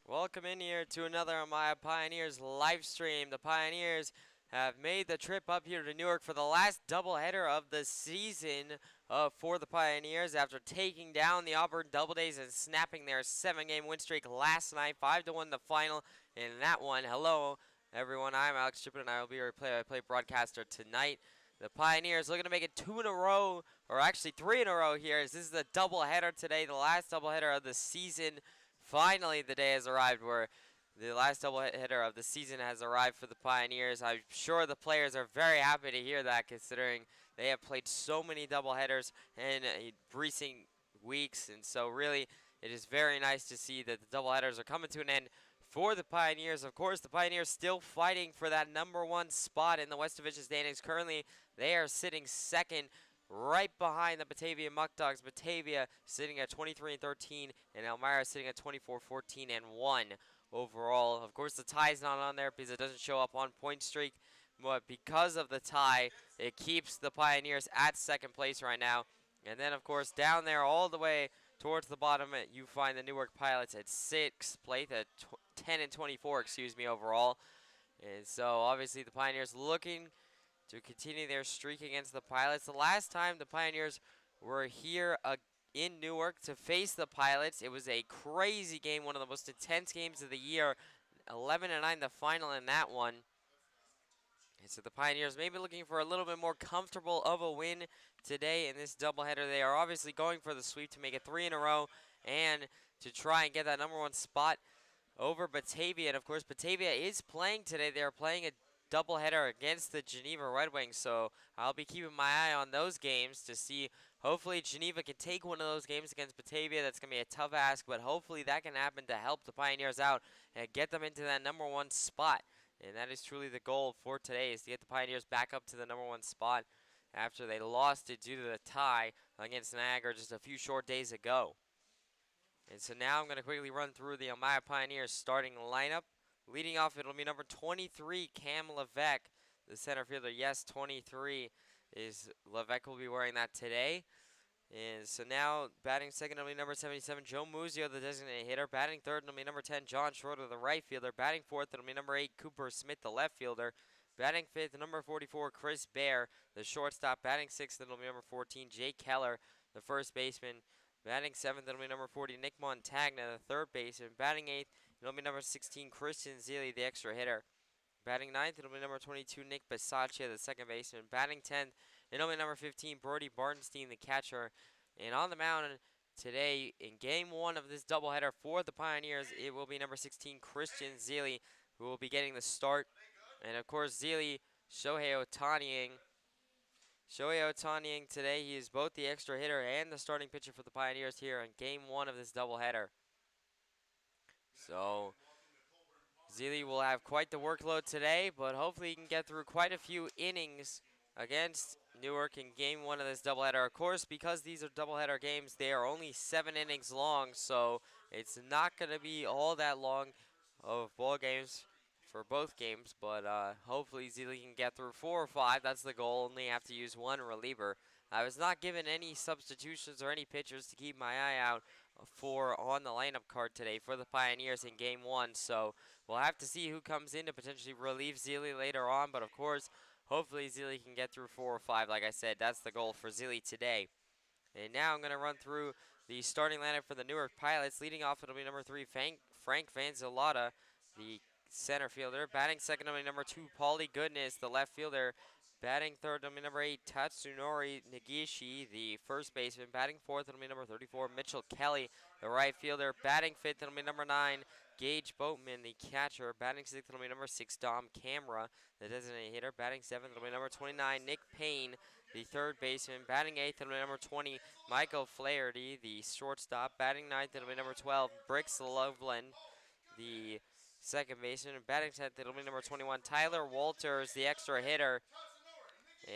Welcome in here to another of my Pioneers live stream. The Pioneers have made the trip up here to Newark for the last doubleheader of the season for the Pioneers after taking down the Auburn Doubledays and snapping their 7-game win streak last night, 5-1 the final in that one. Hello, everyone. I'm Alex Trippin, and I will be your play-by-play broadcaster tonight. The Pioneers looking to make it 2 in a row, or actually 3 in a row here, as this is the doubleheader today, the last doubleheader of the season. Finally, the day has arrived where the last doubleheader of the season has arrived for the Pioneers. I'm sure the players are very happy to hear that, considering they have played so many doubleheaders in recent weeks. And so really, it is very nice to see that the doubleheaders are coming to an end for the Pioneers. Of course, the Pioneers still fighting for that #1 spot in the West Division standings. Currently, they are sitting second, right behind the Batavia Muck Dogs. Batavia sitting at 23-13, and Elmira sitting at 24-14-1 overall. Of course, the tie's not on there because it doesn't show up on point streak, but because of the tie, it keeps the Pioneers at second place right now. And then, of course, down there all the way towards the bottom, you find the Newark Pilots at 6th place at 10-24, excuse me, overall. And so, obviously, the Pioneers looking to continue their streak against the Pilots. The last time the Pioneers were here in Newark to face the Pilots, it was a crazy game, one of the most intense games of the year. 11-9 the final in that one. And so the Pioneers may be looking for a little bit more comfortable of a win today in this doubleheader. They are obviously going for the sweep to make it 3 in a row and to try and get that #1 spot over Batavia. And of course, Batavia is playing today. They are playing a doubleheader against the Geneva Red Wings, so I'll be keeping my eye on those games to see. Hopefully Geneva can take one of those games against Batavia. That's going to be a tough ask, but hopefully that can happen to help the Pioneers out and get them into that #1 spot. And that is truly the goal for today, is to get the Pioneers back up to the #1 spot after they lost it due to the tie against Niagara just a few short days ago. And so now I'm going to quickly run through the Elmira Pioneers starting lineup. Leading off, it'll be number 23, Cam Levesque, the center fielder. Yes, 23 is Levesque will be wearing that today. And so now, batting second, it'll be number 77, Joe Muzio, the designated hitter. Batting third, it'll be number 10, John Schroeder, the right fielder. Batting fourth, it'll be number 8, Cooper Smith, the left fielder. Batting fifth, number 44, Chris Bear, the shortstop. Batting sixth, it'll be number 14, Jake Keller, the first baseman. Batting seventh, it'll be number 40, Nick Montagna, the third baseman. Batting eighth, it'll be number 16, Christian Zeely, the extra hitter. Batting ninth, it'll be number 22, Nick Bisaccia, the second baseman. Batting 10th, it'll be number 15, Brody Bartenstein, the catcher. And on the mound today, in Game 1 of this doubleheader for the Pioneers, it will be number 16, Christian Zeely, who will be getting the start. And, of course, Zeely, Shohei Ohtaniing today, he is both the extra hitter and the starting pitcher for the Pioneers here in Game 1 of this doubleheader. So Zeely will have quite the workload today, but hopefully he can get through quite a few innings against Newark in Game 1 of this doubleheader. Of course, because these are doubleheader games, they are only 7 innings long, so it's not going to be all that long of ball games for both games, but hopefully Zeely can get through 4 or 5. That's the goal. Only have to use 1 reliever. I was not given any substitutions or any pitchers to keep my eye out for on the lineup card today for the Pioneers in Game 1, so we'll have to see who comes in to potentially relieve Zeely later on, but of course, hopefully Zeely can get through 4 or 5. Like I said, that's the goal for Zeely today. And now I'm going to run through the starting lineup for the Newark Pilots. Leading off, it'll be number 3, Frank Vanzillotta, the center fielder. Batting second, it'll be number 2, Paulie Goodness, the left fielder. Batting third, it'll be number 8, Tatsunori Negishi, the first baseman. Batting fourth, it'll be number 34, Mitchell Kelly, the right fielder. Batting fifth, it'll be number 9, Gage Boatman, the catcher. Batting sixth, it'll be number 6, Dom Camera, the designated hitter. Batting seventh, it'll be number 29, Nick Payne, the third baseman. Batting eighth, it'll be number 20, Michael Flaherty, the shortstop. Batting ninth, it'll be number 12, Bricks Loveland, the second baseman. Batting 10th, it'll be number 21, Tyler Walters, the extra hitter.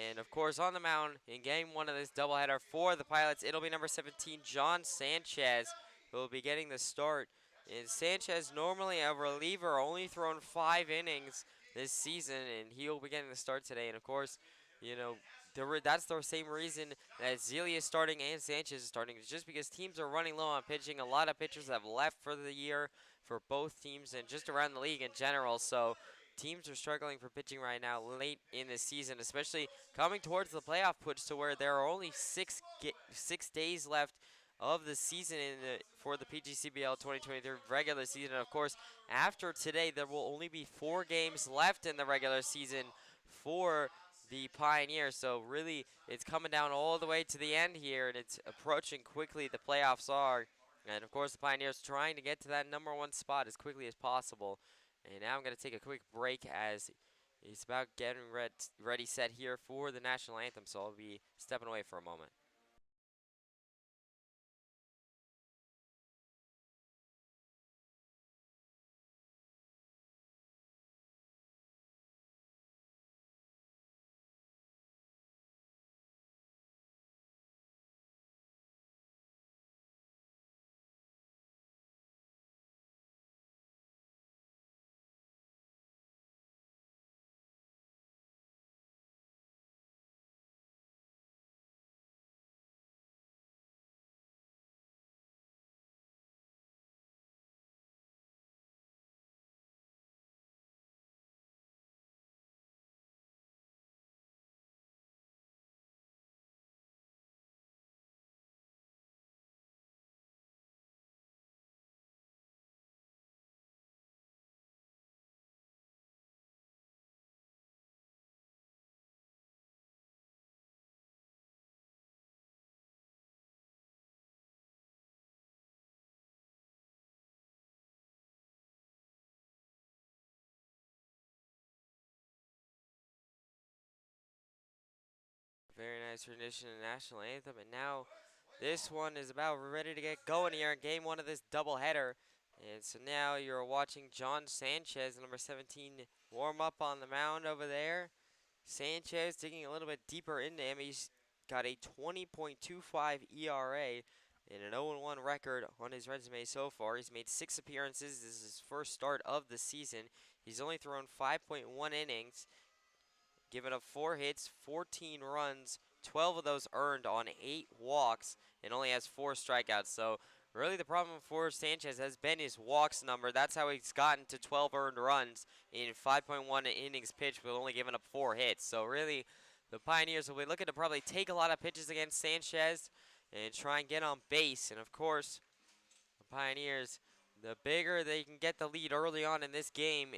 And, of course, on the mound in Game 1 of this doubleheader for the Pilots, it'll be number 17, John Sanchez, who will be getting the start. And Sanchez, normally a reliever, only thrown 5 innings this season, and he will be getting the start today. And, of course, you know, that's the same reason that Zeely is starting and Sanchez is starting. It's just because teams are running low on pitching. A lot of pitchers have left for the year for both teams and just around the league in general. So teams are struggling for pitching right now late in the season, especially coming towards the playoff push to where there are only 6 days left of the season for the PGCBL 2023 regular season. And of course, after today, there will only be 4 games left in the regular season for the Pioneers. So really, it's coming down all the way to the end here, and it's approaching quickly. The playoffs are. And of course, the Pioneers trying to get to that #1 spot as quickly as possible. And now I'm going to take a quick break as it's about getting ready set here for the national anthem. So I'll be stepping away for a moment. Very nice rendition of the national anthem. And now this one is about ready to get going here in game 1 of this doubleheader. And so now you're watching John Sanchez, number 17, warm up on the mound over there. Sanchez digging a little bit deeper into him. He's got a 20.25 ERA and an 0-1 record on his resume so far. He's made 6 appearances. This is his first start of the season. He's only thrown 5.1 innings, given up 4 hits, 14 runs, 12 of those earned on 8 walks, and only has 4 strikeouts. So really the problem for Sanchez has been his walks number. That's how he's gotten to 12 earned runs in 5.1 innings pitched with only giving up 4 hits. So really the Pioneers will be looking to probably take a lot of pitches against Sanchez and try and get on base. And of course, the Pioneers, the bigger they can get the lead early on in this game,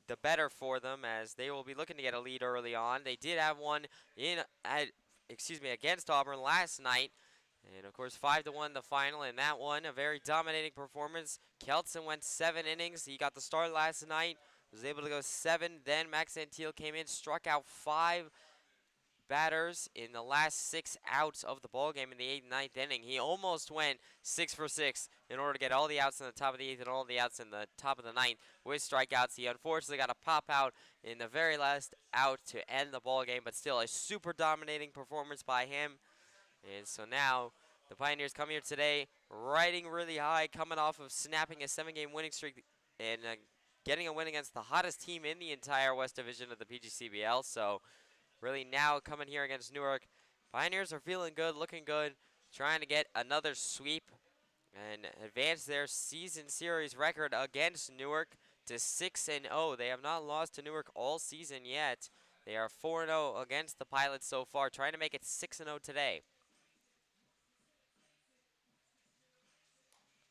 the better for them, as they will be looking to get a lead early on. They did have one against Auburn last night, and of course 5-1 the final. In that one, a very dominating performance. Kelton went 7 innings. He got the start last night, was able to go 7. Then Max Antil came in, struck out 5 batters in the last 6 outs of the ball game in the 8th and 9th inning. He almost went 6 for 6 in order to get all the outs in the top of the 8th and all the outs in the top of the 9th with strikeouts. He unfortunately got a pop out in the very last out to end the ball game, but still a super dominating performance by him. And so now the Pioneers come here today riding really high, coming off of snapping a 7-game winning streak and getting a win against the hottest team in the entire West Division of the PGCBL. So really now coming here against Newark, Pioneers are feeling good, looking good, trying to get another sweep and advance their season series record against Newark to 6-0. They have not lost to Newark all season yet. They are 4-0 against the Pilots so far, trying to make it 6-0 today.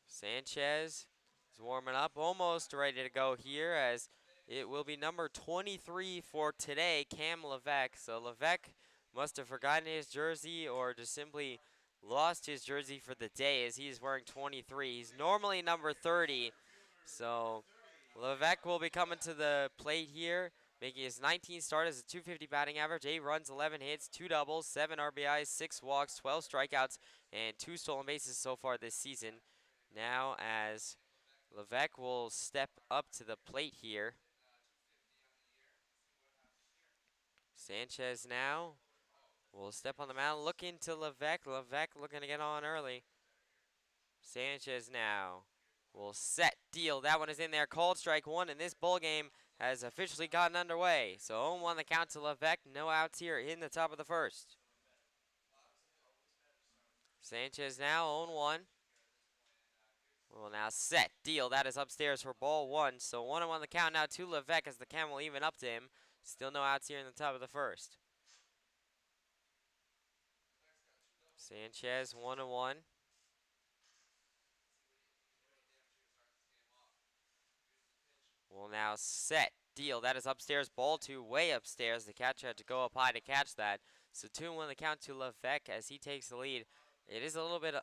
Sanchez is warming up, almost ready to go here, as it will be number 23 for today, Cam Levesque. So Levesque must have forgotten his jersey or just simply lost his jersey for the day, as he is wearing 23. He's normally number 30. So Levesque will be coming to the plate here, making his 19th start as a .250 batting average, 8 runs, 11 hits, 2 doubles, 7 RBIs, 6 walks, 12 strikeouts, and 2 stolen bases so far this season. Now as Levesque will step up to the plate here. Sanchez now will step on the mound, looking to Levesque. Levesque looking to get on early. Sanchez now will set, deal. That one is in there. Called strike 1, and this ball game has officially gotten underway. So 0-1 the count to Levesque. No outs here in the top of the first. Sanchez now 0-1. Well, now set, deal. That is upstairs for ball one. So 1-1 the count now to Levesque as the count will even up to him. Still no outs here in the top of the first. Sanchez 1-1. Well, now set, deal. That is upstairs, ball two, way upstairs. The catcher had to go up high to catch that. So 2-1 the count to Levesque as he takes the lead. It is a little bit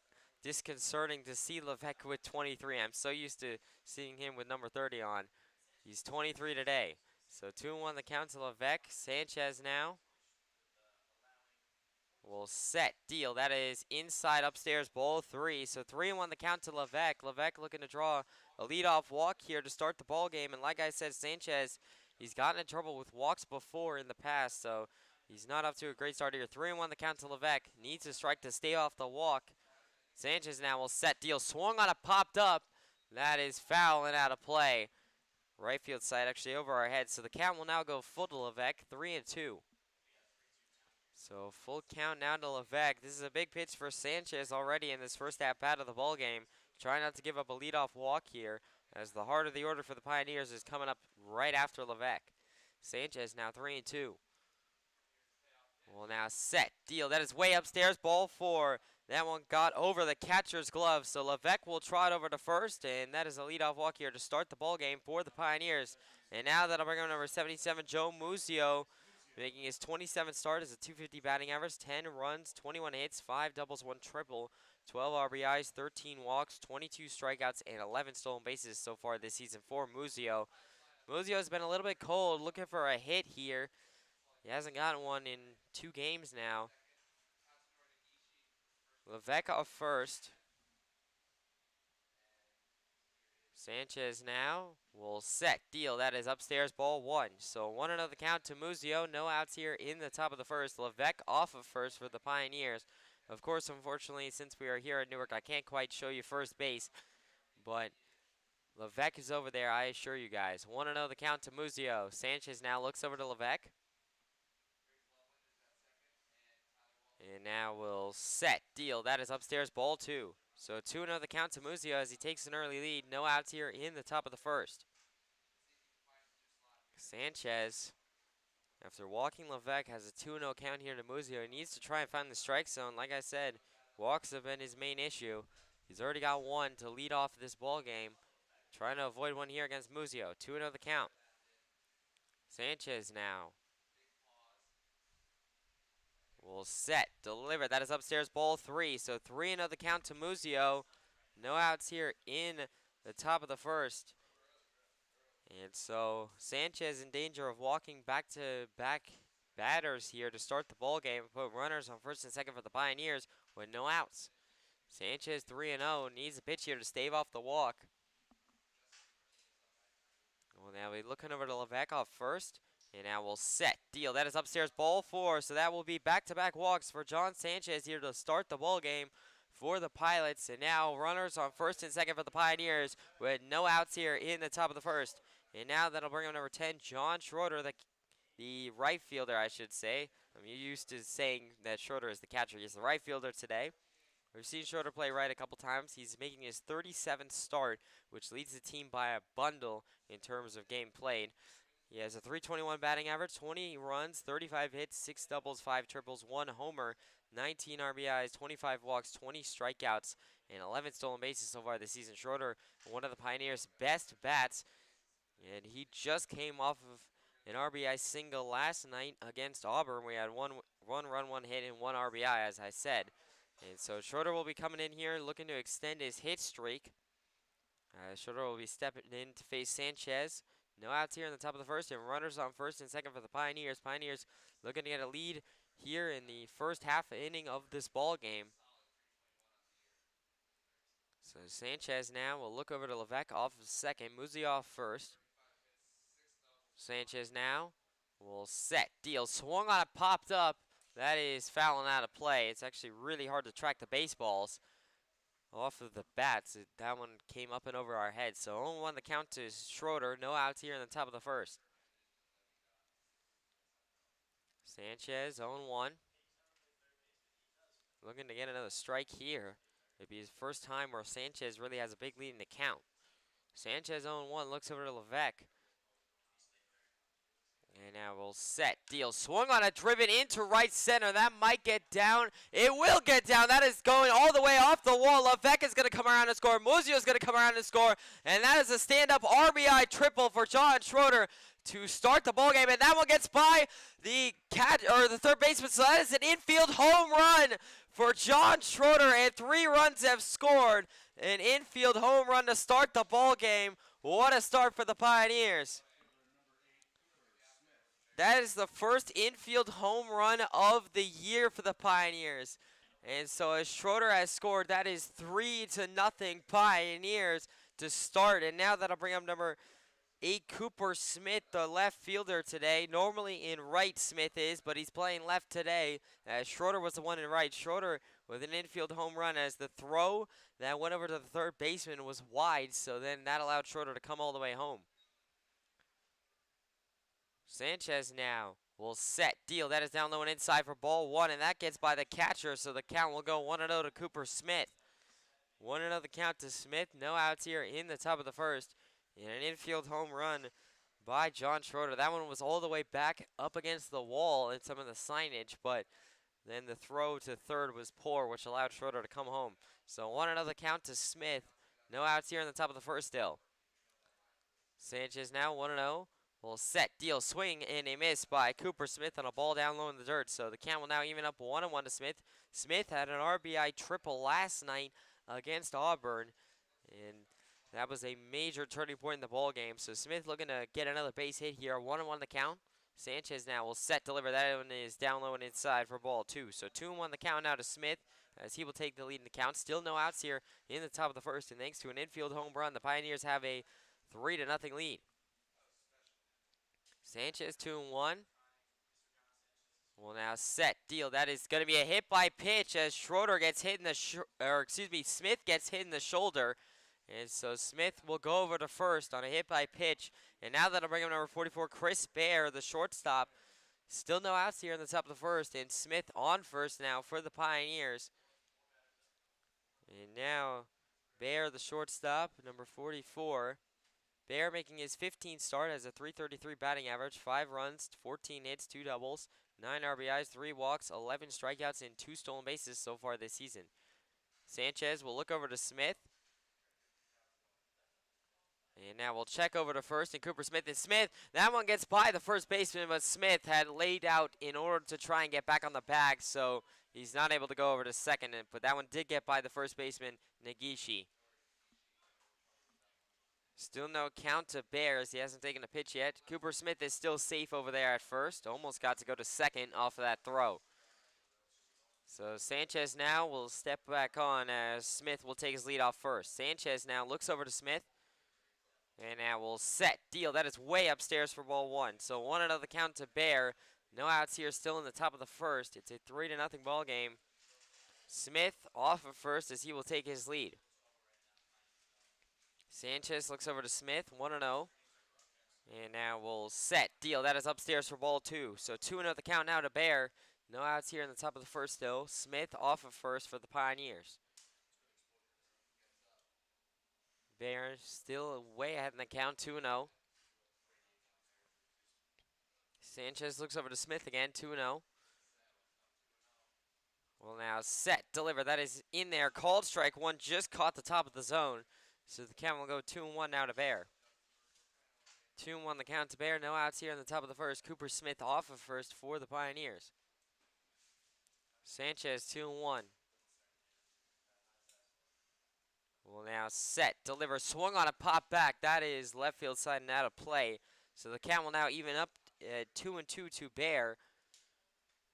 disconcerting to see Levesque with 23. I'm so used to seeing him with number 30 on. He's 23 today. So 2-1 the count to Levesque. Sanchez now will set, deal. That is inside upstairs, ball three. So 3-1 the count to Levesque. Levesque looking to draw a leadoff walk here to start the ball game. And like I said, Sanchez, he's gotten in trouble with walks before in the past, so he's not up to a great start here. 3-1 the count to Levesque. Needs a strike to stay off the walk. Sanchez now will set, deal. Swung on it, popped up. That is foul and out of play. Right field side actually over our heads. So the count will now go full to Levesque, 3-2. So full count now to Levesque. This is a big pitch for Sanchez already in this first at bat of the ball game. Trying not to give up a leadoff walk here, as the heart of the order for the Pioneers is coming up right after Levesque. Sanchez now 3-2. Well, now set, deal. That is way upstairs, ball four. That one got over the catcher's glove, so Levesque will trot over to first, and that is a leadoff walk here to start the ball game for the Pioneers. And now that'll bring up number 77, Joe Muzio, making his 27th start as a .250 batting average, 10 runs, 21 hits, 5 doubles, 1 triple, 12 RBIs, 13 walks, 22 strikeouts, and 11 stolen bases so far this season for Muzio. Muzio has been a little bit cold, looking for a hit here. He hasn't gotten one in 2 games now. Levesque off first. Sanchez now will set, deal. That is upstairs, ball one. So 1-0 the count to Muzio. No outs here in the top of the first. Levesque off of first for the Pioneers. Of course, unfortunately, since we are here at Newark, I can't quite show you first base. But Levesque is over there, I assure you guys. 1-0 the count to Muzio. Sanchez now looks over to Levesque. And now we'll set, deal. That is upstairs, ball two. So 2-0 the count to Muzio as he takes an early lead. No outs here in the top of the first. Sanchez, after walking Levesque, has a 2-0 count here to Muzio. He needs to try and find the strike zone. Like I said, walks have been his main issue. He's already got one to lead off this ball game. Trying to avoid one here against Muzio. 2-0 the count. Sanchez now will set, deliver. That is upstairs, ball three. So 3-0 the count to Muzio. No outs here in the top of the first. And so Sanchez in danger of walking back-to-back batters here to start the ball game. Put runners on first and second for the Pioneers with no outs. Sanchez 3-0, needs a pitch here to stave off the walk. Well, now we're looking over to Levesque off first. And now we'll set, deal. That is upstairs, ball four. So that will be back-to-back walks for John Sanchez here to start the ball game for the Pilots. And now runners on first and second for the Pioneers with no outs here in the top of the first. And now that'll bring up number 10, John Schroeder, the right fielder, I should say. I'm used to saying that Schroeder is the catcher. He's the right fielder today. We've seen Schroeder play right a couple times. He's making his 37th start, which leads the team by a bundle in terms of game played. He has a .321 batting average, 20 runs, 35 hits, 6 doubles, 5 triples, 1 homer, 19 RBIs, 25 walks, 20 strikeouts, and 11 stolen bases so far this season. Schroeder, one of the Pioneers' best bats, and he just came off of an RBI single last night against Auburn. We had one run, 1 hit, and 1 RBI, as I said. And so Schroeder will be coming in here looking to extend his hit streak. Schroeder will be stepping in to face Sanchez. No outs here in the top of the first, and runners on first and second for the Pioneers. Pioneers looking to get a lead here in the first half inning of this ball game. So Sanchez now will look over to Levesque off of second. Muzio off first. Sanchez now will set, deal. Swung on it, popped up. That is fouling out of play. It's actually really hard to track the baseballs off of the bats. That one came up and over our heads. So 0-1 the count to Schroeder. No outs here in the top of the first. Sanchez 0-1. Looking to get another strike here. It'd be his first time where Sanchez really has a big lead in the count. Sanchez 0-1, looks over to Levesque. And now we'll set. Deal swung on a driven into right center. That might get down. It will get down. That is going all the way off the wall. Levesque is going to come around and score. Muzio is going to come around and score. And that is a stand-up RBI triple for John Schroeder to start the ball game. And that one gets by the third baseman. So that is an infield home run for John Schroeder. And 3 runs have scored. An infield home run to start the ball game. What a start for the Pioneers. That is the first infield home run of the year for the Pioneers. And so as Schroeder has scored, that is 3-0 Pioneers to start. And now that'll bring up number 8, Cooper Smith, the left fielder today. Normally in right Smith is, but he's playing left today. As Schroeder was the one in right. Schroeder with an infield home run as the throw that went over to the third baseman was wide. So then that allowed Schroeder to come all the way home. Sanchez now will set. Deal. That is down low and inside for ball 1, and that gets by the catcher, so the count will go 1-0 to Cooper Smith. 1-0 the count to Smith. No outs here in the top of the first. And an infield home run by John Schroeder. That one was all the way back up against the wall in some of the signage, but then the throw to third was poor, which allowed Schroeder to come home. So 1-0 the count to Smith. No outs here in the top of the first still. Sanchez now 1-0. Will set, deal, swing, and a miss by Cooper Smith on a ball down low in the dirt. So the count will now even up 1-1 to Smith. Smith had an RBI triple last night against Auburn, and that was a major turning point in the ball game. So Smith looking to get another base hit here. 1-1 the count. Sanchez now will set, deliver. That one is down low and inside for ball 2. So 2-1 the count now to Smith as he will take the lead in the count. Still no outs here in the top of the first, and thanks to an infield home run, the Pioneers have a 3-0 lead. Sanchez 2-1. Will now set, deal. That is going to be a hit by pitch as Schroeder gets hit in the Smith gets hit in the shoulder. And so Smith will go over to first on a hit by pitch. And now that'll bring him number 44, Chris Bear, the shortstop. Still no outs here in the top of the first, and Smith on first now for the Pioneers. And now Bear, the shortstop, number 44. Bear making his 15th start, has a .333 batting average, 5 runs, 14 hits, 2 doubles, 9 RBIs, 3 walks, 11 strikeouts, and 2 stolen bases so far this season. Sanchez will look over to Smith. And now we'll check over to first, and Cooper Smith. And Smith, that one gets by the first baseman, but Smith had laid out in order to try and get back on the bag, so he's not able to go over to second. But that one did get by the first baseman, Nagishi. Still no count to Bears. He hasn't taken a pitch yet. Cooper Smith is still safe over there at first. Almost got to go to second off of that throw. So Sanchez now will step back on as Smith will take his lead off first. Sanchez now looks over to Smith. And now we'll set, deal. That is way upstairs for ball 1. So 1-0 the count to Bear. No outs here still in the top of the first. It's a 3-0 ball game. Smith off of first as he will take his lead. Sanchez looks over to Smith, 1-0. And now we'll set, deal. That is upstairs for ball 2. So 2-0 the count now to Bear. No outs here in the top of the first still. Smith off of first for the Pioneers. Bear still way ahead in the count, 2-0. Sanchez looks over to Smith again, 2-0. Well, now set, deliver. That is in there. Called strike 1, just caught the top of the zone. So the count will go 2-1 now to Bear. 2-1 the count to Bear. No outs here in the top of the first. Cooper Smith off of first for the Pioneers. Sanchez 2-1. Will now set, deliver, swung on a pop back. That is left field side and out of play. So the count will now even up 2-2 to Bear.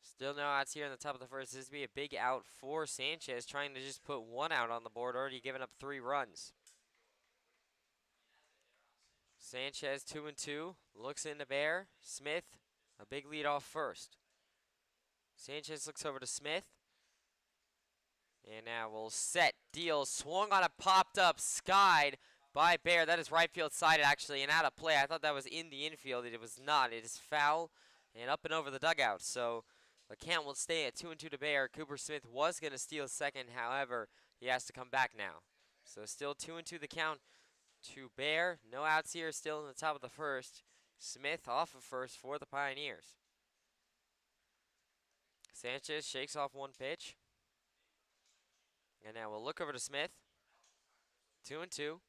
Still no outs here in the top of the first. This would be a big out for Sanchez, trying to just put 1 out on the board, already giving up 3 runs. Sanchez 2-2, looks into Bear. Smith, a big lead off first. Sanchez looks over to Smith. And now we'll set, deal, swung on a popped up, skied by Bear. That is right field side actually, and out of play. I thought that was in the infield. It was not. It is foul and up and over the dugout. So the count will stay at 2-2 to Bear. Cooper Smith was going to steal second. However, he has to come back now. So still 2-2 the count to Bear. No outs here, still in the top of the first. Smith off of first for the Pioneers. Sanchez shakes off one pitch. And now we'll look over to Smith. 2-2.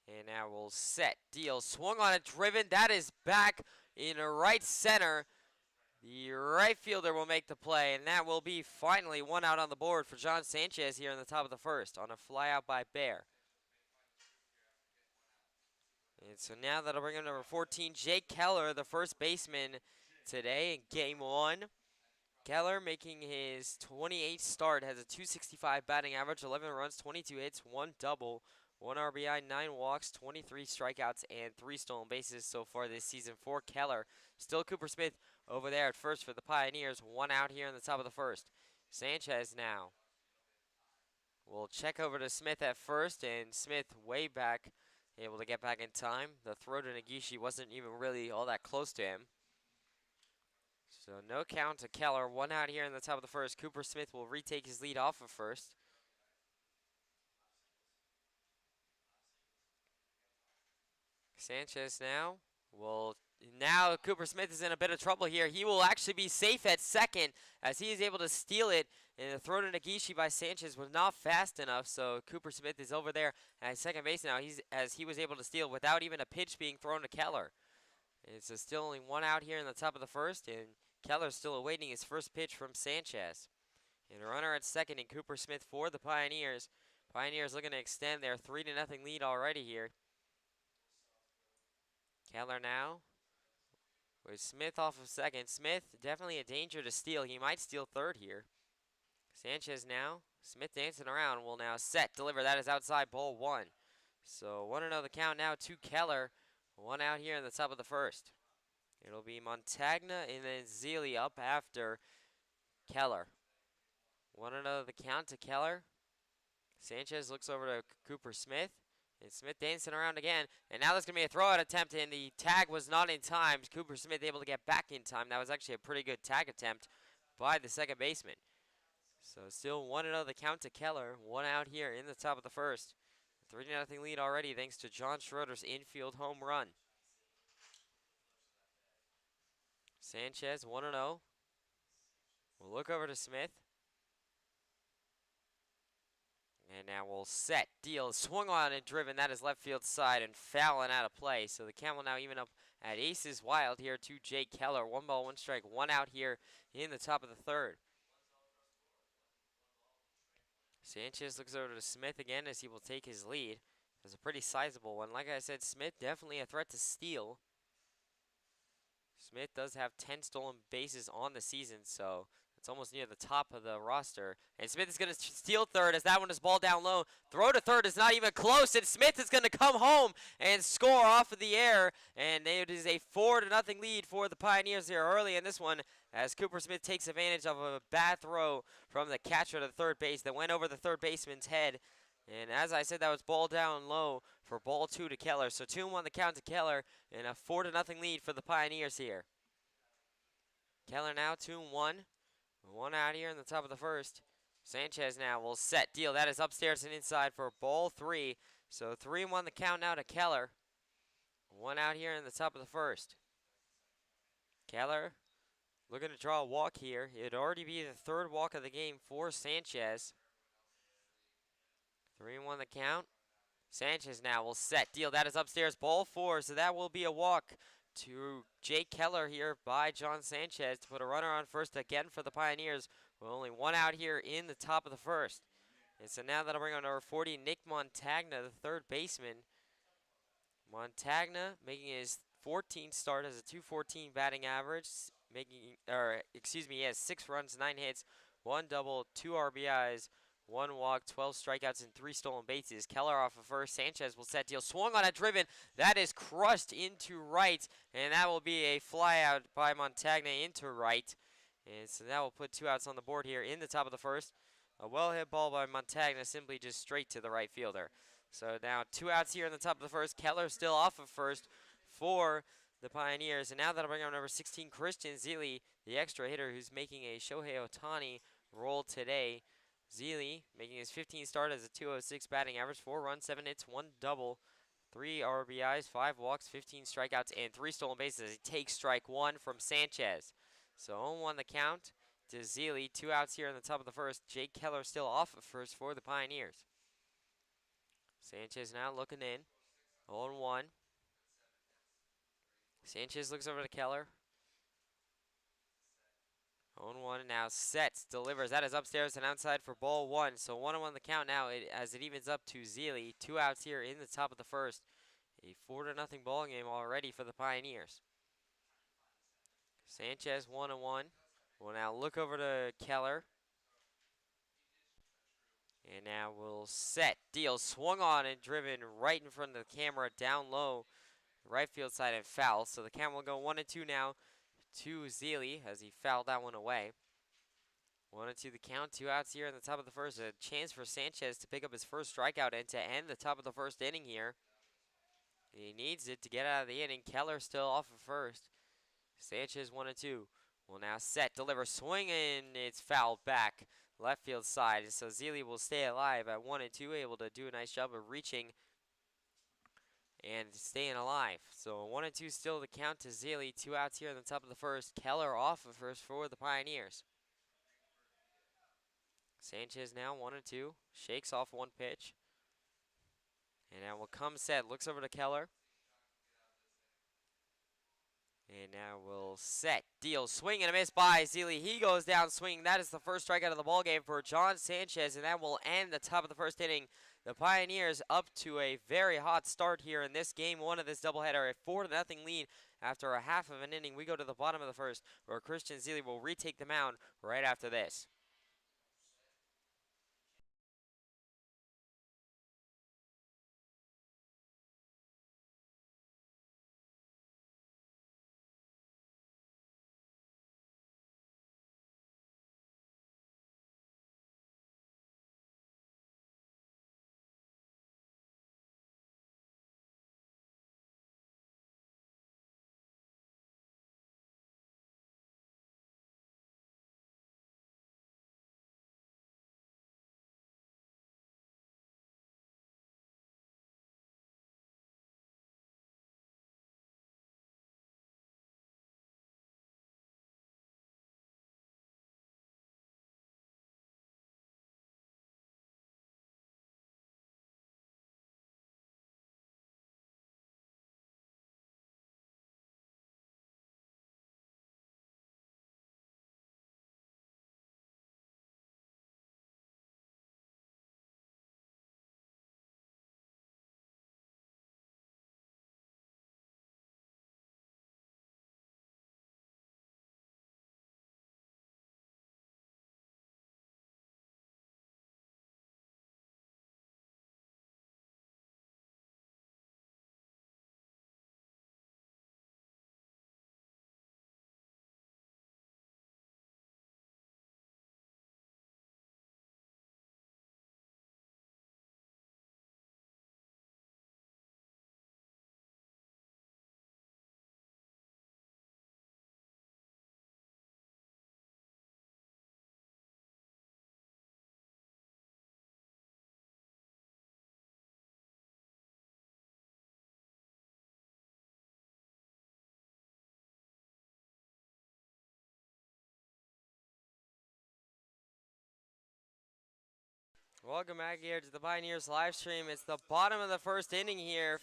And now we'll set, deal, swung on it, driven. That is back in right center. The right fielder will make the play, and that will be finally one out on the board for John Sanchez here in the top of the first on a fly out by Bear. And so now that'll bring him number 14, Jake Keller, the first baseman today in game one. Keller making his 28th start, has a .265 batting average, 11 runs, 22 hits, 1 double, 1 RBI, 9 walks, 23 strikeouts, and 3 stolen bases so far this season for Keller. Still Cooper Smith over there at first for the Pioneers. 1 out here in the top of the first. Sanchez now will check over to Smith at first, and Smith way back, able to get back in time. The throw to Nagishi wasn't even really all that close to him. So no count to Keller. 1 out here in the top of the first. Cooper Smith will retake his lead off of first. Sanchez now Cooper Smith is in a bit of trouble here. He will actually be safe at second as he is able to steal it. And the throw to Nagishi by Sanchez was not fast enough. So Cooper Smith is over there at second base now. As he was able to steal without even a pitch being thrown to Keller. It's still only 1 out here in the top of the first, and Keller's still awaiting his first pitch from Sanchez. And a runner at second and Cooper Smith for the Pioneers. Pioneers looking to extend their 3-0 lead already here. Keller now with Smith off of second. Smith definitely a danger to steal. He might steal third here. Sanchez now. Smith dancing around will now set, deliver. That is outside, ball 1. So 1-0 the count now to Keller. 1 out here in the top of the first. It'll be Montagna and then Zealy up after Keller. 1-0 the count to Keller. Sanchez looks over to Cooper Smith. And Smith dancing around again. And now there's going to be a throw-out attempt, and the tag was not in time. Cooper Smith able to get back in time. That was actually a pretty good tag attempt by the second baseman. So still 1-0 the count to Keller. 1 out here in the top of the first. 3-0 lead already thanks to John Schroeder's infield home run. Sanchez 1-0. We'll look over to Smith. And now we'll set, deal, swung on and driven. That is left field side and fouling out of play. So the count will now even up at aces wild here to Jake Keller. 1 ball, 1 strike, 1 out here in the top of the third. Sanchez looks over to Smith again as he will take his lead. It's a pretty sizable one. Like I said, Smith definitely a threat to steal. Smith does have 10 stolen bases on the season, so it's almost near the top of the roster. And Smith is going to steal third as that one is ball down low. Throw to third is not even close, and Smith is going to come home and score off of the air. And it is a 4-0 lead for the Pioneers here early in this one as Cooper Smith takes advantage of a bad throw from the catcher to the third base that went over the third baseman's head. And as I said, that was ball down low for ball 2 to Keller. So 2-1 the count to Keller and a 4-0 lead for the Pioneers here. Keller now 2-1. 1 out here in the top of the first. Sanchez now will set, deal. That is upstairs and inside for ball 3. So 3-1 the count now to Keller. 1 out here in the top of the first. Keller looking to draw a walk here. It'd already be the 3rd walk of the game for Sanchez. 3-1 the count. Sanchez now will set, deal. That is upstairs, ball 4. So that will be a walk to Jake Keller here by John Sanchez to put a runner on first again for the Pioneers. With only 1 out here in the top of the first. And so now that'll bring on number 40, Nick Montagna, the 3rd baseman. Montagna making his 14th start, has a .214 batting average. He has 6 runs, 9 hits, 1 double, 2 RBIs, 1 walk, 12 strikeouts, and 3 stolen bases. Keller off of first. Sanchez will set, deal. Swung on a driven. That is crushed into right. And that will be a fly out by Montagna into right. And so that will put 2 outs on the board here in the top of the first. A well-hit ball by Montagna, simply just straight to the right fielder. So now 2 outs here in the top of the first. Keller still off of first for the Pioneers. And now that'll bring on number 16, Christian Zealy, the extra hitter who's making a Shohei Ohtani roll today. Zeile making his 15th start as a 206 batting average, 4 runs, 7 hits, 1 double, 3 RBIs, 5 walks, 15 strikeouts, and 3 stolen bases. He takes strike 1 from Sanchez. So 0-1 the count to Zeile. 2 outs here in the top of the first. Jake Keller still off at first for the Pioneers. Sanchez now looking in. 0-1. Sanchez looks over to Keller. 0-1 now sets, delivers. That is upstairs and outside for ball 1. So 1-1 the count now as it evens up to Zeile. 2 outs here in the top of the first. A 4-0 ball game already for the Pioneers. Sanchez 1-1. We'll now look over to Keller. And now we'll set. Deal swung on and driven right in front of the camera down low. Right field side and foul. So the camera will go 1-2 now to Zeile as he fouled that one away. 1-2 the count. 2 outs here in the top of the first. A chance for Sanchez to pick up his first strikeout and to end the top of the first inning here. He needs it to get out of the inning. Keller still off of first. Sanchez 1-2. Will now set, deliver, swing, and it's fouled back left field side. So Zeile will stay alive at 1-2, able to do a nice job of reaching and staying alive. So 1-2 still the count to Zeile. 2 outs here in the top of the first. Keller off of first for the Pioneers. Sanchez now 1-2, shakes off one pitch. And now will come set, looks over to Keller. And now we'll set, deal, swing and a miss by Zeile. He goes down swinging. That is the first strikeout of the ball game for John Sanchez, and that will end the top of the first inning. The Pioneers up to a very hot start here in this game 1 of this doubleheader, a 4-0 lead after a half of an inning. We go to the bottom of the first, where Christian Zeile will retake the mound right after this. Welcome back here to the Pioneers live stream. It's the bottom of the first inning here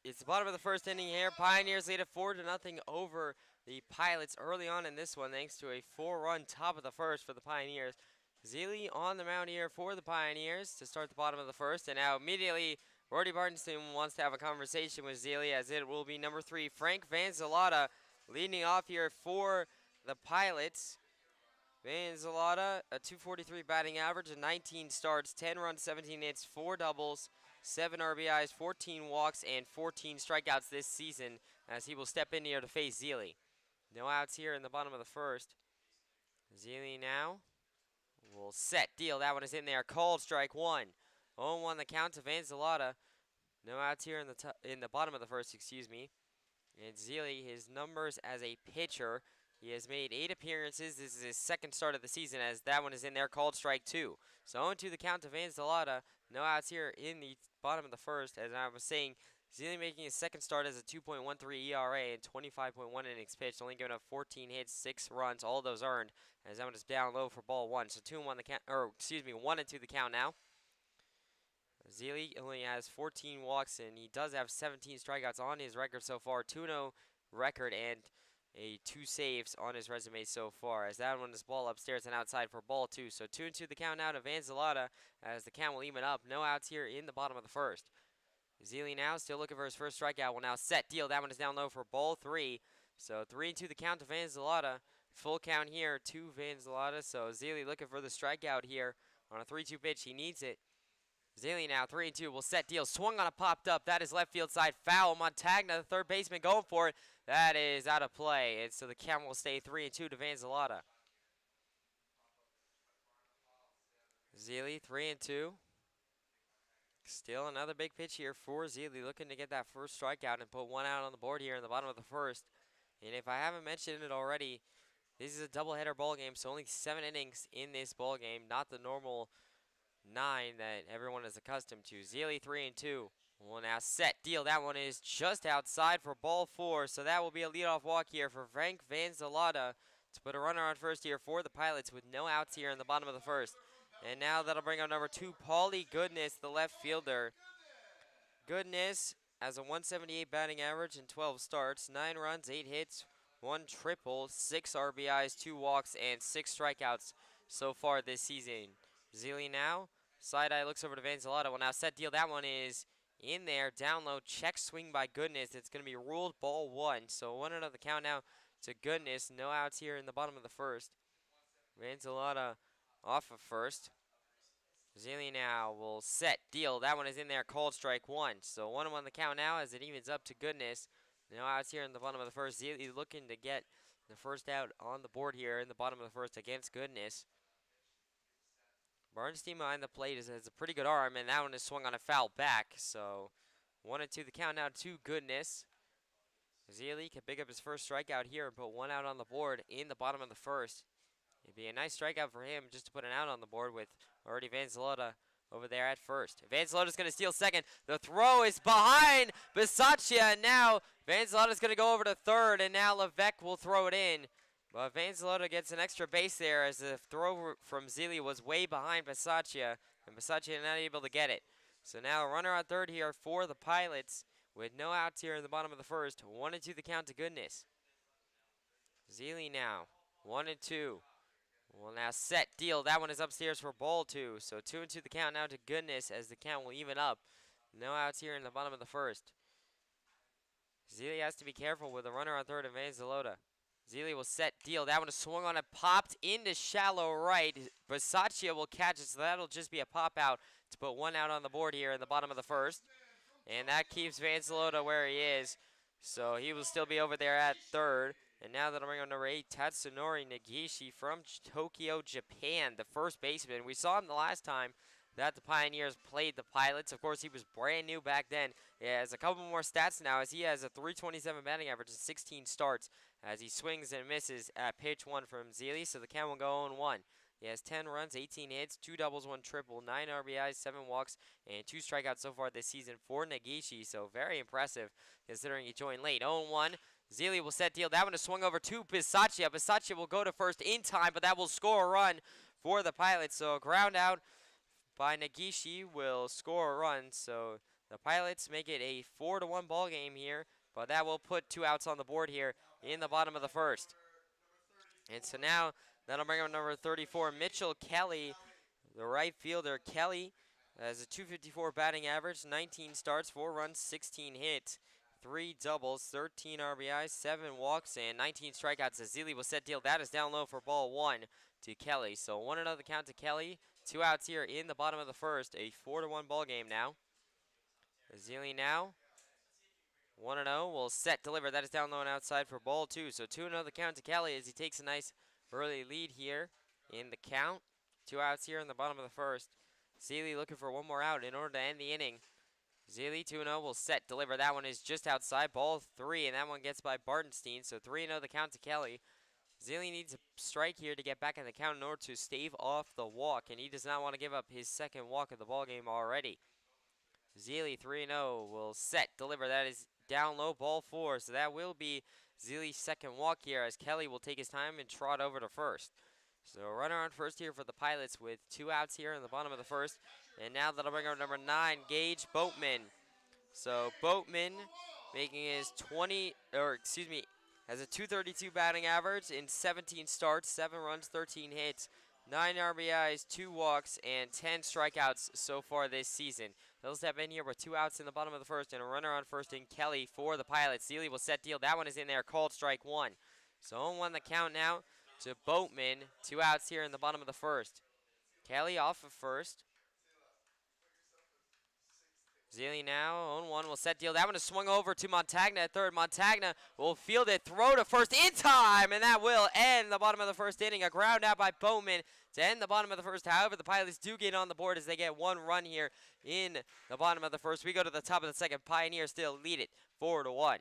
it's the bottom of the first inning here. Pioneers lead at 4-0 over the Pilots early on in this one, thanks to a 4-run top of the first for the Pioneers. Zeile on the mound here for the Pioneers to start the bottom of the first, and now immediately Brody Bartonson wants to have a conversation with Zeile, as it will be number 3, Frank Vanzalata, leading off here for the Pilots. Vanzalata, a 243 batting average, 19 starts, 10 runs, 17 hits, 4 doubles, 7 RBIs, 14 walks, and 14 strikeouts this season, as he will step in here to face Zeile. No outs here in the bottom of the first. Zeile now will set, deal. That one is in there. Called strike 1. 0-1 the count to Vanzalata. No outs here in the bottom of the first, excuse me. And Zeile, his numbers as a pitcher, He has made 8 appearances. This is his second start of the season, as that one is in there, called strike 2. So 0-2 the count to Vanzalata. No outs here in the bottom of the first. As I was saying, Zealy making his second start as a 2.13 ERA and 25.1 innings pitched, only giving up 14 hits, 6 runs, all those earned. As that one is down low for ball 1. So 2-1 the count, or excuse me, 1-2 the count now. Zealy only has 14 walks, and he does have 17 strikeouts on his record so far. 2-0 record and a 2 saves on his resume so far. As that one is ball upstairs and outside for ball 2. So 2-2 the count now to Vanzalata, as the count will even up. No outs here in the bottom of the first. Zealy now still looking for his first strikeout. Will now set deal. That one is down low for ball 3. So 3-2 the count to Vanzalata. Full count here to Vanzalata. So Zealy looking for the strikeout here on a 3-2 pitch. He needs it. Zealy now 3-2 will set deal. Swung on a popped up. That is left field side foul. Montagna, the third baseman, going for it. That is out of play. And so the count will stay 3-2 to Vanzalata. Zealy 3-2. Still another big pitch here for Zealy, looking to get that first strikeout and put one out on the board here in the bottom of the first. And if I haven't mentioned it already, this is a doubleheader ball game, so only 7 innings in this ball game, not the normal 9 that everyone is accustomed to. Zealy 3-2 will now set deal. That one is just outside for ball 4, so that will be a leadoff walk here for Frank Vanzalata to put a runner on first here for the Pilots with no outs here in the bottom of the first. And now that'll bring up number 2, Paulie Goodness, the left fielder. Goodness has a 178 batting average in 12 starts, 9 runs, 8 hits, 1 triple, 6 RBIs, 2 walks, and 6 strikeouts so far this season. Zealy now, side eye looks over to Vanzalata. Will now set deal. That one is in there, down low, check swing by Goodness. It's going to be ruled ball 1. So 1-0 the count now to Goodness. No outs here in the bottom of the first. Vanzalata off of first. Zealy now will set deal. That one is in there, called strike 1. So 1-1 the count now as it evens up to Goodness. No outs here in the bottom of the first. Zealy looking to get the first out on the board here in the bottom of the first against Goodness. Bernstein behind the plate has a pretty good arm, and that one is swung on a foul back. So 1-2 the count now to Goodness. Zealy can pick up his first strikeout here and put one out on the board in the bottom of the first. It'd be a nice strikeout for him just to put an out on the board with already Vanzalata over there at first. Vanzalata's going to steal second. The throw is behind Bisaccia, and now Vanzalata's going to go over to third, and now Levesque will throw it in. But Vanzalata gets an extra base there as the throw from Zealy was way behind Bisaccia, and Bisaccia not able to get it. So now a runner on third here for the Pilots with no outs here in the bottom of the first. 1-2 the count to Goodness. Zealy now, 1-2. Will now set deal. That one is upstairs for ball 2. So 2-2 the count now to Goodness as the count will even up. No outs here in the bottom of the first. Zealy has to be careful with a runner on third and Vanzalata. Zealy will set deal. That one is swung on and popped into shallow right. Bisaccia will catch it, so that'll just be a pop out to put one out on the board here in the bottom of the first. And that keeps Vanzalata where he is. So he will still be over there at third. And now that'll bring on number 8, Tatsunori Negishi from Tokyo, Japan, the first baseman. We saw him the last time that the Pioneers played the Pilots. Of course, he was brand new back then. He has a couple more stats now as he has a 327 batting average in 16 starts as he swings and misses at pitch 1 from Zealy. So the count will go 0-1. He has 10 runs, 18 hits, 2 doubles, 1 triple, 9 RBIs, 7 walks, and 2 strikeouts so far this season for Negishi. So very impressive considering he joined late. 0-1. Zealy will set deal. That one is swung over to Bisaccia. Bisaccia will go to first in time, but that will score a run for the Pilots. So a ground out by Negishi will score a run. So the Pilots make it a 4-1 ball game here, but that will put 2 outs on the board here in the bottom of the first. And so now that'll bring up number 34, Mitchell Kelly, the right fielder. Kelly has a 254 batting average, 19 starts, 4 runs, 16 hits. 3 doubles, 13 RBIs, 7 walks, and 19 strikeouts. As Zealy will set deal. That is down low for ball 1 to Kelly. So 1-0 the count to Kelly. 2 outs here in the bottom of the first. A 4-1 ball game now. Zealy now. 1-0 will set deliver. That is down low and outside for ball 2. So 2-0 the count to Kelly as he takes a nice early lead here in the count. 2 outs here in the bottom of the first. Zealy looking for one more out in order to end the inning. Zealy 2-0 will set deliver. That one is just outside, ball 3, and that one gets by Bartenstein. So 3-0 the count to Kelly. Zealy needs a strike here to get back in the count in order to stave off the walk, and he does not want to give up his second walk of the ballgame already. Zealy 3-0 will set, deliver. That is down low, ball 4. So that will be Zealy's second walk here as Kelly will take his time and trot over to first. So runner on first here for the Pilots with 2 outs here in the bottom of the first. And now that'll bring up number 9, Gage Boatman. So Boatman making his has a 232 batting average in 17 starts, 7 runs, 13 hits, 9 RBIs, 2 walks, and 10 strikeouts so far this season. He'll step in here with 2 outs in the bottom of the first and a runner on first in Kelly for the Pilots. Seeley will set deal. That one is in there, called strike 1. So 0-1 the count now to Boatman. 2 outs here in the bottom of the first. Kelly off of first. Zealy now, 0-1 will set deal. That one is swung over to Montagna at third. Montagna will field it, throw to first in time, and that will end the bottom of the first inning. A ground out by Bowman to end the bottom of the first. However, the Pilots do get on the board as they get 1 run here in the bottom of the first. We go to the top of the second. Pioneers still lead it 4-1.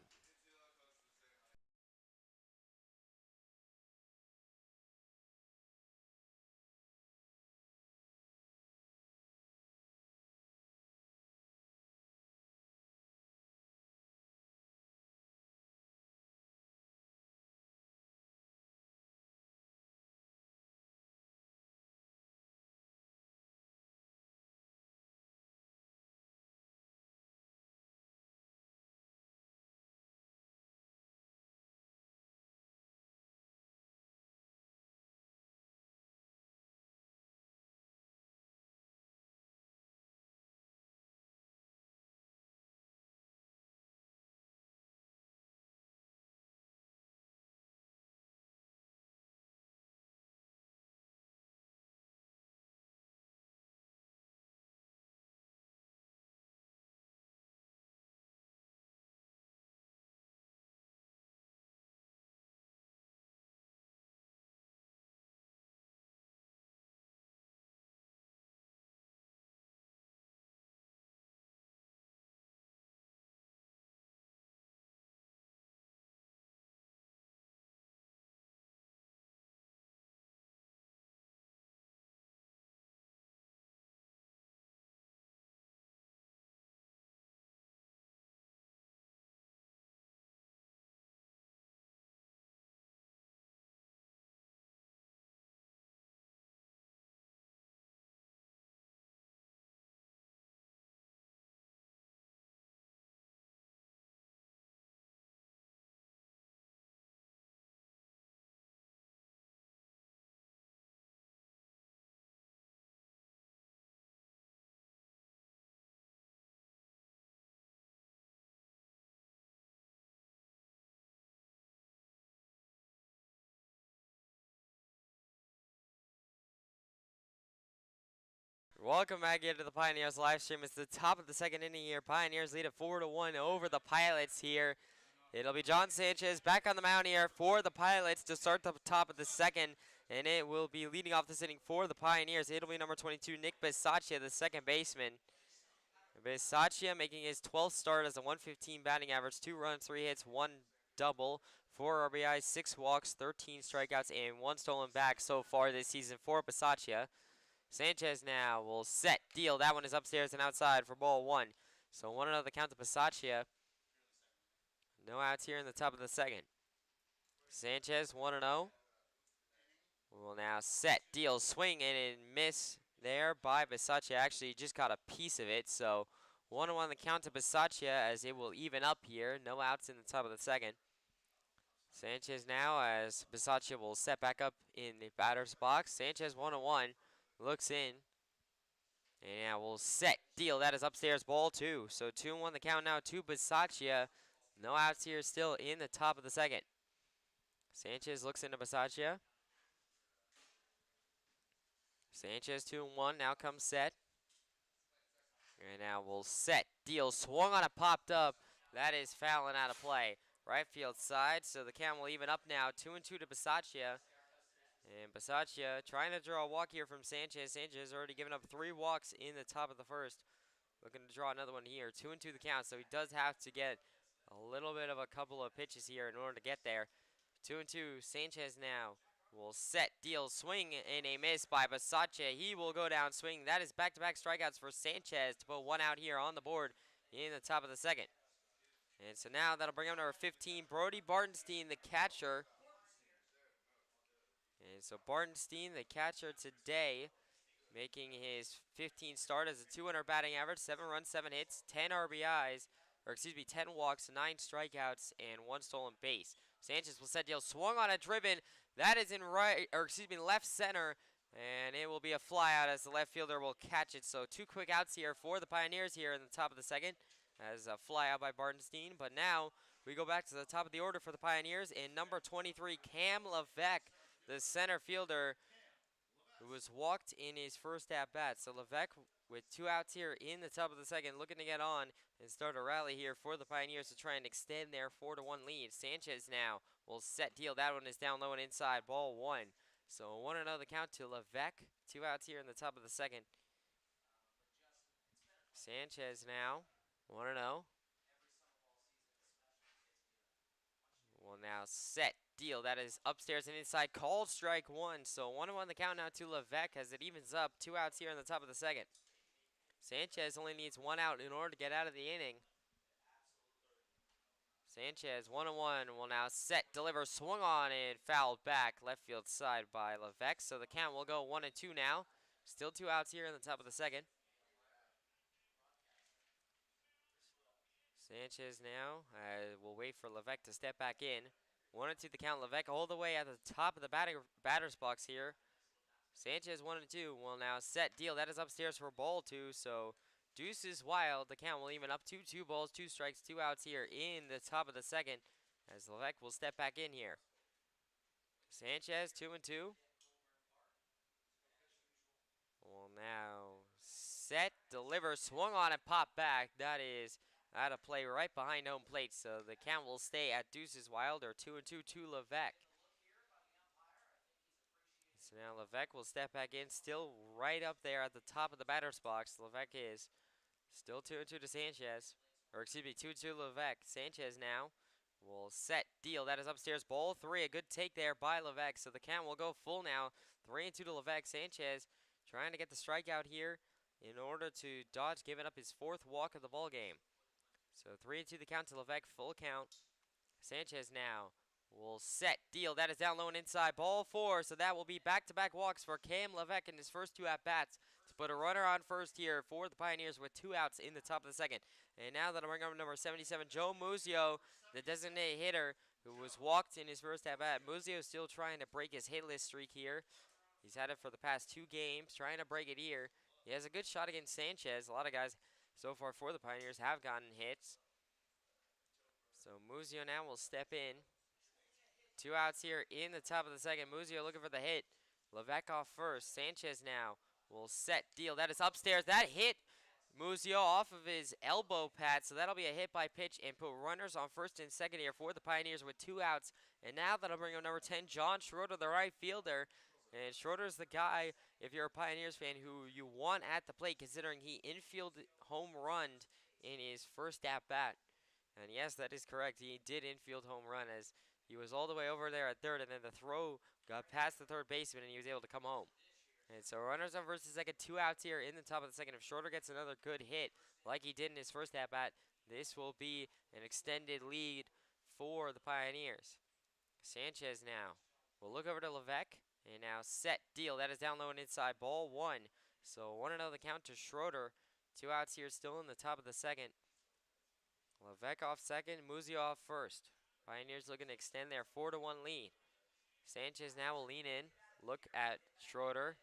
Welcome back into the Pioneers live stream. It's the top of the second inning here. Pioneers lead it 4-1 over the Pilots here. It'll be John Sanchez back on the mound here for the Pilots to start the top of the second. And it will be leading off this inning for the Pioneers. It'll be number 22, Nick Bisaccia, the second baseman. Bisaccia making his 12th start as a 115 batting average, 2 runs, 3 hits, 1 double, 4 RBIs, 6 walks, 13 strikeouts, and 1 stolen bag so far this season for Bisaccia. Sanchez now will set, deal. That one is upstairs and outside for ball 1. So 1-0 the count to Bisaccia. No outs here in the top of the second. Sanchez 1-0. Will now set, deal, swing, and a miss there by Bisaccia. Actually, just got a piece of it. So 1-1 the count to Bisaccia as it will even up here. No outs in the top of the second. Sanchez now as Bisaccia will set back up in the batter's box. Sanchez 1-1. Looks in. And now we'll set, deal. That is upstairs, ball 2. So 2-1 the count now to Bisaccia. No outs here still in the top of the second. Sanchez looks into Bisaccia. Sanchez 2-1. Now comes set. And now we'll set, deal. Swung on it, popped up. That is fouling out of play. Right field side. So the count will even up now. 2-2 to Bisaccia. And Bisaccia trying to draw a walk here from Sanchez. Sanchez already given up 3 walks in the top of the first. Looking to draw another one here. 2-2 the count, so he does have to get a little bit of a couple of pitches here in order to get there. 2-2. Sanchez now will set, deal, swing, and a miss by Basace. He will go down swing. That is back-to-back strikeouts for Sanchez to put one out here on the board in the top of the second. And so now that'll bring up number 15, Brody Bartenstein, the catcher. And so Bartenstein, the catcher today, making his 15th start as a 200 batting average, 7 runs, 7 hits, 10 RBIs, or excuse me, 10 walks, 9 strikeouts, and 1 stolen base. Sanchez will set, deal, swung on a driven. That is in left center, and it will be a fly out as the left fielder will catch it. So 2 quick outs here for the Pioneers here in the top of the second, as a fly out by Bartenstein. But now we go back to the top of the order for the Pioneers, and number 23, Cam Levesque, the center fielder, who was walked in his first at-bat. So Levesque with 2 outs here in the top of the second, looking to get on and start a rally here for the Pioneers to try and extend their 4-1 lead. Sanchez now will set, deal. That one is down low and inside, ball 1. So 1-0 the count to Levesque. 2 outs here in the top of the second. Sanchez now, 1-0. Will now set, deal. That is upstairs and inside, called strike 1. So 1-1 the count now to Levesque as it evens up. 2 outs here in the top of the second. Sanchez only needs 1 out in order to get out of the inning. Sanchez 1-1 will now set, deliver, swung on, and fouled back left field side by Levesque. So the count will go 1-2 now. Still 2 outs here in the top of the second. Sanchez now will wait for Levesque to step back in. 1-2 the count. Levesque all the way at the top of the batter's box here. Sanchez 1-2 will now set, deal. That is upstairs for ball 2. So deuces wild. The count will even up to 2 balls, 2 strikes, 2 outs here in the top of the second, as Levesque will step back in here. Sanchez 2-2. Will now set, deliver, swung on, and pop back. That is out of play right behind home plate. So the count will stay at deuces wild, or 2-2 to Levesque. So now Levesque will step back in, still right up there at the top of the batter's box. Levesque is still 2-2 to Sanchez. Or excuse me, 2-2 Levesque. Sanchez now will set, deal. That is upstairs, ball 3. A good take there by Levesque. So the count will go full now. 3-2 to Levesque. Sanchez trying to get the strikeout here in order to dodge giving up his 4th walk of the ball game. So 3-2 the count to Levesque, full count. Sanchez now will set, deal. That is down low and inside, ball 4. So that will be back-to-back walks for Cam Levesque in his first 2 at-bats to put a runner on first here for the Pioneers with 2 outs in the top of the second. And now that'll bring up number 77, Joe Muzio, the designated hitter, who was walked in his first at-bat. Muzio still trying to break his hitless streak here. He's had it for the past 2 games, trying to break it here. He has a good shot against Sanchez. A lot of guys so far for the Pioneers have gotten hits. So Muzio now will step in. 2 outs here in the top of the second. Muzio looking for the hit. Levesque off first. Sanchez now will set, deal. That is upstairs. That hit Muzio off of his elbow pad. So that'll be a hit by pitch and put runners on first and second here for the Pioneers with 2 outs. And now that'll bring up number 10, John Schroeder, the right fielder. And Schroeder's the guy, if you're a Pioneers fan, who you want at the plate, considering he infield home runned in his first at-bat. And yes, that is correct. He did infield home run as he was all the way over there at third, and then the throw got past the third baseman, and he was able to come home. And so runners on versus second, 2 outs here in the top of the second. If Schroeder gets another good hit like he did in his first at-bat, this will be an extended lead for the Pioneers. Sanchez now will look over to Levesque, and now set, deal. That is down low and inside, ball 1. So 1-0 the count to Schroeder. 2 outs here still in the top of the second. Levesque off second, Muzio off first. Pioneers looking to extend their 4-1 lead. Sanchez now will lean in, look at Schroeder.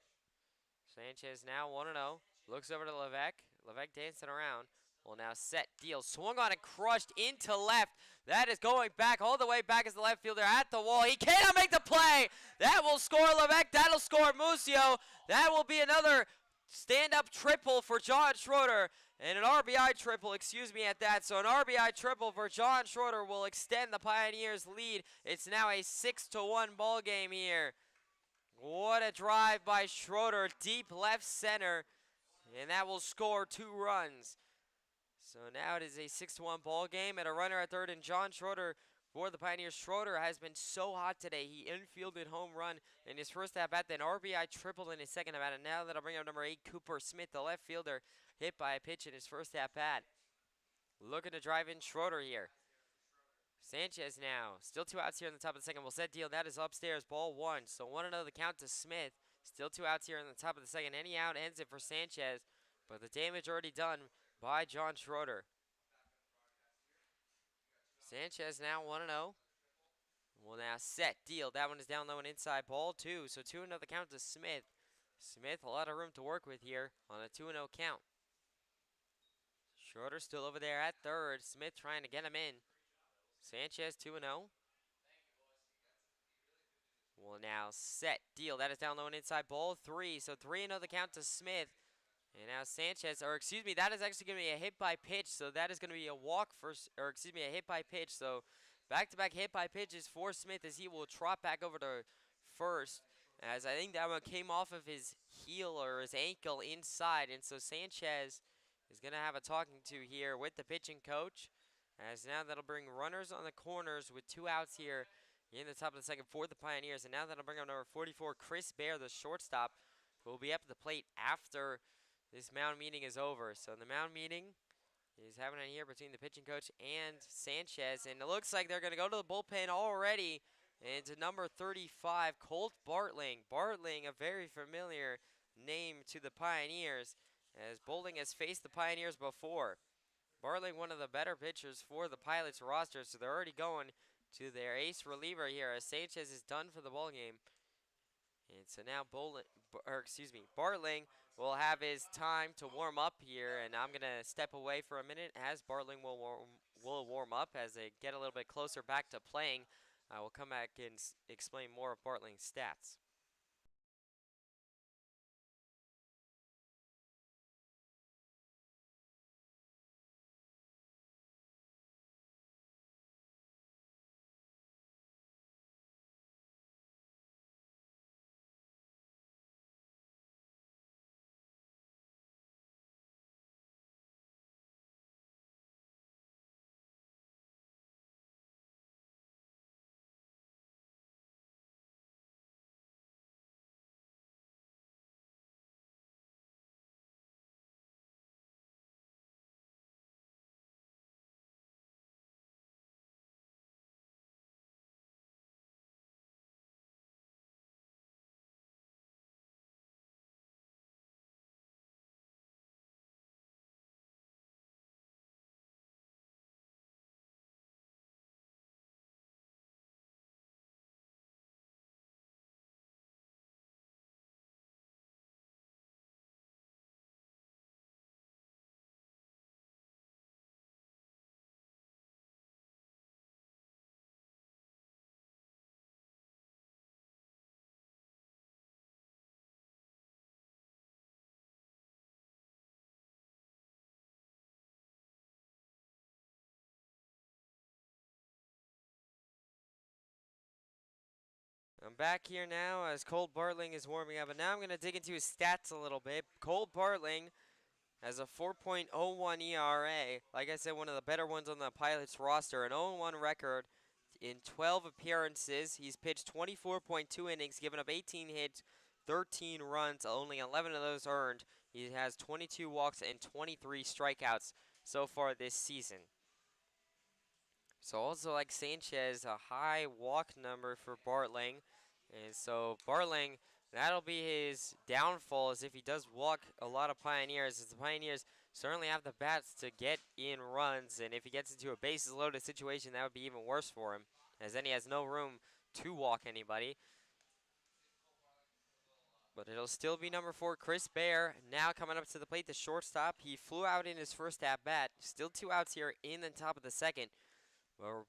Sanchez now 1-0, looks over to Levesque. Levesque dancing around. Will now set, deal, swung on and crushed into left. That is going back, all the way back as the left fielder at the wall. He cannot make the play. That will score Levesque. That'll score Muzio. That will be another stand-up triple for John Schroeder. And an RBI triple, excuse me, at that. So an RBI triple for John Schroeder will extend the Pioneers' lead. It's now a 6-1 ball game here. What a drive by Schroeder, deep left center. And that will score 2 runs. So now it is a 6-1 ball game, and a runner at third, and John Schroeder for the Pioneers. Schroeder has been so hot today. He infielded home run in his first at-bat, then RBI tripled in his second at-bat, and now that'll bring up number 8, Cooper Smith, the left fielder, hit by a pitch in his first at-bat. Looking to drive in Schroeder here. Sanchez now, still 2 outs here in the top of the second. Will set deal, that is upstairs, ball 1. So 1-0 the count to Smith. Still 2 outs here in the top of the second. Any out ends it for Sanchez, but the damage already done by John Schroeder. Sanchez now 1-0. Will now set deal. That one is down low and inside, ball 2. So 2-0 the count to Smith. Smith, a lot of room to work with here on a 2-0 count. Schroeder still over there at third. Smith trying to get him in. Sanchez 2-0. Will now set deal. That is down low and inside, ball 3. So 3-0 the count to Smith. And now Sanchez, or excuse me, that is actually going to be a hit by pitch. So that is going to be a walk first, or excuse me, a hit by pitch. So back-to-back hit by pitches for Smith as he will trot back over to first. As I think that one came off of his heel or his ankle inside. And so Sanchez is going to have a talking to here with the pitching coach. As now that'll bring runners on the corners with 2 outs here in the top of the second for the Pioneers. And now that'll bring up number 44, Chris Bear, the shortstop, who will be up at the plate after this mound meeting is over. So the mound meeting is happening here between the pitching coach and Sanchez. And it looks like they're going to go to the bullpen already. And to number 35, Colt Bartling. Bartling, a very familiar name to the Pioneers, as Bowling has faced the Pioneers before. Bartling, one of the better pitchers for the Pilots roster, so they're already going to their ace reliever here as Sanchez is done for the ball game. And so now Bartling will have his time to warm up here, and I'm going to step away for a minute as Bartling will warm up as they get a little bit closer back to playing. I will come back and explain more of Bartling's stats. I'm back here now as Colt Bartling is warming up, and now I'm going to dig into his stats a little bit. Colt Bartling has a 4.01 ERA. Like I said, one of the better ones on the Pilots roster. An 0-1 record in 12 appearances. He's pitched 24.2 innings, given up 18 hits, 13 runs, only 11 of those earned. He has 22 walks and 23 strikeouts so far this season. So also like Sanchez, a high walk number for Bartling. And so Bartling, that'll be his downfall, as if he does walk a lot of Pioneers, as the Pioneers certainly have the bats to get in runs. And if he gets into a bases loaded situation, that would be even worse for him, as then he has no room to walk anybody. But it'll still be number 4, Chris Bear, now coming up to the plate, the shortstop. He flew out in his first at-bat. Still 2 outs here in the top of the second. Well,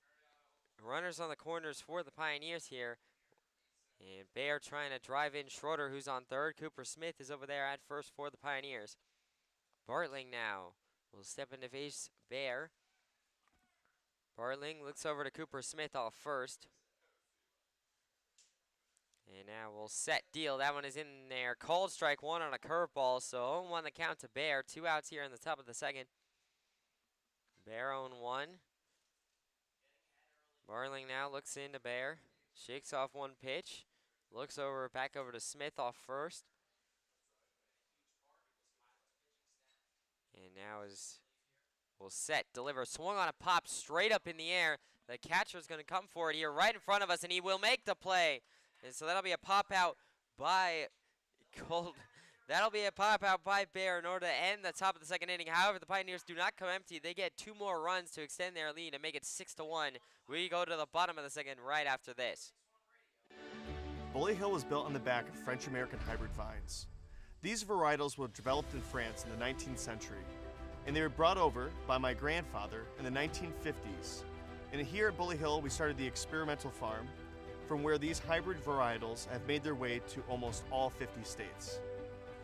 runners on the corners for the Pioneers here. And Bear trying to drive in Schroeder, who's on third. Cooper Smith is over there at first for the Pioneers. Bartling now will step into face Bear. Bartling looks over to Cooper Smith off first. And now we'll set deal. That one is in there. Called strike 1 on a curveball. So 0-1 the count to Bear. 2 outs here in the top of the second. Bear 0-1. Marling now looks into Bear, shakes off one pitch, looks over, back over to Smith off first. And now will set, deliver, swung on a pop straight up in the air. The catcher's going to come for it here right in front of us, and he will make the play. And so that'll be a pop out by Cold. That'll be a pop out by Bear in order to end the top of the second inning. However, the Pioneers do not come empty. They get 2 more runs to extend their lead and make it 6-1. We go to the bottom of the second right after this. Bully Hill was built on the back of French-American hybrid vines. These varietals were developed in France in the 19th century, and they were brought over by my grandfather in the 1950s. And here at Bully Hill, we started the experimental farm, from where these hybrid varietals have made their way to almost all 50 states.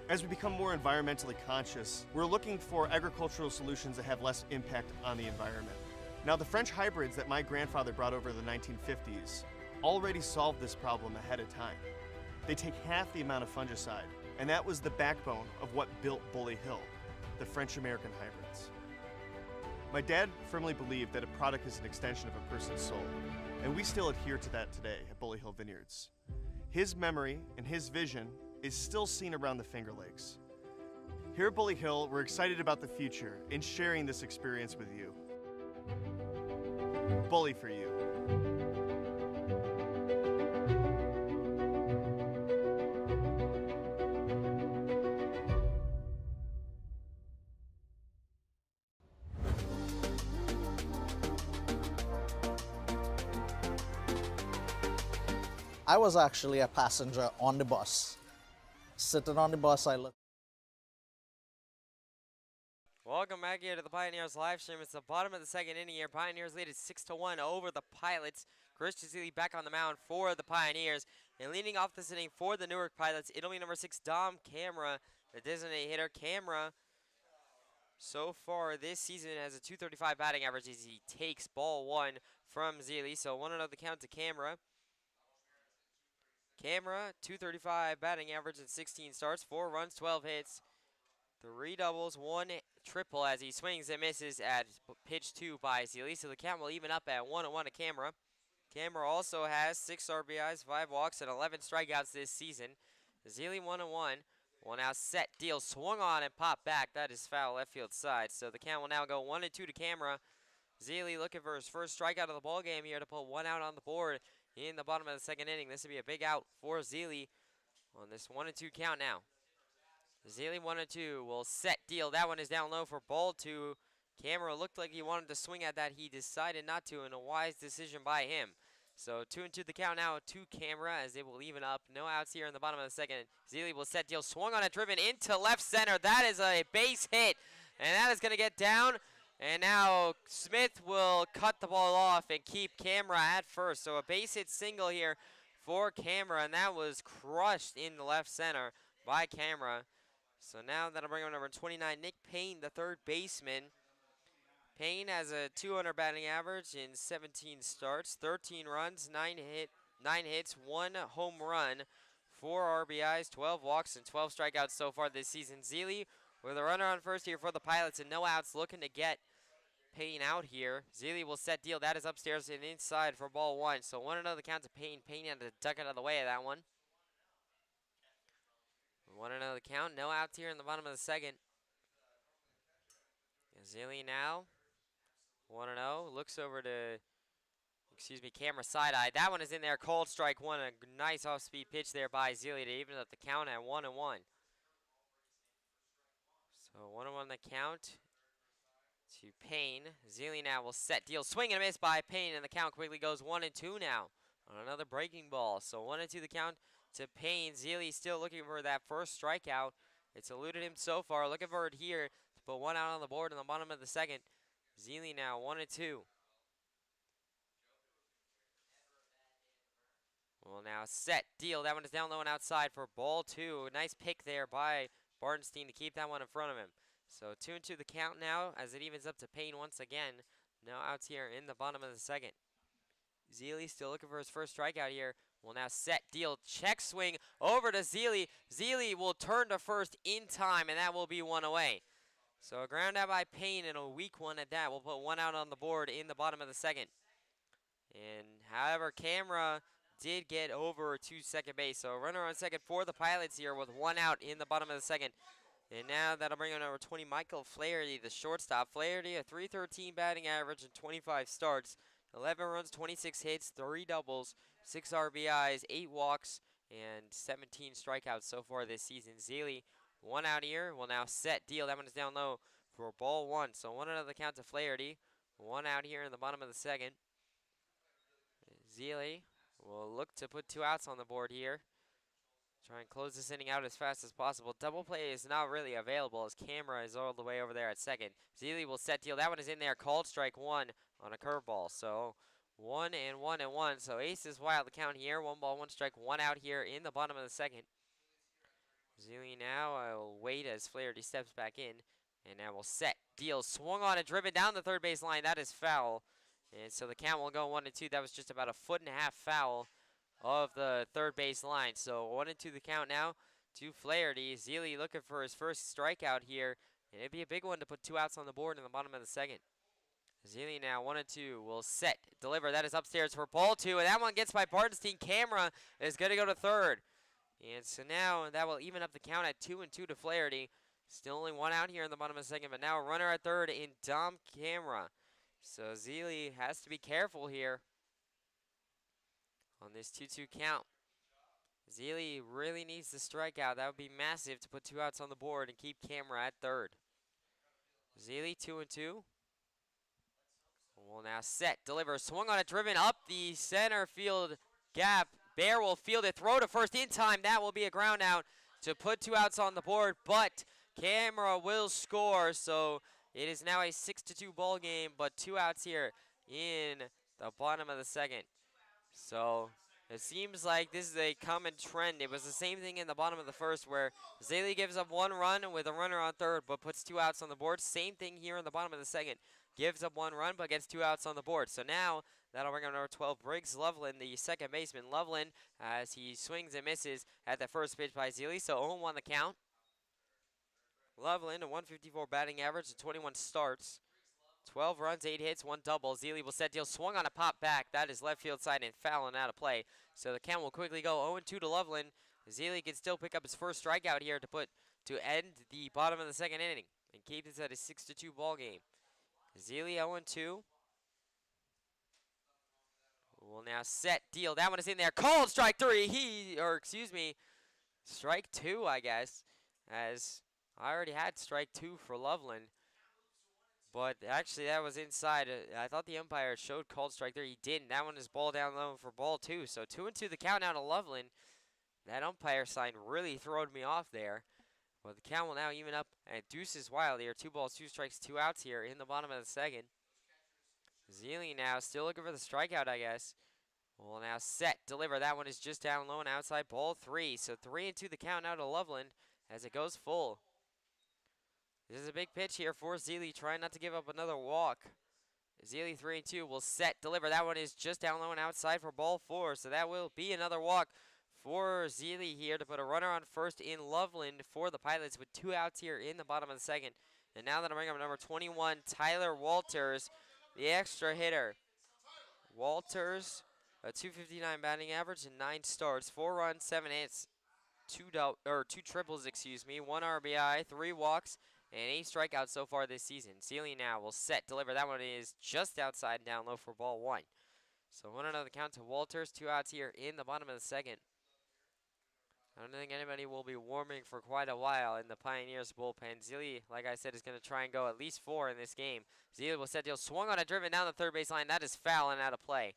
As we become more environmentally conscious, we're looking for agricultural solutions that have less impact on the environment. Now, the French hybrids that my grandfather brought over in the 1950s already solved this problem ahead of time. They take half the amount of fungicide, and that was the backbone of what built Bully Hill, the French-American hybrids. My dad firmly believed that a product is an extension of a person's soul, and we still adhere to that today at Bully Hill Vineyards. His memory and his vision is still seen around the Finger Lakes. Here at Bully Hill, we're excited about the future and sharing this experience with you. Bully for you. I was actually a passenger on the bus. Sitting on the bus, I looked. Welcome back here to the Pioneers live stream. It's the bottom of the second inning here. Pioneers lead it 6-1 over the Pilots. Christian Seeley back on the mound for the Pioneers. And leading off this inning for the Newark Pilots, it'll be number 6, Dom Camera, the designated hitter. Camera, so far this season, has a .235 batting average as he takes ball 1 from Seeley. So 1-0 the count to Camera. Camera, .235 batting average in 16 starts, 4 runs, 12 hits, 3 doubles, 1 triple as he swings and misses at pitch 2 by Seeley. So the count will even up at 1-1 to Camera. Camera also has 6 RBIs, 5 walks, and 11 strikeouts this season. Seeley 1-1. Will now set, deal, swung on and pop back. That is foul left field side. So the count will now go 1-2 to Camera. Seeley looking for his first strikeout of the ball game here to put 1 out on the board in the bottom of the second inning. This will be a big out for Seeley on this 1-2 count now. Seeley 1-2 will set, deal. That one is down low for ball 2. Camera looked like he wanted to swing at that. He decided not to, and a wise decision by him. So 2-2 the count now to Camera as they will even up. No outs here in the bottom of the second. Seeley will set, deal, swung on it, driven into left center. That is a base hit, and that is going to get down. And now Smith will cut the ball off and keep Camera at first. So a base hit single here for Camera, and that was crushed in the left center by Camera. So now that'll bring up number 29, Nick Payne, the third baseman. Payne has a .200 batting average in 17 starts, 13 runs, 9 hits, 1 home run, 4 RBIs, 12 walks, and 12 strikeouts so far this season. Seeley with a runner on first here for the Pilots and no outs, looking to get Payne out here. Seeley will set, deal. That is upstairs and inside for ball 1. So 1-0 the count to Payne. Payne had to duck out of the way of that one. 1-0 the count. No outs here in the bottom of the second. Seeley now 1-0. Looks over to, Camera side-eye. That one is in there. Cold strike 1. A nice off-speed pitch there by Seeley to even up the count at 1-1. So 1-1 the count to Payne. Seeley now will set, deal, swing and a miss by Payne, and the count quickly goes 1-2 now on another breaking ball. So 1-2 the count to Payne. Seeley still looking for that first strikeout. It's eluded him so far. Looking for it here to put 1 out on the board in the bottom of the second. Seeley now 1-2. Well, now set, deal. That one is down low and outside for ball 2. Nice pick there by Bartenstein to keep that one in front of him. So 2-2 the count now as it evens up to Payne once again. No outs here in the bottom of the second. Seeley still looking for his first strikeout here. Will now set, deal, check swing over to Seeley. Seeley will turn to first in time, and that will be 1 away. So a ground out by Payne and a weak one at that. We'll put 1 out on the board in the bottom of the second. And however, Camera did get over to second base. So a runner on second for the Pilots here with 1 out in the bottom of the second. And now that'll bring on number 20, Michael Flaherty, the shortstop. Flaherty, a .313 batting average and 25 starts. 11 runs, 26 hits, 3 doubles, 6 RBIs, 8 walks, and 17 strikeouts so far this season. Zeile, 1 out here, will now set deal. That one is down low for ball 1. So 1 out of the count to Flaherty. 1 out here in the bottom of the second. Zeile will look to put 2 outs on the board here. Try and close this inning out as fast as possible. Double play is not really available as Camera is all the way over there at second. Zeile will set deal. That one is in there. Called strike 1 on a curveball. So 1 and 1 and 1. So ace is wild the count here. 1 ball, 1 strike, 1 out here in the bottom of the second. Zeile now will wait as Flaherty steps back in. And now will set deal. Swung on and driven down the third base line. That is foul. And so the count will go 1 and 2. That was just about a 1.5 foot foul of the third base line. So 1 and 2 the count now to Flaherty. Zeile looking for his first strikeout here. And it'd be a big one to put 2 outs on the board in the bottom of the second. Zeile now 1 and 2 will set, deliver. That is upstairs for ball 2. And that one gets by Bartenstein. Camera is going to go to third. And so now that will even up the count at 2 and 2 to Flaherty. Still only 1 out here in the bottom of the second. But now a runner at third in Dom Camera. So Zeile has to be careful here on this 2-2 count. Zeile really needs the strikeout. That would be massive to put 2 outs on the board and keep Camera at third. Zeile 2 and 2. Will now set, deliver, swung on it, driven up the center field gap. Bear will field it, throw to first in time. That will be a ground out to put 2 outs on the board, but Camera will score. So it is now a 6-2 ball game, but 2 outs here in the bottom of the second. So it seems like this is a common trend. It was the same thing in the bottom of the first where Zeile gives up 1 run with a runner on third but puts 2 outs on the board. Same thing here in the bottom of the second. Gives up 1 run but gets 2 outs on the board. So now that'll bring on number 12, Briggs Loveland, the second baseman. Loveland, as he swings and misses at the first pitch by Zeile. So 0-1 the count. Loveland, a .154 batting average and 21 starts. 12 runs, 8 hits, 1 double. Zeile will set deal, swung on a pop back. That is left field side and foul and out of play. So the count will quickly go 0-2 to Loveland. Zeile can still pick up his first strikeout here to end the bottom of the second inning and keep this at a 6-2 ball game. Zeile 0-2. Will now set deal. That one is in there. Called strike 3. Strike 2, I guess, as I already had strike 2 for Loveland. But actually, that was inside. I thought the umpire showed called strike 3. He didn't. That one is ball down low for ball 2. So 2-2 the count now to Loveland. That umpire sign really throwed me off there. But the count will now even up at deuces wild here. 2 balls, 2 strikes, 2 outs here in the bottom of the second. Zeile now still looking for the strikeout, I guess. Will now set, deliver. That one is just down low and outside ball 3. So 3-2 the count now to Loveland as it goes full. This is a big pitch here for Zeile, trying not to give up another walk. Zeile 3-2 will set, deliver. That one is just down low and outside for ball 4. So that will be another walk for Zeile here to put a runner on first in Loveland for the Pilots with 2 outs here in the bottom of the second. And now that'll bring up number 21, Tyler Walters, the extra hitter. Walters, a .259 batting average and 9 starts, 4 runs, 7 hits, 2 triples, 1 RBI, 3 walks, and 8 strikeouts so far this season. Zeile now will set, deliver. That one is just outside and down low for ball 1. So 1 another count to Walters, 2 outs here in the bottom of the second. I don't think anybody will be warming for quite a while in the Pioneers bullpen. Zeile, like I said, is going to try and go at least 4 in this game. Zeile will set deal, swung on a driven down the third base line. That is foul and out of play.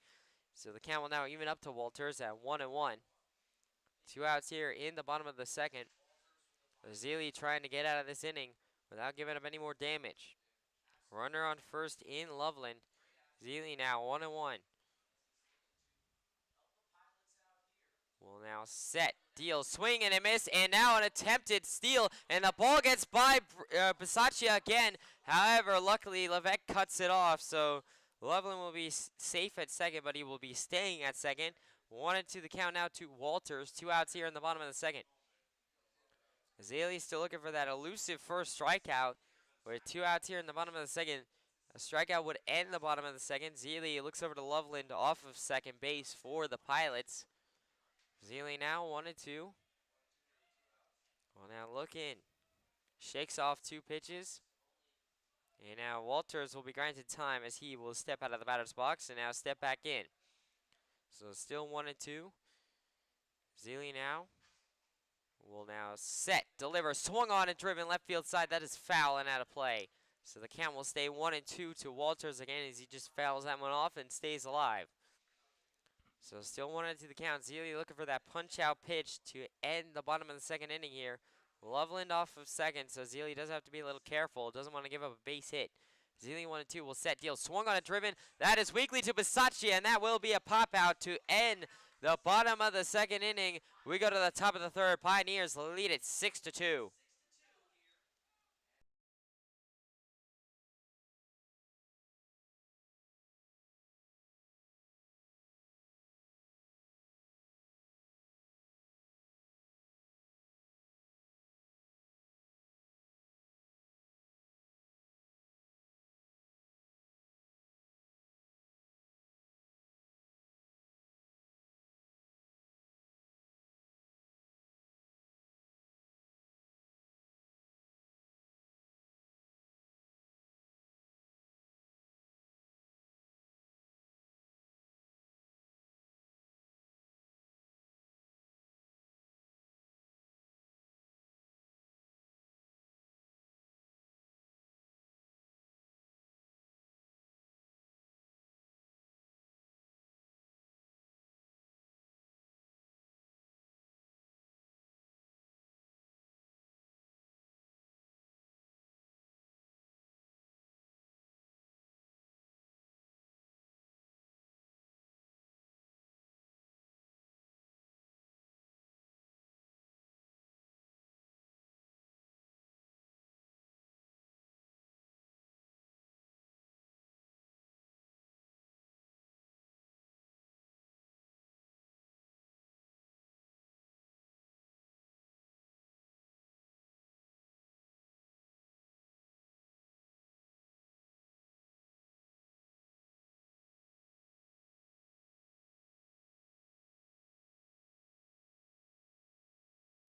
So the count will now even up to Walters at 1-1. 2 outs here in the bottom of the second. Zeile trying to get out of this inning without giving up any more damage. Runner on first in Loveland. Zeile now 1-1. Will now set, deal, swing and a miss, and now an attempted steal, and the ball gets by Bisaccia again. However, luckily Levesque cuts it off, so Loveland will be safe at second, but he will be staying at second. 1-2 the count now to Walters. 2 outs here in the bottom of the second. Zeile still looking for that elusive first strikeout with 2 outs here in the bottom of the second. A strikeout would end the bottom of the second. Zeile looks over to Loveland off of second base for the Pilots. Zeile now 1-2. Well, now looking. Shakes off 2 pitches. And now Walters will be granted time as he will step out of the batter's box and now step back in. So still 1-2. Zeile now will now set, deliver, swung on and driven left field side. That is foul and out of play. So the count will stay 1-2 to Walters again as he just fouls that one off and stays alive. So still 1-2 the count. Zeile looking for that punch-out pitch to end the bottom of the second inning here. Loveland off of second, so Zeile does have to be a little careful. Doesn't want to give up a base hit. Zeile 1-2 will set, deal, swung on a driven. That is weakly to Bisaccia, and that will be a pop-out to end the bottom of the second inning. We go to the top of the third. Pioneers lead it 6-2.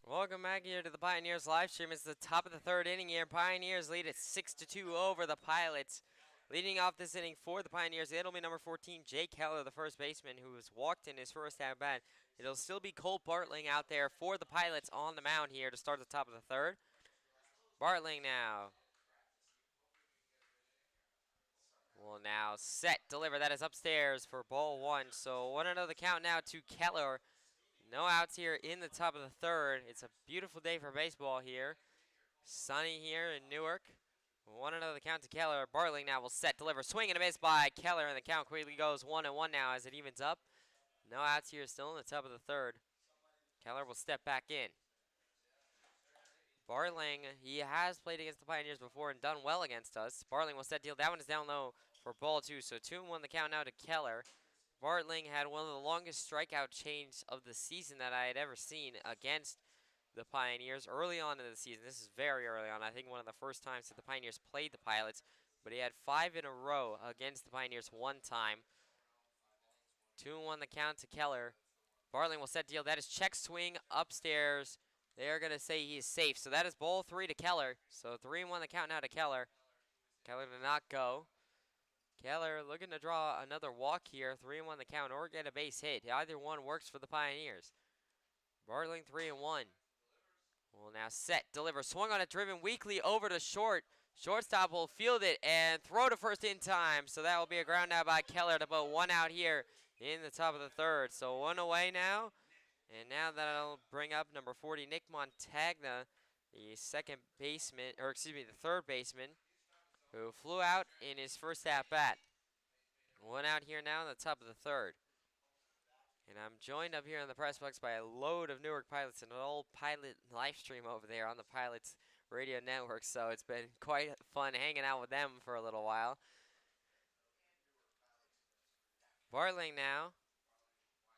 Welcome back here to the Pioneers live stream. It's the top of the third inning here. Pioneers lead at 6-2 over the Pilots. Leading off this inning for the Pioneers, it'll be number 14, Jake Keller, the first baseman, who has walked in his first at-bat. It'll still be Cole Bartling out there for the Pilots on the mound here to start the top of the third. Bartling now will now set, deliver. That is upstairs for ball 1. So 1-0 the count now to Keller. No outs here in the top of the third. It's a beautiful day for baseball here. Sunny here in Newark. 1-0 the count to Keller. Bartling now will set, deliver, swing and a miss by Keller, and the count quickly goes 1-1 now as it evens up. No outs here, still in the top of the third. Keller will step back in. Bartling, he has played against the Pioneers before and done well against us. Bartling will set, deal. That one is down low for ball 2. So 2-1 the count now to Keller. Bartling had one of the longest strikeout chains of the season that I had ever seen against the Pioneers early on in the season. This is very early on. I think one of the first times that the Pioneers played the Pilots. But he had 5 in a row against the Pioneers one time. 2-1 the count to Keller. Bartling will set, deal. That is check swing upstairs. They are going to say he is safe. So that is ball 3 to Keller. So 3-1 the count now to Keller. Keller did not go. Keller looking to draw another walk here. 3-1 the count or get a base hit. Either one works for the Pioneers. Bartling 3-1. Will now set, deliver, swung on it, driven weakly over to short. Shortstop will field it and throw to first in time. So that will be a ground out by Keller to put 1 out here in the top of the third. So 1 away now. And now that'll bring up number 40, Nick Montagna, the second baseman, or excuse me, the third baseman, who flew out in his first at-bat. 1 out here now in the top of the third. And I'm joined up here in the press box by a load of Newark Pilots and an old Pilot live stream over there on the Pilots radio network. So it's been quite fun hanging out with them for a little while. Bartling now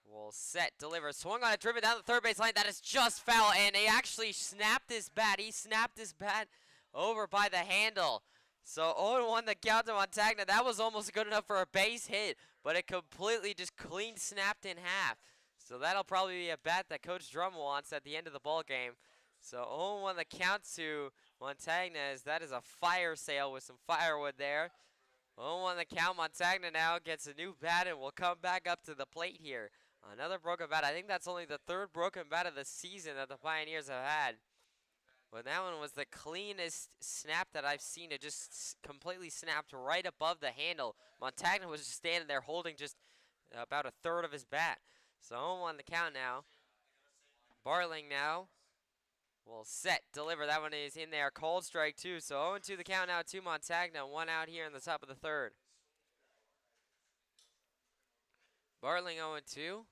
will set, deliver, swung on it, driven down the third base line. That is just foul, and he actually snapped his bat. He snapped his bat over by the handle. So 0-1 the count to Montagna. That was almost good enough for a base hit, but it completely just clean snapped in half. So that'll probably be a bat that Coach Drum wants at the end of the ball game. So 0-1 the count to Montagna, as that is a fire sale with some firewood there. 0-1 the count. Montagna now gets a new bat and will come back up to the plate here. Another broken bat. I think that's only the third broken bat of the season that the Pioneers have had. But that one was the cleanest snap that I've seen. It just completely snapped right above the handle. Montagna was just standing there holding just about a third of his bat. So 0-1 the count now. Barling now will set, deliver. That one is in there. Cold strike too. So 0-2 the count now to Montagna. One out here in the top of the third. Barling 0-2.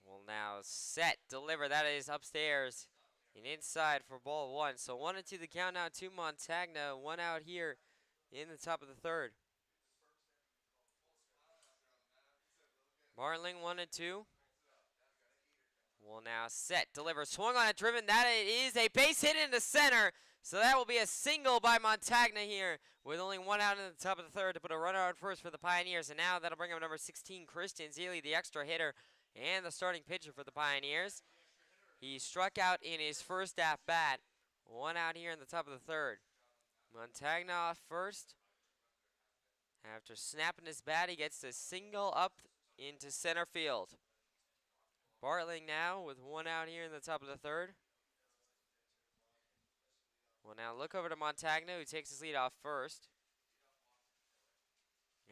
Will now set, deliver. That is upstairs and inside for ball one. So 1-2 the count now to Montagna. One out here in the top of the third. Barling 1-2. Will now set, deliver, swung on it, driven. That it is a base hit into center. So that will be a single by Montagna here with only one out in the top of the third to put a runner on first for the Pioneers. And now that'll bring up number 16, Christian Zealy, the extra hitter and the starting pitcher for the Pioneers. He struck out in his first at-bat. One out here in the top of the third. Montagna off first. After snapping his bat, he gets a single up into center field. Bartling now with one out here in the top of the third. We'll now look over to Montagna, who takes his lead off first.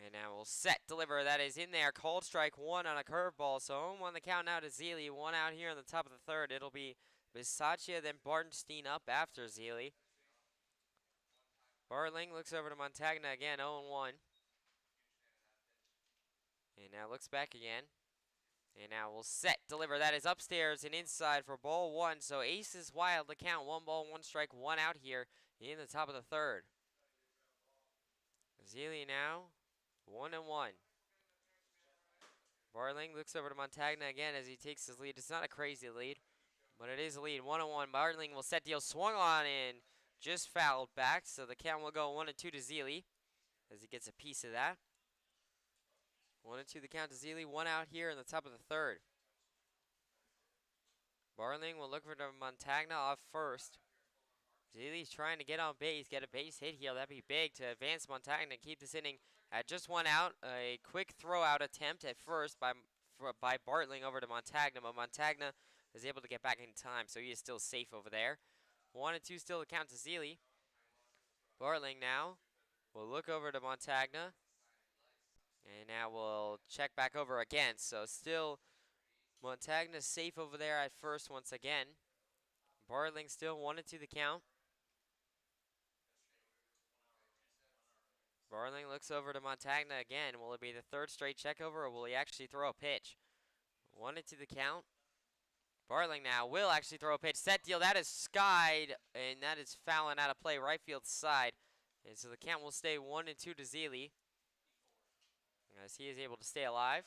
And now we'll set, deliver. That is in there. Cold strike one on a curveball. So 0-1 the count now to Zealy. One out here in the top of the third. It'll be Bisaccia, then Bartenstein up after Zealy. Bartling looks over to Montagna again, 0-1. And now looks back again. And now we'll set, deliver. That is upstairs and inside for ball one. So aces wild to count. 1 ball, 1 strike, 1 out here in the top of the third. Zealy now, 1-1. Bartling looks over to Montagna again as he takes his lead. It's not a crazy lead, but it is a lead. 1-1. Bartling will set, deal, swung on and just fouled back. So the count will go 1-2 to Zealy as he gets a piece of that. 1-2 the count to Zealy. One out here in the top of the third. Bartling will look for the Montagna off first. Zealy's trying to get on base, get a base hit here. That'd be big to advance Montagna and keep this inning at just one out. A quick throw out attempt at first by Bartling over to Montagna, but Montagna is able to get back in time, so he is still safe over there. 1-2 still to count to Zealy. Bartling now will look over to Montagna. And now we'll check back over again. So still Montagna safe over there at first once again. Bartling still 1-2 the count. Bartling looks over to Montagna again. Will it be the third straight check over, or will he actually throw a pitch? 1-2 the count. Bartling now will actually throw a pitch. Set, deal. That is skied, and that is fouling out of play right field side. And so the count will stay 1-2 to Zealy, as he is able to stay alive.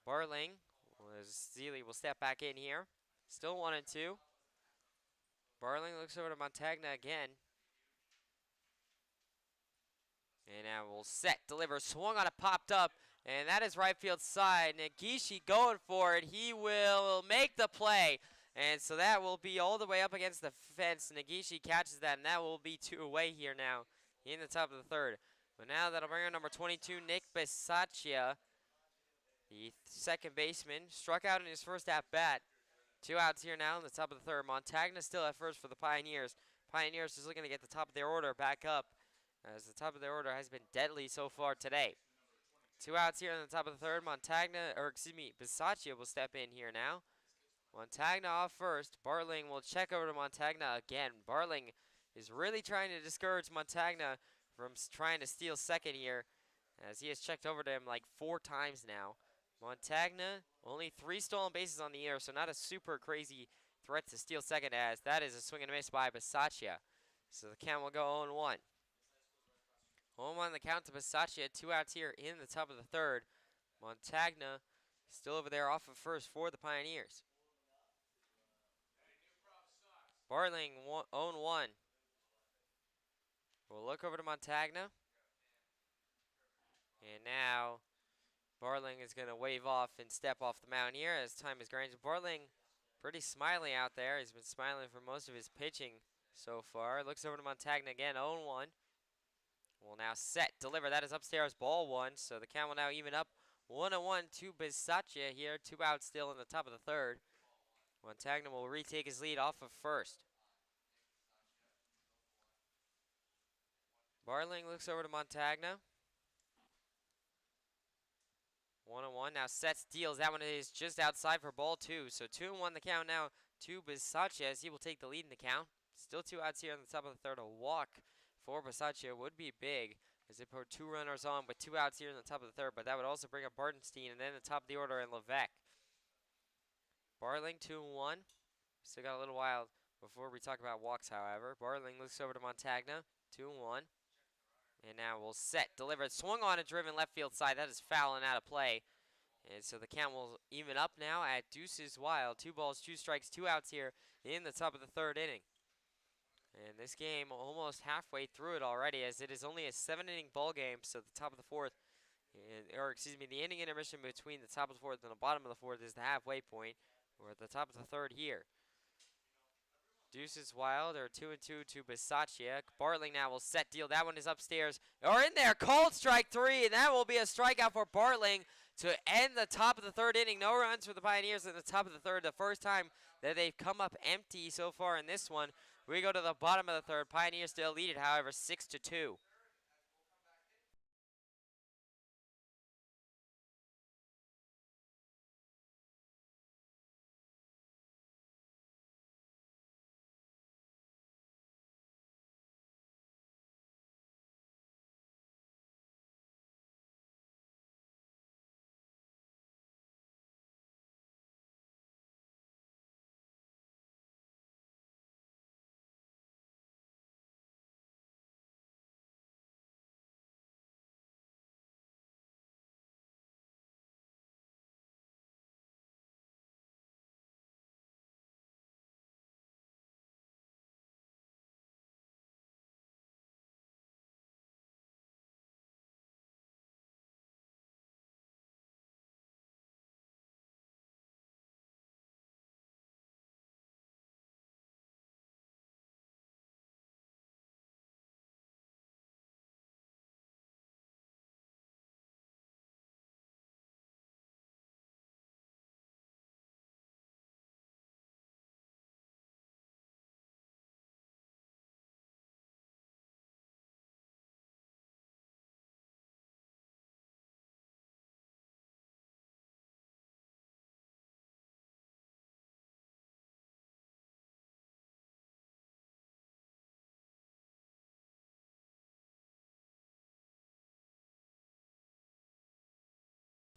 Bartling, as Zealy will step back in here. Still 1-2. Bartling looks over to Montagna again. And now we'll set, deliver, swung on it, popped up, and that is right field side. Negishi going for it. He will make the play. And so that will be all the way up against the fence. Negishi catches that, and that will be 2 away here now in the top of the third. But now that'll bring on number 22, Nick Bisaccia, the second baseman. Struck out in his first at-bat. 2 outs here now in the top of the third. Montagna still at first for the Pioneers. Pioneers is looking to get the top of their order back up, as the top of their order has been deadly so far today. 2 outs here in the top of the third. Bisaccia will step in here now. Montagna off first. Bartling will check over to Montagna again. Bartling is really trying to discourage Montagna from trying to steal second here, as he has checked over to him like 4 times now. Montagna, only 3 stolen bases on the year, so not a super crazy threat to steal second, as that is a swing and a miss by Bisaccia. So the count will go 0-1. 0-1 the count to Bisaccia. 2 outs here in the top of the third. Montagna still over there off of first for the Pioneers. Bartling 0-1. We'll look over to Montagna. And now Bartling is going to wave off and step off the mound here as time is granted. Bartling pretty smiley out there. He's been smiling for most of his pitching so far. Looks over to Montagna again, 0-1. Will now set, deliver. That is upstairs, ball one. So the count will now even up 1-1 to Bisaccia here. 2 outs still in the top of the third. Montagna will retake his lead off of first. Bartling looks over to Montagna. 1-1. Now sets, deals. That one is just outside for ball two. So 2-1 the count now to Bisaccia as he will take the lead in the count. Still 2 outs here on the top of the third. A walk for Bisaccia would be big as they put 2 runners on with 2 outs here in the top of the third. But that would also bring up Bartenstein and then the top of the order in Levesque. Bartling 2-1. Still got a little while before we talk about walks, however. Bartling looks over to Montagna. 2-1. And now we'll set, delivered, swung on a driven left field side. That is foul and out of play. And so the count will even up now at deuces wild. 2 balls, 2 strikes, 2 outs here in the top of the third inning. And this game almost halfway through it already, as it is only a 7-inning ball game. So the top of the fourth, the inning intermission between the top of the fourth and the bottom of the fourth is the halfway point. We're at the top of the third here. Deuces wild, or 2-2 to Bisaccia. Bartling now will set, deal. That one is upstairs, or in there. Called strike 3, and that will be a strikeout for Bartling to end the top of the third inning. No runs for the Pioneers in the top of the third. The first time that they've come up empty so far in this one. We go to the bottom of the third. Pioneers still lead it, however, 6-2.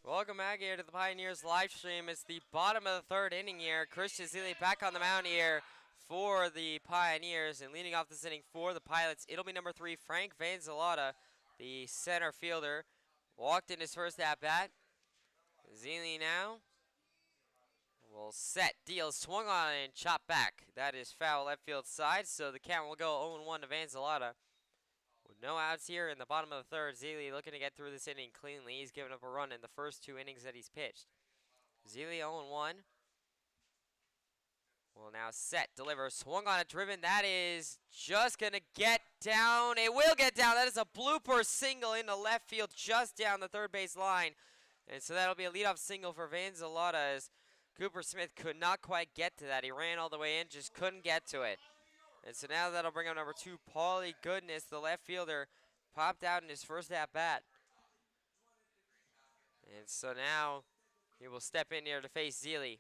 Welcome back here to the Pioneers live stream. It's the bottom of the third inning here. Christian Zili back on the mound here for the Pioneers, and leading off this inning for the Pilots, it'll be number 3, Frank Vanzalata, the center fielder. Walked in his first at-bat. Zili now will set, deal, swung on and chop back. That is foul left field side, so the count will go 0-1 to Vanzalata. With no outs here in the bottom of the third, Zili looking to get through this inning cleanly. He's given up a run in the first 2 innings that he's pitched. Zili 0-1. Will now set, deliver, swung on a driven. That is just going to get down. It will get down. That is a blooper single into left field just down the third base line. And so that'll be a leadoff single for Vanzalata as Cooper Smith could not quite get to that. He ran all the way in, just couldn't get to it. And so now that'll bring up number 2, Paulie Goodness, the left fielder, popped out in his first at-bat. And so now he will step in here to face Zili.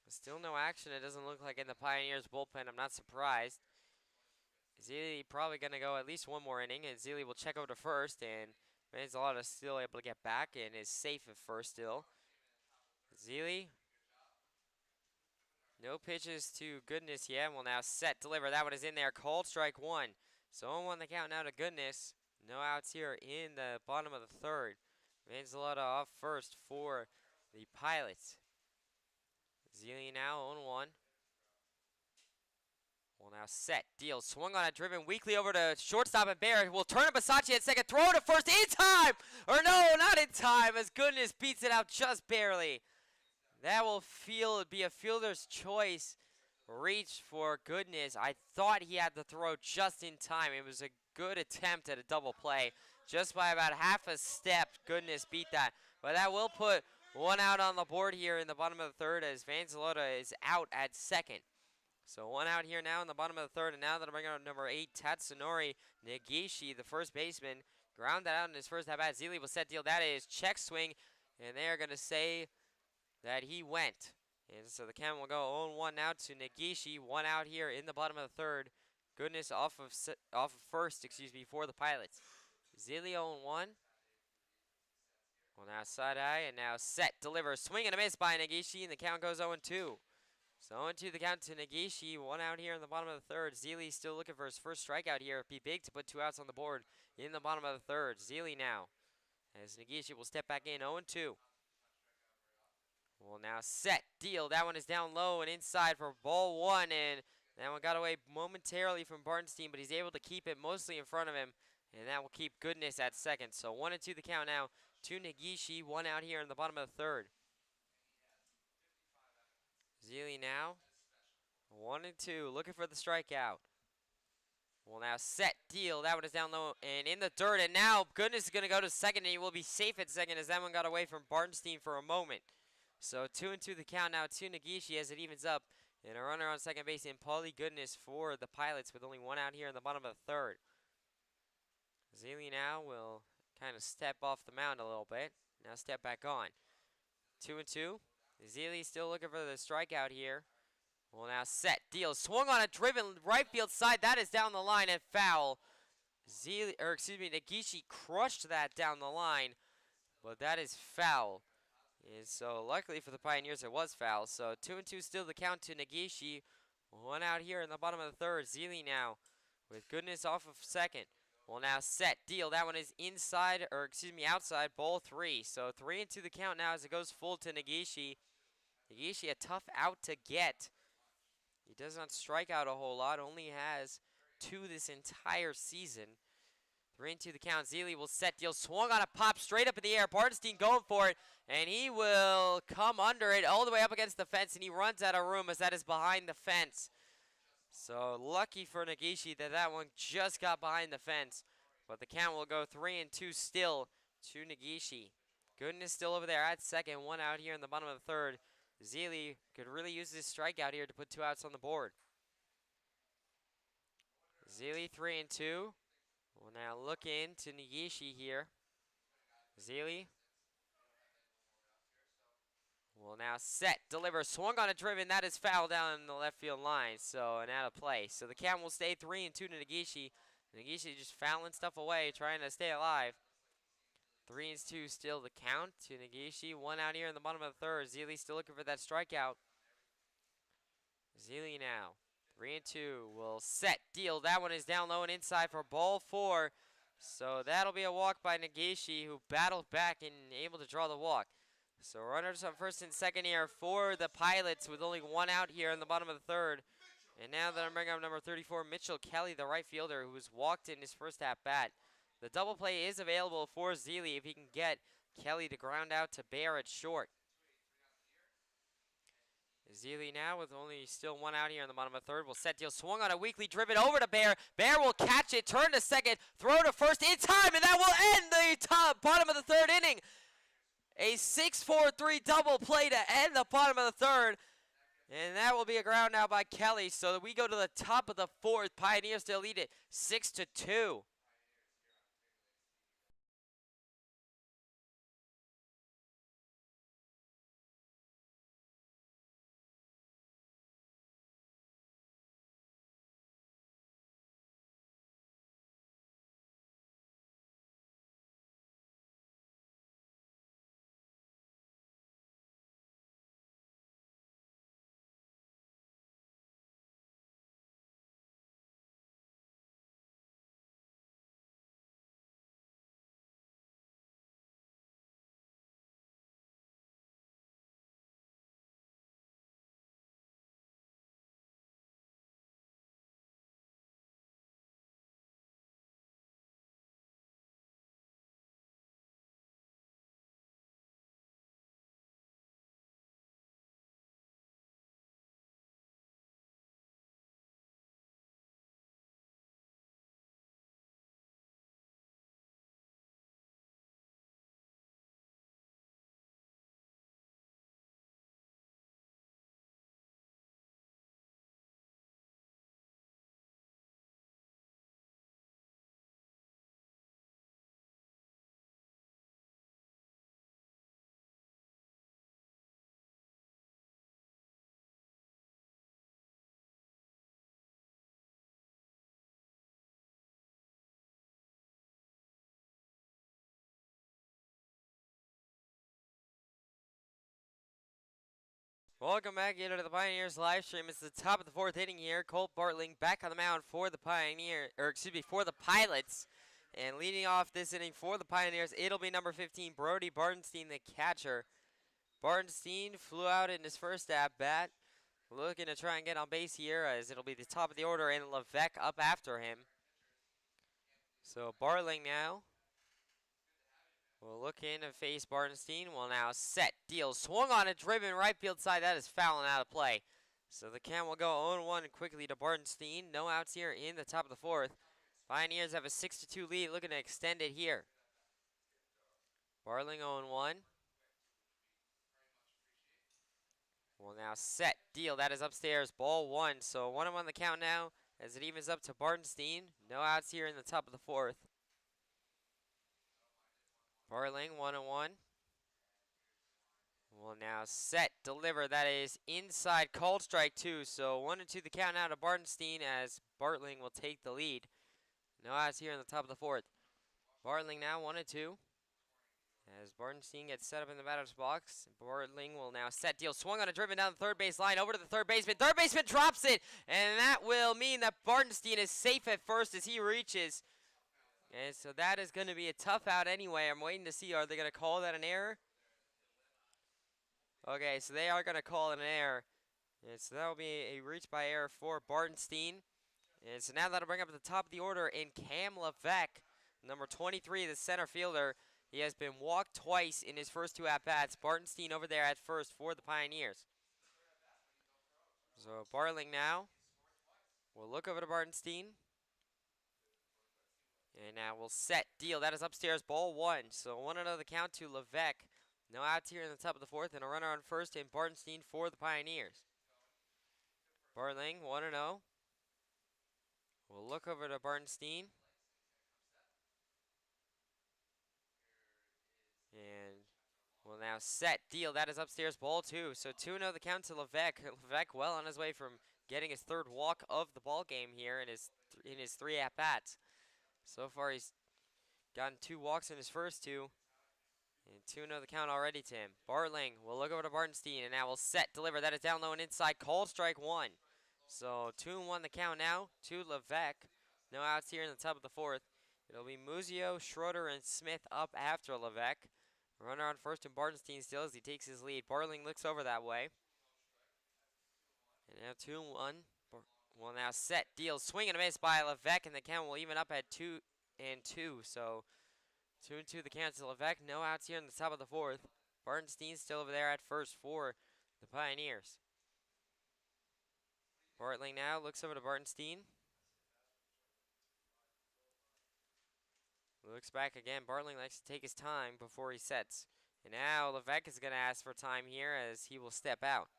Still no action, it doesn't look like, in the Pioneers bullpen. I'm not surprised. Zili probably going to go at least one more inning, and Zili will check over to first, and Vanzalata still able to get back and is safe at first still. Zili, no pitches to Goodness yet. Will now set, deliver. That one is in there. Called strike 1. So 0-1 the count now to Goodness. No outs here in the bottom of the third. Vanzalata off first for the Pilots. Zili now 0-1. Well, now set, deal, swung on a driven weakly over to shortstop, and Bear will turn to Basachi at second, throw to first in time! Or no, not in time, as Goodness beats it out just barely. That will be a fielder's choice reach for Goodness. I thought he had the throw just in time. It was a good attempt at a double play. Just by about half a step, Goodness beat that. But that will put one out on the board here in the bottom of the third as Vanzalota is out at second. So one out here now in the bottom of the third, and now that I'm bringing out number 8, Tatsunori Negishi, the first baseman, grounded out in his first at-bat. Zealy will set deal. That is check swing, and they are going to say that he went. And so the count will go 0-1 now to Negishi. One out here in the bottom of the third. Goodness off of first, for the Pilots. Zealy 0-1. Well, now side eye, and now set, deliver, swing and a miss by Negishi, and the count goes 0-2. So 0-2 the count to Negishi. One out here in the bottom of the third. Zealy still looking for his first strikeout here. It'd be big to put 2 outs on the board in the bottom of the third. Zealy now, as Negishi will step back in 0-2. Well, now set, deal. That one is down low and inside for ball 1, and that one got away momentarily from Barnstein, but he's able to keep it mostly in front of him, and that will keep Goodness at second. So 1-2 the count now to Negishi. One out here in the bottom of the third. Zealy now, 1-2, looking for the strikeout. Well, now set, deal. That one is down low and in the dirt, and now Goodness is going to go to second, and he will be safe at second as that one got away from Barnstein for a moment. So 2-2 the count now to Negishi as it evens up, and a runner on second base in Paulie Goodness for the Pilots with only one out here in the bottom of the third. Zealy now will kind of step off the mound a little bit. Now step back on. 2-2. Zealy still looking for the strikeout here. Well, now set, deal, swung on a driven right field side. That is down the line and foul. Negishi crushed that down the line, but that is foul. And so luckily for the Pioneers, it was foul. So 2-2 still the count to Negishi. One out here in the bottom of the third. Zealy now with Goodness off of second. Well, now set, deal. That one is outside, ball 3. So 3-2 the count now as it goes full to Negishi. Negishi, a tough out to get. He does not strike out a whole lot, only has 2 this entire season. 3-2 the count. Zealy will set, deal, swung on a pop straight up in the air. Barnstein going for it, and he will come under it all the way up against the fence, and he runs out of room as that is behind the fence. So lucky for Negishi that one just got behind the fence. But the count will go 3-2 still to Negishi. Goodness still over there at second. One out here in the bottom of the third. Zealy could really use this strikeout here to put 2 outs on the board. Zealy 3-2. We'll now look into Negishi here. Zealy will now set, deliver, swung on a driven. That is foul down in the left field line, so an out of play. So the count will stay 3-2 to Negishi. Negishi just fouling stuff away, trying to stay alive. 3-2 still the count to Negishi. One out here in the bottom of the third. Zealy still looking for that strikeout. Zealy now. 3-2 will set, deal. That one is down low and inside for ball 4. So that'll be a walk by Negishi, who battled back and able to draw the walk. So runners on first and second here for the Pilots with only one out here in the bottom of the third. And now that I'm bringing up number 34, Mitchell Kelly, the right fielder, who was walked in his first at-bat. The double play is available for Zealy if he can get Kelly to ground out to Bear at short. Zealy now with only still one out here in the bottom of the third. Will set, deal, swung on a weakly driven over to Bear. Bear will catch it, turn to second, throw to first in time, and that will end the bottom of the third inning. A 6-4-3 double play to end the bottom of the third. And that will be a ground out by Kelly. So we go to the top of the fourth. Pioneers still lead it 6-2. Welcome back into the Pioneers live stream. It's the top of the fourth inning here. Colt Bartling back on the mound for the for the Pilots. And leading off this inning for the Pioneers, it'll be number 15, Brody Bartenstein, the catcher. Bartenstein flew out in his first at-bat, looking to try and get on base here as it'll be the top of the order and Levesque up after him. So Bartling now will look in and face Bartenstein. Will now set, deal, swung on a driven right field side. That is fouling out of play. So the count will go 0-1 quickly to Bartenstein. No outs here in the top of the fourth. Pioneers have a 6-2 lead, looking to extend it here. Bartling 0-1. Will now set, deal. That is upstairs, ball one. So 1-1 on the count now as it evens up to Bartenstein. No outs here in the top of the fourth. Bartling 1-1. Will now set, deliver. That is inside, called strike two. So 1-2 the count now to Bartenstein as Bartling will take the lead. No outs here in the top of the fourth. Bartling now 1-2. As Bartenstein gets set up in the batter's box, Bartling will now set, deal, swung on a driven down the third base line, over to the third baseman. Third baseman drops it, and that will mean that Bartenstein is safe at first as he reaches. And so that is going to be a tough out anyway. I'm waiting to see, are they going to call that an error? Okay, so they are going to call it an error. And so that will be a reach by error for Bartenstein. And so now that'll bring up at the top of the order in Cam Levesque, number 23, the center fielder. He has been walked twice in his first two at-bats. Bartenstein over there at first for the Pioneers. So Bartling now will look over to Bartenstein. And now we'll set, deal. That is upstairs, ball one. So 1-0 the count to Levesque. No outs here in the top of the fourth, and a runner on first and Bartenstein for the Pioneers. Bartling 1-0. We'll look over to Bartenstein. And we'll now set, deal. That is upstairs, ball two. So 2-0 the count to Levesque. Levesque well on his way from getting his third walk of the ball game here in his three at-bats. So far he's gotten 2 walks in his first two. And 2-0 the count already to him. Bartling will look over to Bartenstein, and now will set, deliver. That is down low and inside, called strike one. So 2-1 the count now to Levesque. No outs here in the top of the fourth. It'll be Muzio, Schroeder, and Smith up after Levesque. Runner on first and Bartenstein still as he takes his lead. Bartling looks over that way. And now 2-1. Will now set, deal, swing and a miss by Levesque, and the count will even up at 2-2. So 2-2 the count to Levesque. No outs here in the top of the fourth. Bartenstein still over there at first for the Pioneers. Bartling now looks over to Bartenstein. Looks back again. Bartling likes to take his time before he sets. And now Levesque is going to ask for time here as he will step out.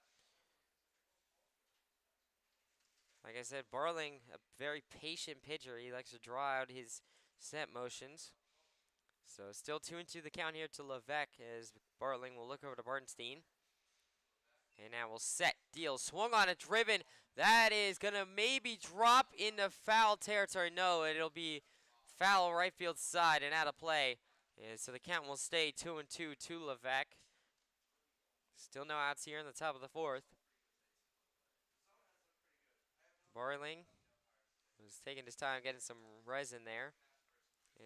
Like I said, Bartling, a very patient pitcher. He likes to draw out his set motions. So still 2-2 the count here to Levesque as Bartling will look over to Bartenstein. And now we'll set, deal, swung on a driven. That is going to maybe drop into foul territory. No, it'll be foul right field side and out of play. And so the count will stay 2-2 to Levesque. Still no outs here in the top of the fourth. Bartling was taking his time getting some resin there.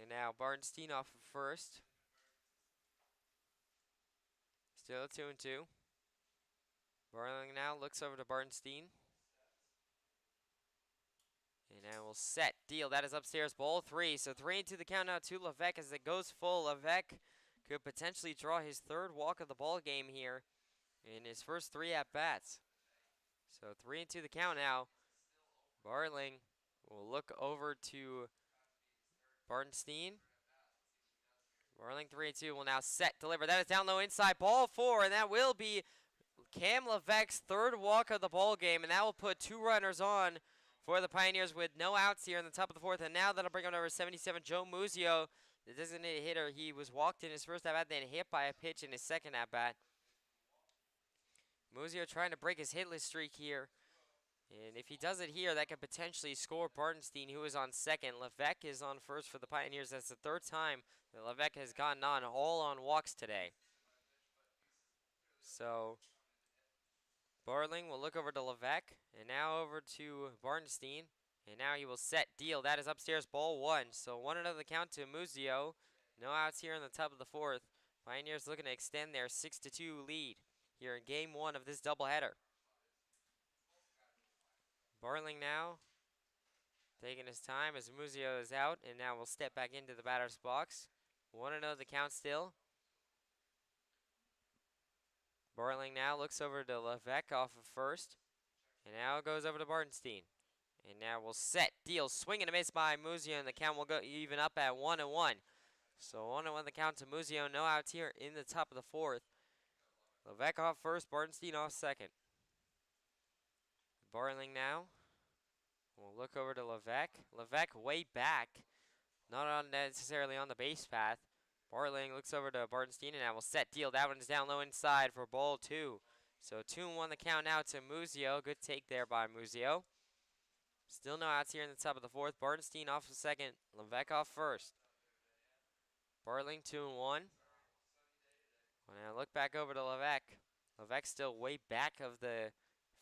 And now Bartenstein off of first. Still 2-2. Bartling now looks over to Bartenstein. And now we'll set, deal. That is upstairs, ball three. So 3-2 the count now to Levesque as it goes full. Levesque could potentially draw his third walk of the ball game here in his first 3 at-bats. So 3-2 the count now. Bartling will look over to Bartenstein. Bartling 3-2 will now set, deliver. That is down low inside, ball 4, and that will be Cam Levesque's third walk of the ball game, and that will put 2 runners on for the Pioneers with no outs here in the top of the fourth. And now that'll bring up number 77, Joe Muzio, the designated hitter. He was walked in his first at-bat, then hit by a pitch in his second at-bat. Muzio trying to break his hitless streak here. And if he does it here, that could potentially score Bartenstein, who is on second. Levesque is on first for the Pioneers. That's the third time that Levesque has gotten all on walks today. So Barling will look over to Levesque, and now over to Barnstein. And now he will set deal. That is upstairs, ball 1. So 1-0 the count to Muzio. No outs here in the top of the 4th. Pioneers looking to extend their 6-2 lead here in game 1 of this doubleheader. Barling now taking his time as Muzio is out, and now will step back into the batter's box. 1-0 the count still. Barling now looks over to Levesque off of first, and now goes over to Barnstein. And now we'll set deal, swing and a miss by Muzio, and the count will go even up at 1-1. So 1-1 the count to Muzio, no outs here in the top of the 4th. Levesque off first, Barnstein off second. Barling now. We'll look over to Levesque. Levesque way back, not necessarily on the base path. Barling looks over to Barnstein, and now will set deal. That one is down low inside for ball 2. So 2-1 the count now to Muzio. Good take there by Muzio. Still no outs here in the top of the 4th. Barnstein off the second. Levesque off first. Barling 2-1. Well, now look back over to Levesque. Levesque still way back of the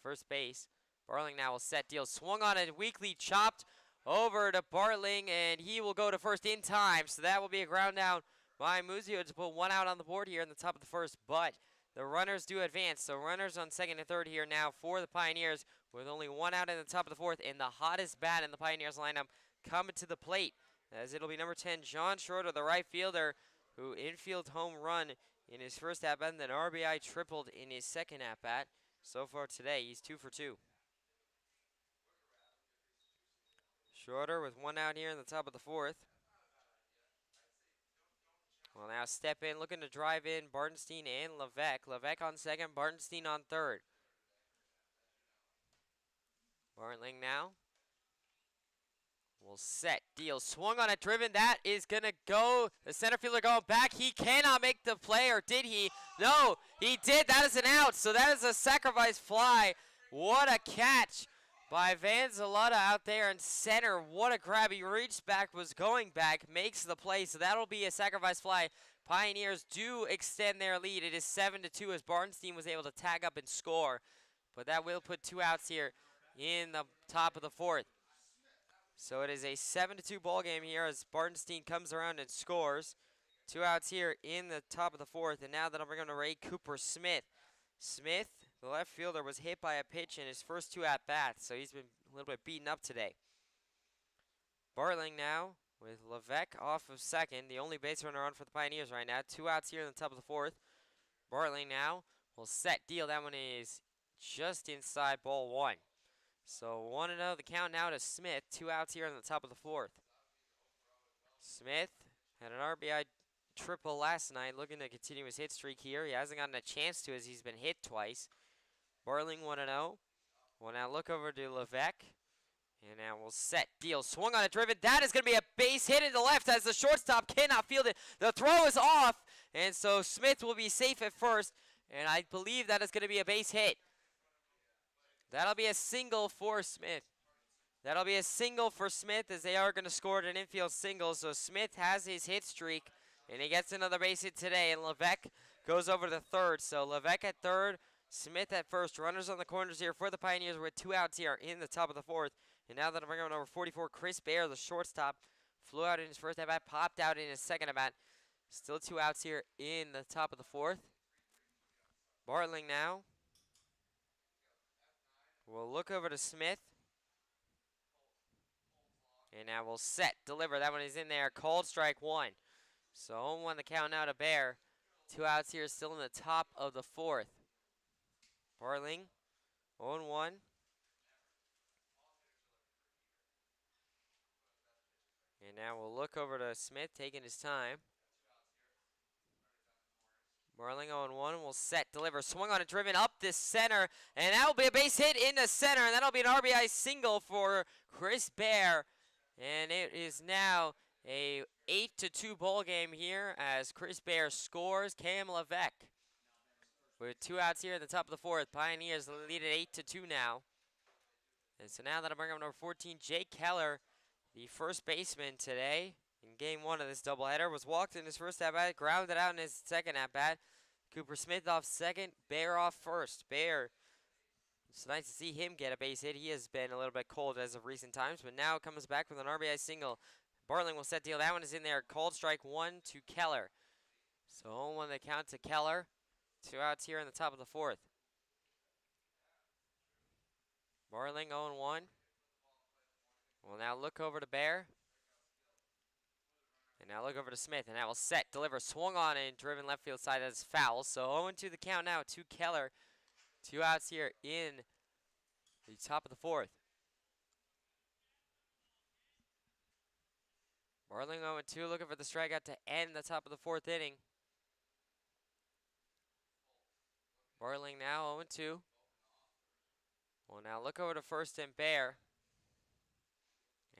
first base. Barling now will set deal. Swung on it, weakly chopped over to Barling, and he will go to first in time. So that will be a ground down by Muzio to put 1 out on the board here in the top of the 1st. But the runners do advance. So runners on second and third here now for the Pioneers, with only 1 out in the top of the 4th, and the hottest bat in the Pioneers lineup coming to the plate, as it'll be number 10, John Schroeder, the right fielder, who infield home run in his first at-bat, and then RBI tripled in his second at-bat. So far today, he's 2 for 2. Schroeder with 1 out here in the top of the 4th. Well, now step in, looking to drive in Barnstein and Levesque. Levesque on second, Barnstein on third. Barling now will set deal. Swung on it, driven. That is going to go. The center fielder going back. He cannot make the play, or did he? No, he did. That is an out. So that is a sacrifice fly. What a catch by Van Zalata out there in center. What a grab. He reached back, was going back, makes the play. So that'll be a sacrifice fly. Pioneers do extend their lead. It is 7-2 as Barnstein was able to tag up and score. But that will put 2 outs here in the top of the 4th. So it is a 7-2 ball game here as Barnstein comes around and scores. 2 outs here in the top of the 4th. And now that'll bring on to Ray Cooper Smith. Smith, the left fielder, was hit by a pitch in his first 2 at-bats, so he's been a little bit beaten up today. Barling now with Levesque off of second, the only base runner on for the Pioneers right now. 2 outs here in the top of the 4th. Barling now will set deal. That one is just inside ball 1. So 1-0 the count now to Smith. 2 outs here in the top of the 4th. Smith had an RBI triple last night, looking to continue his hit streak here. He hasn't gotten a chance to as he's been hit twice. Barling 1-0. We'll now look over to Levesque. And now we'll set deal. Swung on a driven. That is going to be a base hit into left as the shortstop cannot field it. The throw is off. And so Smith will be safe at first. And I believe that is going to be a base hit. That'll be a single for Smith. That'll be a single for Smith as they are going to score an infield single. So Smith has his hit streak. And he gets another base hit today. And Levesque goes over to third. So Levesque at third. Smith at first. Runners on the corners here for the Pioneers with 2 outs here in the top of the 4th. And now that I'm bringing on number 44, Chris Bear, the shortstop, flew out in his first at-bat, popped out in his second at-bat. Still 2 outs here in the top of the 4th. Barling now will look over to Smith. And now we'll set, deliver. That one is in there. Called strike 1. So 0-1 the count now to Bear. 2 outs here still in the top of the 4th. Barling 0-1. And now we'll look over to Smith, taking his time. Barling 0-1 will set, deliver, swung on a driven up the center, and that will be a base hit in the center, and that'll be an RBI single for Chris Bear. And it is now a 8-2 ball game here as Chris Bear scores. Cam Levesque with 2 outs here at the top of the 4th. Pioneers lead at 8-2 now. And so now that'll bring up number 14, Jake Keller, the first baseman today in game 1 of this doubleheader. Was walked in his first at-bat, grounded out in his second at-bat. Cooper Smith off second, Bear off first. Bear It's nice to see him get a base hit. He has been a little bit cold as of recent times, but now comes back with an RBI single. Barling will set deal. That one is in there. Called strike one to Keller. So 0-1 the count to Keller. 2 outs here in the top of the fourth. Barling 0-1. Will now look over to Bear. And now look over to Smith. And that will set, deliver, swung on and driven left field side. That's foul. So 0-2 the count now to Keller. 2 outs here in the top of the fourth. Barling 0-2, looking for the strikeout to end the top of the fourth inning. Barling now 0-2. Well, now look over to first and Bear.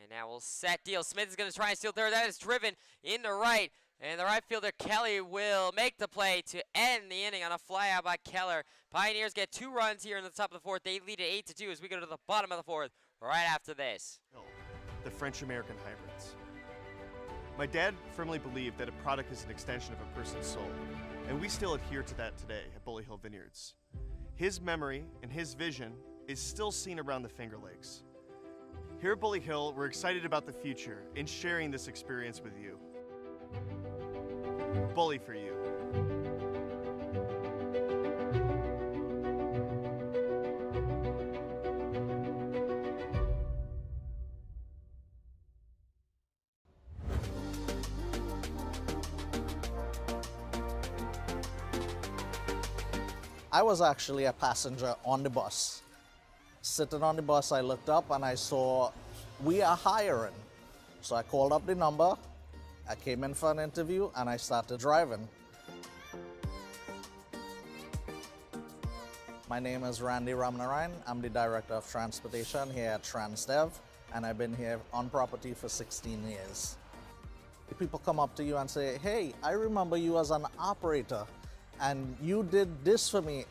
And now we'll set deal. Smith is going to try and steal third. That is driven into right. And the right fielder, Kelly, will make the play to end the inning on a fly out by Keller. Pioneers get 2 runs here in the top of the fourth. They lead it 8-2 as we go to the bottom of the fourth right after this. The French-American hybrids. My dad firmly believed that a product is an extension of a person's soul, and we still adhere to that today at Bully Hill Vineyards. His memory and his vision is still seen around the Finger Lakes. Here at Bully Hill, we're excited about the future and sharing this experience with you. Bully for you. I was actually a passenger on the bus. Sitting on the bus, I looked up and I saw, we are hiring. So I called up the number, I came in for an interview, and I started driving. My name is Randy Ramnarayan. I'm the Director of Transportation here at TransDev, and I've been here on property for 16 years. People come up to you and say, hey, I remember you as an operator, and you did this for me.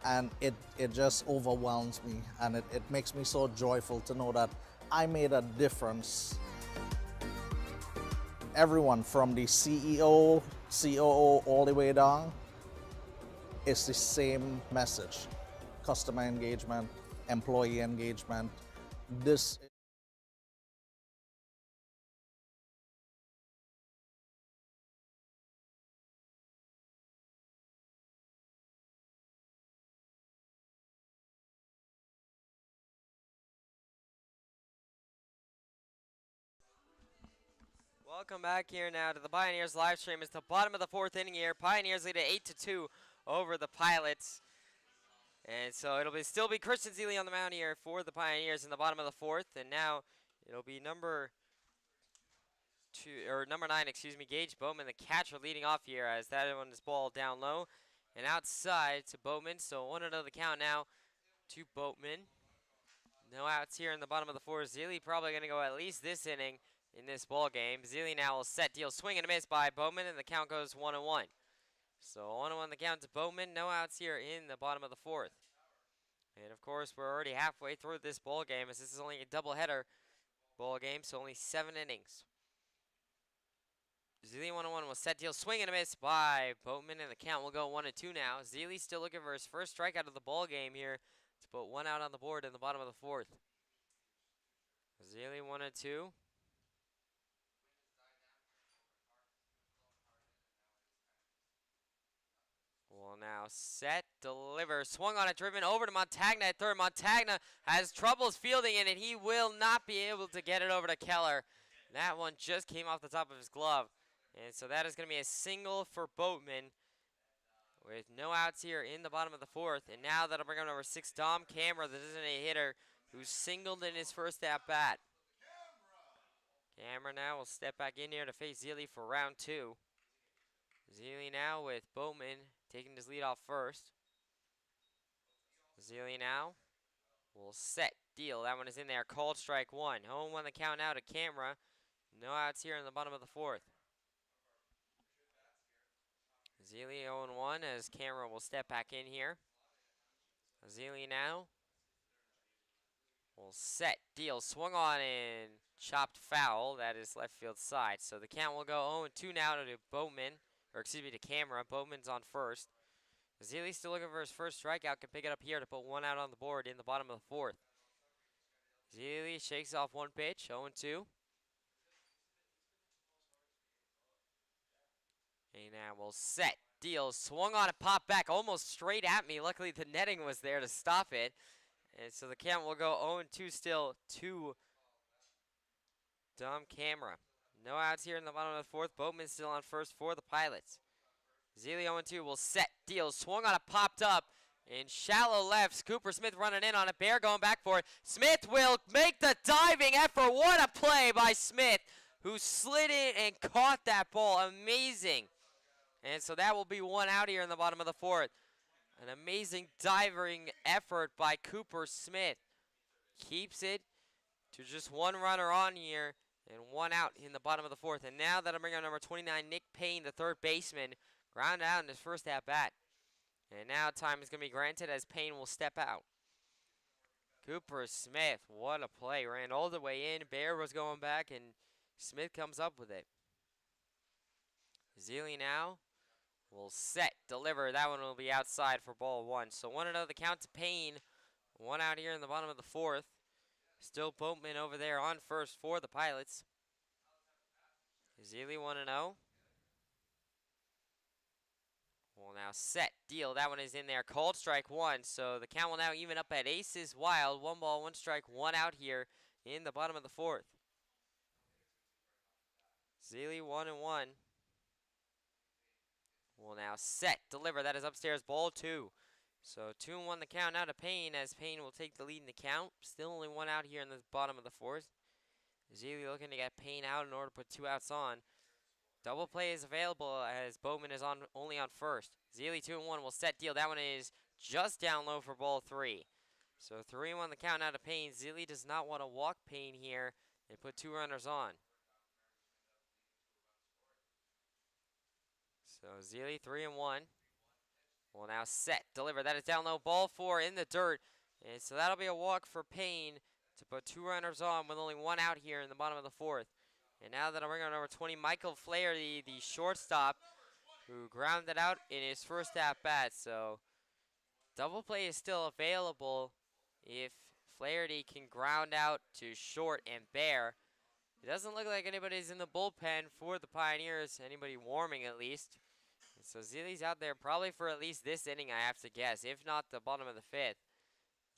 And it just overwhelms me, and it makes me so joyful to know that I made a difference. Everyone from the CEO, COO, all the way down, it's the same message. Customer engagement, employee engagement. This Welcome back here now to the Pioneers live stream. It's the bottom of the fourth inning here. Pioneers lead at 8-2 over the Pilots. And so it'll still be Christian Zealy on the mound here for the Pioneers in the bottom of the fourth. And now it'll be number 9, Gage Bowman, the catcher, leading off here as that one is ball down low and outside to Bowman. So 1-0 the count now to Bowman. No outs here in the bottom of the fourth. Zealy probably going to go at least this inning in this ball game. Zealy now will set deal, swing and a miss by Bowman, and the count goes 1-1. So 1-1 the count to Bowman. No outs here in the bottom of the fourth. And of course, we're already halfway through this ball game, as this is only a doubleheader ball game, so only 7 innings. Zealy 1-1 will set deal, swing and a miss by Bowman, and the count will go 1-2 now. Zealy still looking for his first strikeout of the ball game here to put 1 out on the board in the bottom of the fourth. Zealy 1-2. Will now set, deliver, swung on it, driven over to Montagna at third. Montagna has troubles fielding it, and he will not be able to get it over to Keller. That one just came off the top of his glove. And so that is going to be a single for Boatman with no outs here in the bottom of the fourth. And now that'll bring up number 6, Dom Camera, the designated hitter, who singled in his first at-bat. Camera now will step back in here to face Zealy for round 2. Zealy now with Bowman taking his lead off first. Zealy now will set, deal. That one is in there. Called strike 1. 0-1 the count now to Camera. No outs here in the bottom of the fourth. Zealy 0-1 as Camera will step back in here. Zealy now will set, deal. Swung on and chopped foul. That is left field side. So the count will go 0-2 now to Bowman. Or excuse me, to Camera. Bowman's on first. Zealy still looking for his first strikeout. Can pick it up here to put one out on the board in the bottom of the fourth. Zealy shakes off one pitch, 0-2. And now we'll set. Deal. Swung on and popped back almost straight at me. Luckily, the netting was there to stop it. And so the count will go 0-2 still to Dom Camera. No outs here in the bottom of the fourth. Boatman still on first for the Pilots. Zealy 0-2 will set. Deal. Swung on it, popped up. In shallow lefts, Cooper Smith running in on it. Bear going back for it. Smith will make the diving effort. What a play by Smith, who slid in and caught that ball. Amazing. And so that will be one out here in the bottom of the fourth. An amazing diving effort by Cooper Smith. Keeps it to just one runner on here and one out in the bottom of the fourth. And now that'll bring on number 29, Nick Payne, the third baseman, ground out in his first at-bat. And now time is going to be granted as Payne will step out. Cooper Smith, what a play. Ran all the way in. Bear was going back, and Smith comes up with it. Zealy now will set, deliver. That one will be outside for ball one. So 1-0 the count to Payne. One out here in the bottom of the fourth. Still Boatman over there on first for the Pilots. Zealy 1-0. Will now set, deal. That one is in there. Called strike one. So the count will now even up at aces wild. 1 ball, 1 strike, 1 out here in the bottom of the fourth. Zealy 1-1. Will now set, deliver. That is upstairs, ball 2. So 2-1 the count now to Payne, as Payne will take the lead in the count. Still only 1 out here in the bottom of the fourth. Zealy looking to get Payne out in order to put 2 outs on. Double play is available as Bowman is on only on first. Zealy 2-1 will set, deal. That one is just down low for ball 3. So 3-1 the count now to Payne. Zealy does not want to walk Payne here and put 2 runners on. So Zealy 3-1. Will now set, deliver. That is down low, ball 4 in the dirt. And so that'll be a walk for Payne to put 2 runners on with only 1 out here in the bottom of the fourth. And now that'll bring on number 20, Michael Flaherty, the shortstop, who grounded out in his first at-bat. So double play is still available if Flaherty can ground out to short and Bear. It doesn't look like anybody's in the bullpen for the Pioneers, anybody warming at least. And so Zealy's out there probably for at least this inning, I have to guess, if not the bottom of the fifth.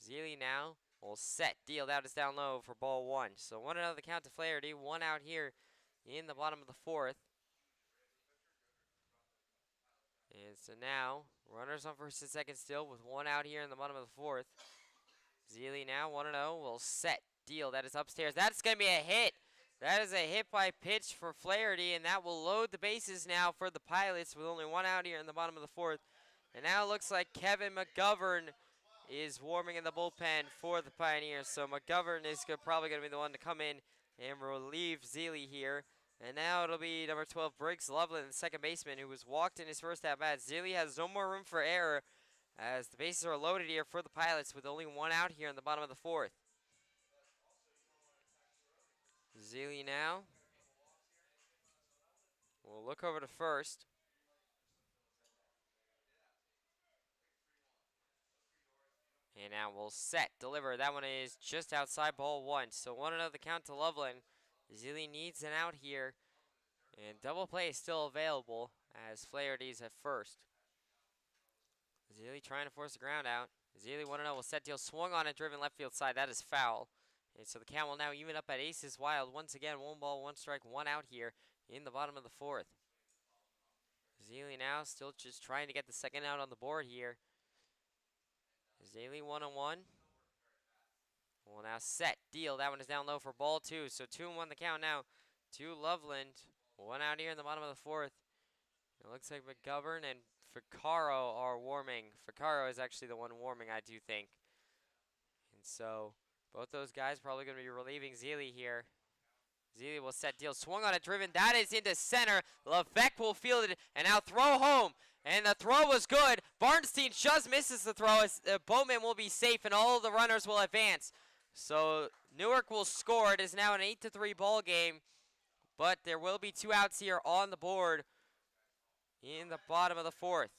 Zealy now will set, deal. That is down low for ball 1. So 1-0 the count to Flaherty, 1 out here in the bottom of the fourth. And so now, runners on first and second still with 1 out here in the bottom of the fourth. Zealy now 1-0 will set, deal. That is upstairs. That's going to be a hit. That is a hit by pitch for Flaherty, and that will load the bases now for the Pilots with only 1 out here in the bottom of the fourth. And now it looks like Kevin McGovern is warming in the bullpen for the Pioneers. So McGovern is probably going to be the one to come in and relieve Zealy here. And now it'll be number 12, Briggs Loveland, the second baseman, who was walked in his first at-bat. Zealy has no more room for error as the bases are loaded here for the Pilots with only 1 out here in the bottom of the fourth. Zealy now will look over to first. And now we'll set, deliver. That one is just outside ball 1. So 1-0 the count to Loveland. Zealy needs an out here. And double play is still available as Flaherty's at first. Zealy trying to force the ground out. Zealy 1-0 will set, deal. Swung on it, driven left field side. That is foul. And so the count will now even up at aces wild. Once again, 1 ball, 1 strike, 1 out here in the bottom of the fourth. Zealy now still just trying to get the second out on the board here. Zealy 1-1. Will now set, deal. That one is down low for ball 2. So 2-1 the count now to Loveland. 1 out here in the bottom of the fourth. It looks like McGovern and Ficarro are warming. Ficarro is actually the one warming, I do think. And so both those guys probably going to be relieving Zealy here. Zealy will set, deal. Swung on it, driven. That is into center. Levesque will field it and now throw home. And the throw was good. Barnstein just misses the throw as Bowman will be safe and all of the runners will advance. So Newark will score. It is now an 8-3 ball game. But there will be 2 outs here on the board in the bottom of the fourth.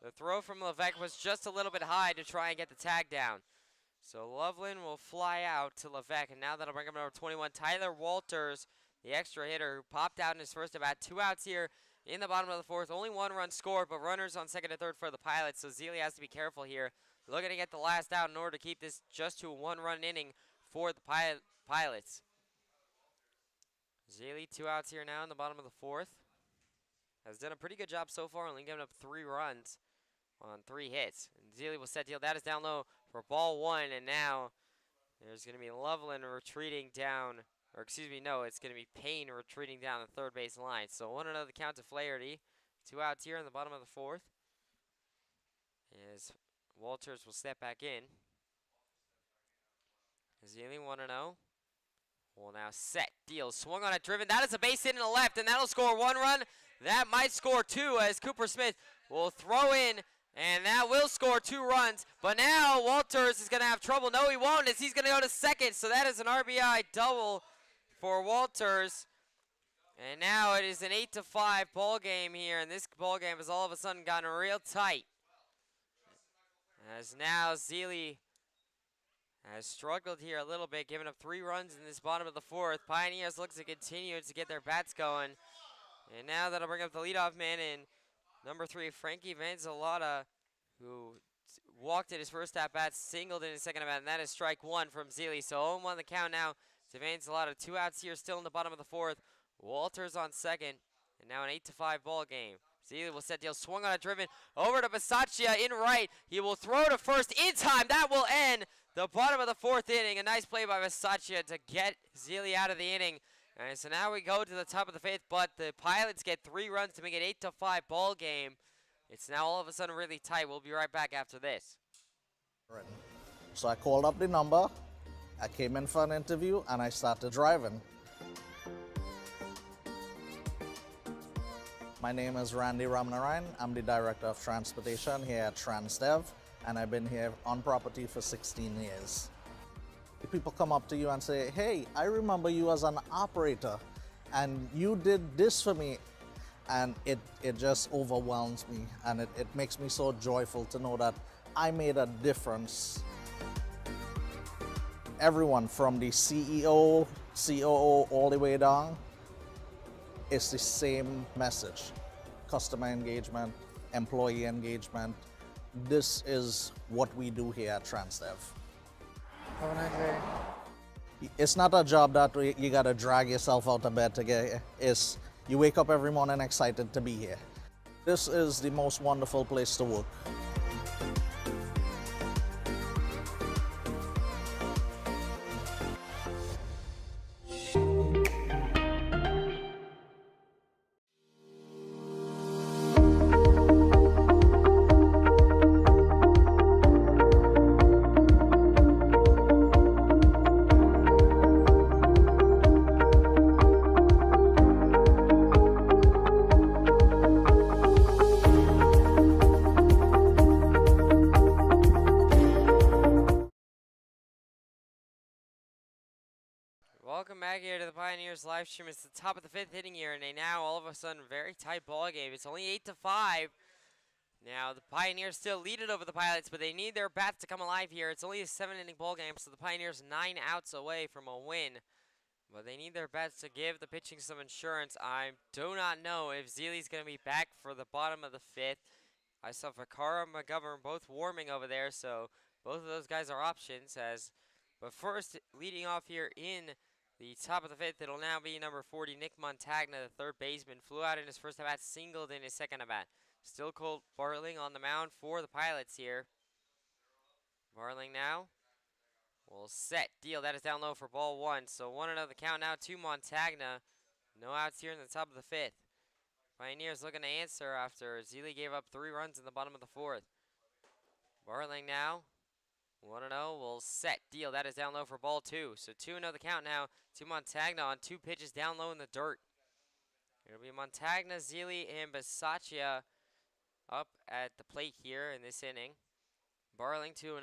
The throw from Levesque was just a little bit high to try and get the tag down. So Loveland will fly out to Levesque, and now that'll bring up number 21, Tyler Walters, the extra hitter, who popped out in his first at-bat. 2 outs here in the bottom of the 4th. Only 1 run scored, but runners on 2nd and 3rd for the Pilots, so Zeile has to be careful here. Looking to get the last out in order to keep this just to a 1-run inning for the Pilots. Zeile 2 outs here now in the bottom of the 4th. Has done a pretty good job so far, only giving up 3 runs on 3 hits. And Zeile will set deal. That is down low for ball 1, and now there's going to be Loveland retreating down, or excuse me, no, it's going to be Payne retreating down the third base line. So 1-0 the count to Flaherty. 2 outs here in the bottom of the 4th. As Walters will step back in. Zeile 1-0. Will now set, deal, swung on it, driven. That is a base hit in the left, and that'll score 1 run. That might score 2 as Cooper Smith will throw in, and that will score 2 runs. But now Walters is going to have trouble. No, he won't, as he's going to go to second. So that is an RBI double for Walters. And now it is an 8-5 ball game here, and this ball game has all of a sudden gotten real tight. As now Zeile has struggled here a little bit, giving up 3 runs in this bottom of the 4th. Pioneers look to continue to get their bats going. And now that'll bring up the leadoff man in number 3, Frankie Vanzalata, who walked in his first at-bat, singled in his second at-bat, and that is strike 1 from Zeile. So 0-1 the count now to Vanzalata. 2 outs here still in the bottom of the 4th. Walters on second, and now an 8-5 ball game. Zeile will set deal, swung on a driven, over to Bisaccia in right. He will throw to first in time. That will end the bottom of the 4th inning. A nice play by Bisaccia to get Zeile out of the inning. And so now we go to the top of the 5th, but the Pilots get 3 runs to make it 8-5 ball game. It's now all of a sudden really tight. We'll be right back after this. So I called up the number, I came in for an interview, and I started driving. My name is Randy Ramnarayan. I'm the Director of Transportation here at TransDev, and I've been here on property for 16 years. People come up to you and say, hey, I remember you as an operator, and you did this for me, and it just overwhelms me, and it makes me so joyful to know that I made a difference. Everyone from the CEO, COO, all the way down, it's the same message. Customer engagement, employee engagement. This is what we do here at TransDev. Have a nice day. It's not a job that you gotta drag yourself out of bed to get here. It's you wake up every morning excited to be here. This is the most wonderful place to work. Welcome back here to the Pioneers live stream. It's the top of the 5th inning here, and a now all of a sudden very tight ball game. It's only 8-5. Now the Pioneers still lead it over the Pilots, but they need their bats to come alive here. It's only a 7-inning ball game, so the Pioneers 9 outs away from a win. But they need their bats to give the pitching some insurance. I do not know if Zeile's going to be back for the bottom of the 5th. I saw Vaccaro and McGovern both warming over there, so both of those guys are options. But first, leading off here in the top of the 5th, it'll now be number 40, Nick Montagna, the third baseman. Flew out in his first at-bat, singled in his second at-bat. Still Colt Barling on the mound for the Pilots here. Barling now will set, deal. That is down low for ball 1. So 1-0 the count now to Montagna. No outs here in the top of the 5th. Pioneers looking to answer after Zeile gave up 3 runs in the bottom of the 4th. Barling now 1-0 will set, deal. That is down low for ball 2. So 2-0 the count now to Montagna on 2 pitches down low in the dirt. It'll be Montagna, Zeile, and Bisaccia up at the plate here in this inning. Barling 2-0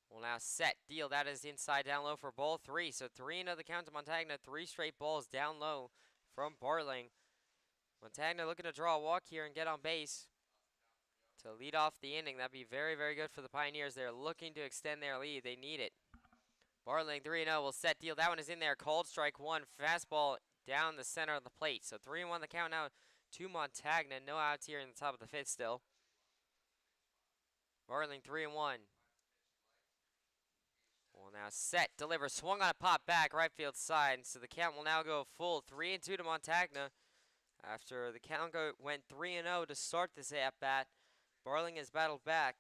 will now set, deal. That is inside down low for ball 3. So 3-0 the count to Montagna. 3 straight balls down low from Barling. Montagna looking to draw a walk here and get on base to lead off the inning. That'd be very, very good for the Pioneers. They're looking to extend their lead. They need it. Bartling 3-0 will set deal. That one is in there. Called strike one. Fastball down the center of the plate. So 3-1 the count now to Montagna. No outs here in the top of the fifth still. Bartling 3-1. Will now set, deliver, swung on a pop back, right field side. So the count will now go full 3-2 to Montagna. After the count went 3-0 to start this at bat, Bartling has battled back,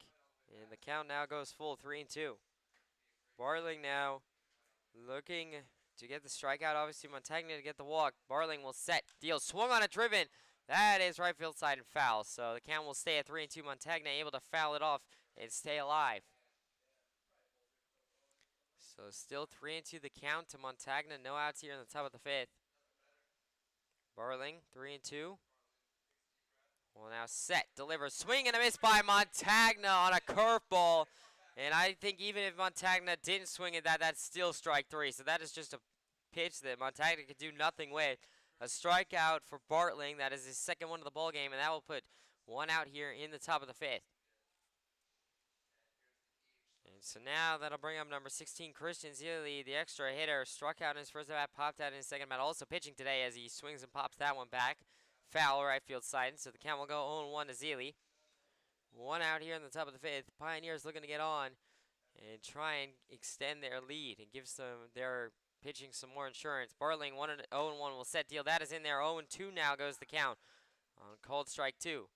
and the count now goes full 3-2. Bartling now looking to get the strikeout. Obviously, Montagna to get the walk. Bartling will set, deal, swung on a driven. That is right field side and foul. So the count will stay at 3-2. Montagna able to foul it off and stay alive. So still 3-2 the count to Montagna. No outs here in the top of the fifth. Bartling 3-2. Will now set, deliver, swing and a miss by Montagna on a curveball. And I think even if Montagna didn't swing at that, that's still strike three. So that is just a pitch that Montagna could do nothing with. A strikeout for Bartling. That is his second one of the ball game, and that will put one out here in the top of the fifth. And so now that'll bring up number 16, Christian Zilli, the extra hitter. Struck out in his first at bat, popped out in his second at bat. Also pitching today as he swings and pops that one back. Foul right field side, so the count will go 0-1 to Zilli. One out here in the top of the fifth. Pioneers looking to get on and try and extend their lead and give their pitching some more insurance. Bartling 0-1 will set deal. That is in there. 0-2 now goes the count on called strike two.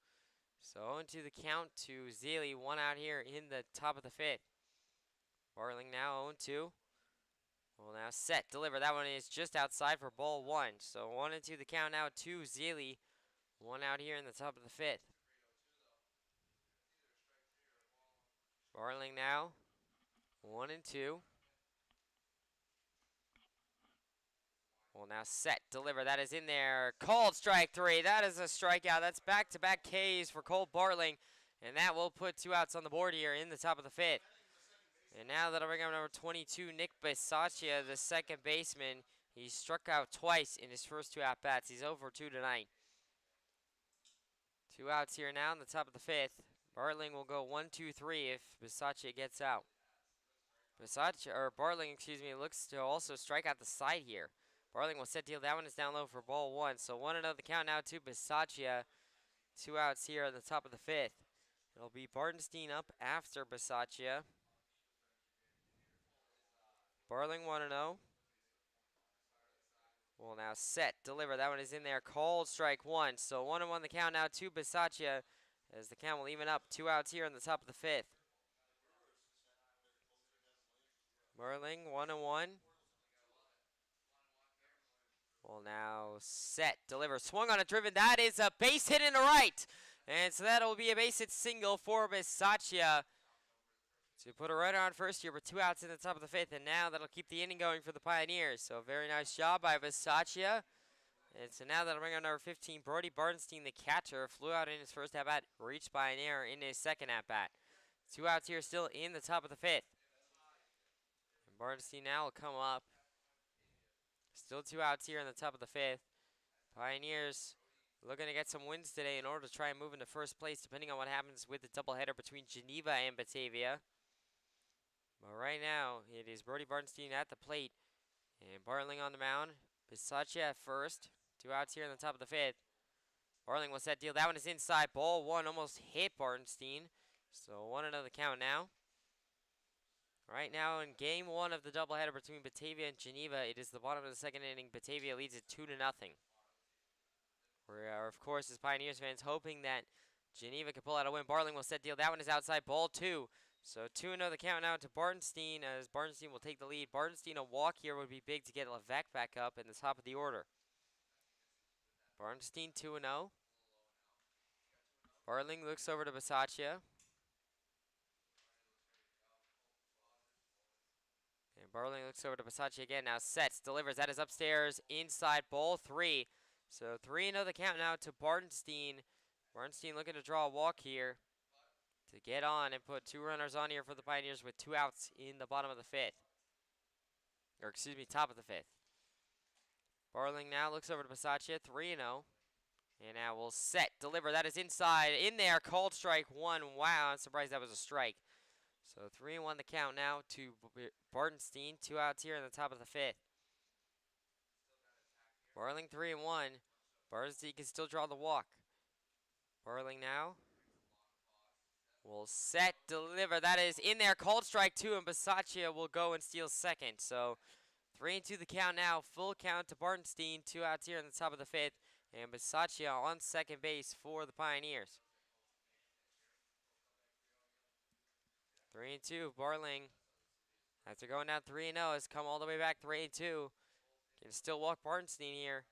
So 0-2 the count to Zilli. One out here in the top of the fifth. Bartling now 0-2. Will now set, deliver. That one is just outside for ball one. So 1-2 the count now to Zilli. One out here in the top of the fifth. Bartling now 1-2. Will now set, deliver. That is in there. Called strike three. That is a strikeout. That's back-to-back Ks for Cole Bartling. And that will put two outs on the board here in the top of the fifth. And now that'll bring up number 22, Nick Bisaccia, the second baseman. He struck out twice in his first two at-bats. He's 0 for 2 tonight. Two outs here now in the top of the fifth. Bartling will go 1-2-3 if Bisaccia gets out. Bartling, looks to also strike out the side here. Bartling will set deal. That one is down low for ball one. So 1-0 the count now to Bisaccia. Two outs here at the top of the fifth. It'll be Bartenstein up after Bisaccia. Bartling 1-0. Will now set, deliver. That one is in there. Called strike one. So 1-1 the count now to Bisaccia as the count will even up. Two outs here in the top of the fifth. Bartling 1-1. Will now set, deliver. Swung on a driven. That is a base hit in the right. And so that will be a base hit single for Bisaccia. To put a runner on first here with two outs in the top of the fifth, and now that'll keep the inning going for the Pioneers. So very nice job by Bisaccia. And so now that'll bring on number 15, Brody Bartenstein, the catcher. Flew out in his first at-bat, reached by an error in his second at-bat. Two outs here still in the top of the fifth. And Bartenstein now will come up. Still two outs here in the top of the fifth. Pioneers looking to get some wins today in order to try and move into first place, depending on what happens with the doubleheader between Geneva and Batavia. But right now, it is Brody Bartenstein at the plate. And Bartling on the mound. Bisaccia at first. Two outs here in the top of the fifth. Bartling will set deal. That one is inside. Ball one almost hit Bartenstein. So 1-0 the count now. Right now in game one of the doubleheader between Batavia and Geneva, it is the bottom of the second inning. Batavia leads it 2-0. We are, of course, as Pioneers fans, hoping that Geneva can pull out a win. Bartling will set deal. That one is outside. Ball two. So 2-0 the count now to Bartenstein as Bartenstein will take the lead. Bartenstein, a walk here would be big to get Levesque back up in the top of the order. Bartenstein 2-0. Bartling looks over to Bisaccia. And Bartling looks over to Bisaccia again. Now sets, delivers. That is upstairs, inside, ball three. So 3-0 the count now to Bartenstein. Bartenstein looking to draw a walk here to get on and put two runners on here for the Pioneers with two outs in the bottom of the fifth. Or top of the fifth. Bartling now looks over to Bisaccia, 3-0. And now we'll set, deliver. That is inside, in there, called strike one. Wow, I'm surprised that was a strike. So 3-1 the count now to Bartenstein. 2 outs here in the top of the 5th. Barling 3-1. Bartenstein can still draw the walk. Barling now will set, deliver. That is in there, called strike 2, and Bisaccia will go and steal second. So 3-2 the count now. Full count to Bartenstein. 2 outs here in the top of the 5th. And Bisaccia on second base for the Pioneers. 3-2, Barling, after going down 3-0, has come all the way back 3-2. Can still walk Bartenstein here.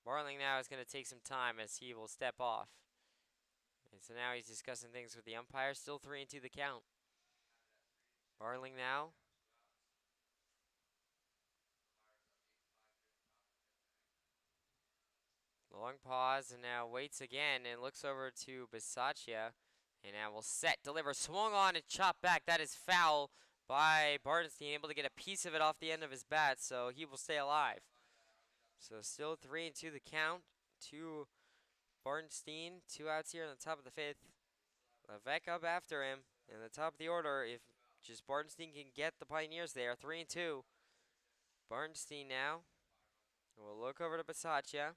Barling now is going to take some time as he will step off. And so now he's discussing things with the umpire. Still 3-2 the count. Barling now. Long pause, and now waits again and looks over to Bisaccia. And now will set, deliver, swung on and chopped back. That is foul by Bartenstein, able to get a piece of it off the end of his bat, so he will stay alive. So still 3-2 the count to Bartenstein. 2 outs here in the top of the 5th. Levesque up after him in the top of the order. If just Bartenstein can get the Pioneers there. 3-2. Bartenstein now will look over to Bisaccia.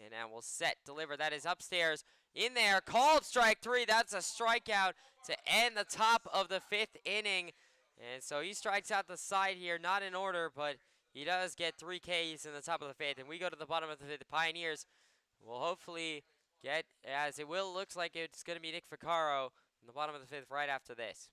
And now we'll set, deliver. That is upstairs, in there, called strike 3. That's a strikeout to end the top of the 5th inning. And so he strikes out the side here, not in order, but he does get 3 Ks in the top of the 5th. And we go to the bottom of the 5th. The Pioneers will hopefully get, as it will, looks like it's going to be Nick Vaccaro in the bottom of the 5th right after this.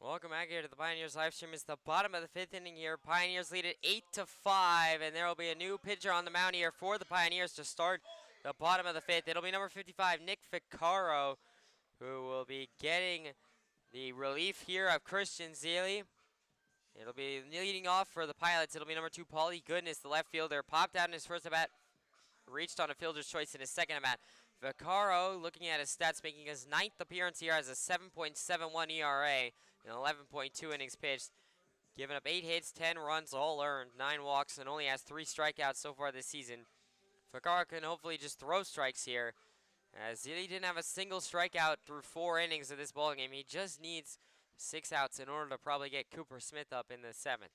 Welcome back here to the Pioneers live stream. It's the bottom of the 5th inning here. Pioneers lead it 8-5, and there will be a new pitcher on the mound here for the Pioneers to start the bottom of the 5th. It'll be number 55, Nick Vaccaro, who will be getting the relief here of Christian Zeile. It'll be leading off for the Pilots. It'll be number 2, Paulie Goodness, the left fielder. Popped out in his first at-bat, reached on a fielder's choice in his second at-bat. Vaccaro, looking at his stats, making his 9th appearance here, has a 7.71 ERA. In 11.2 innings pitched, giving up 8 hits, 10 runs, all earned, 9 walks, and only has 3 strikeouts so far this season. Vaccaro can hopefully just throw strikes here, as he didn't have a single strikeout through 4 innings of this ballgame. He just needs 6 outs in order to probably get Cooper Smith up in the 7th.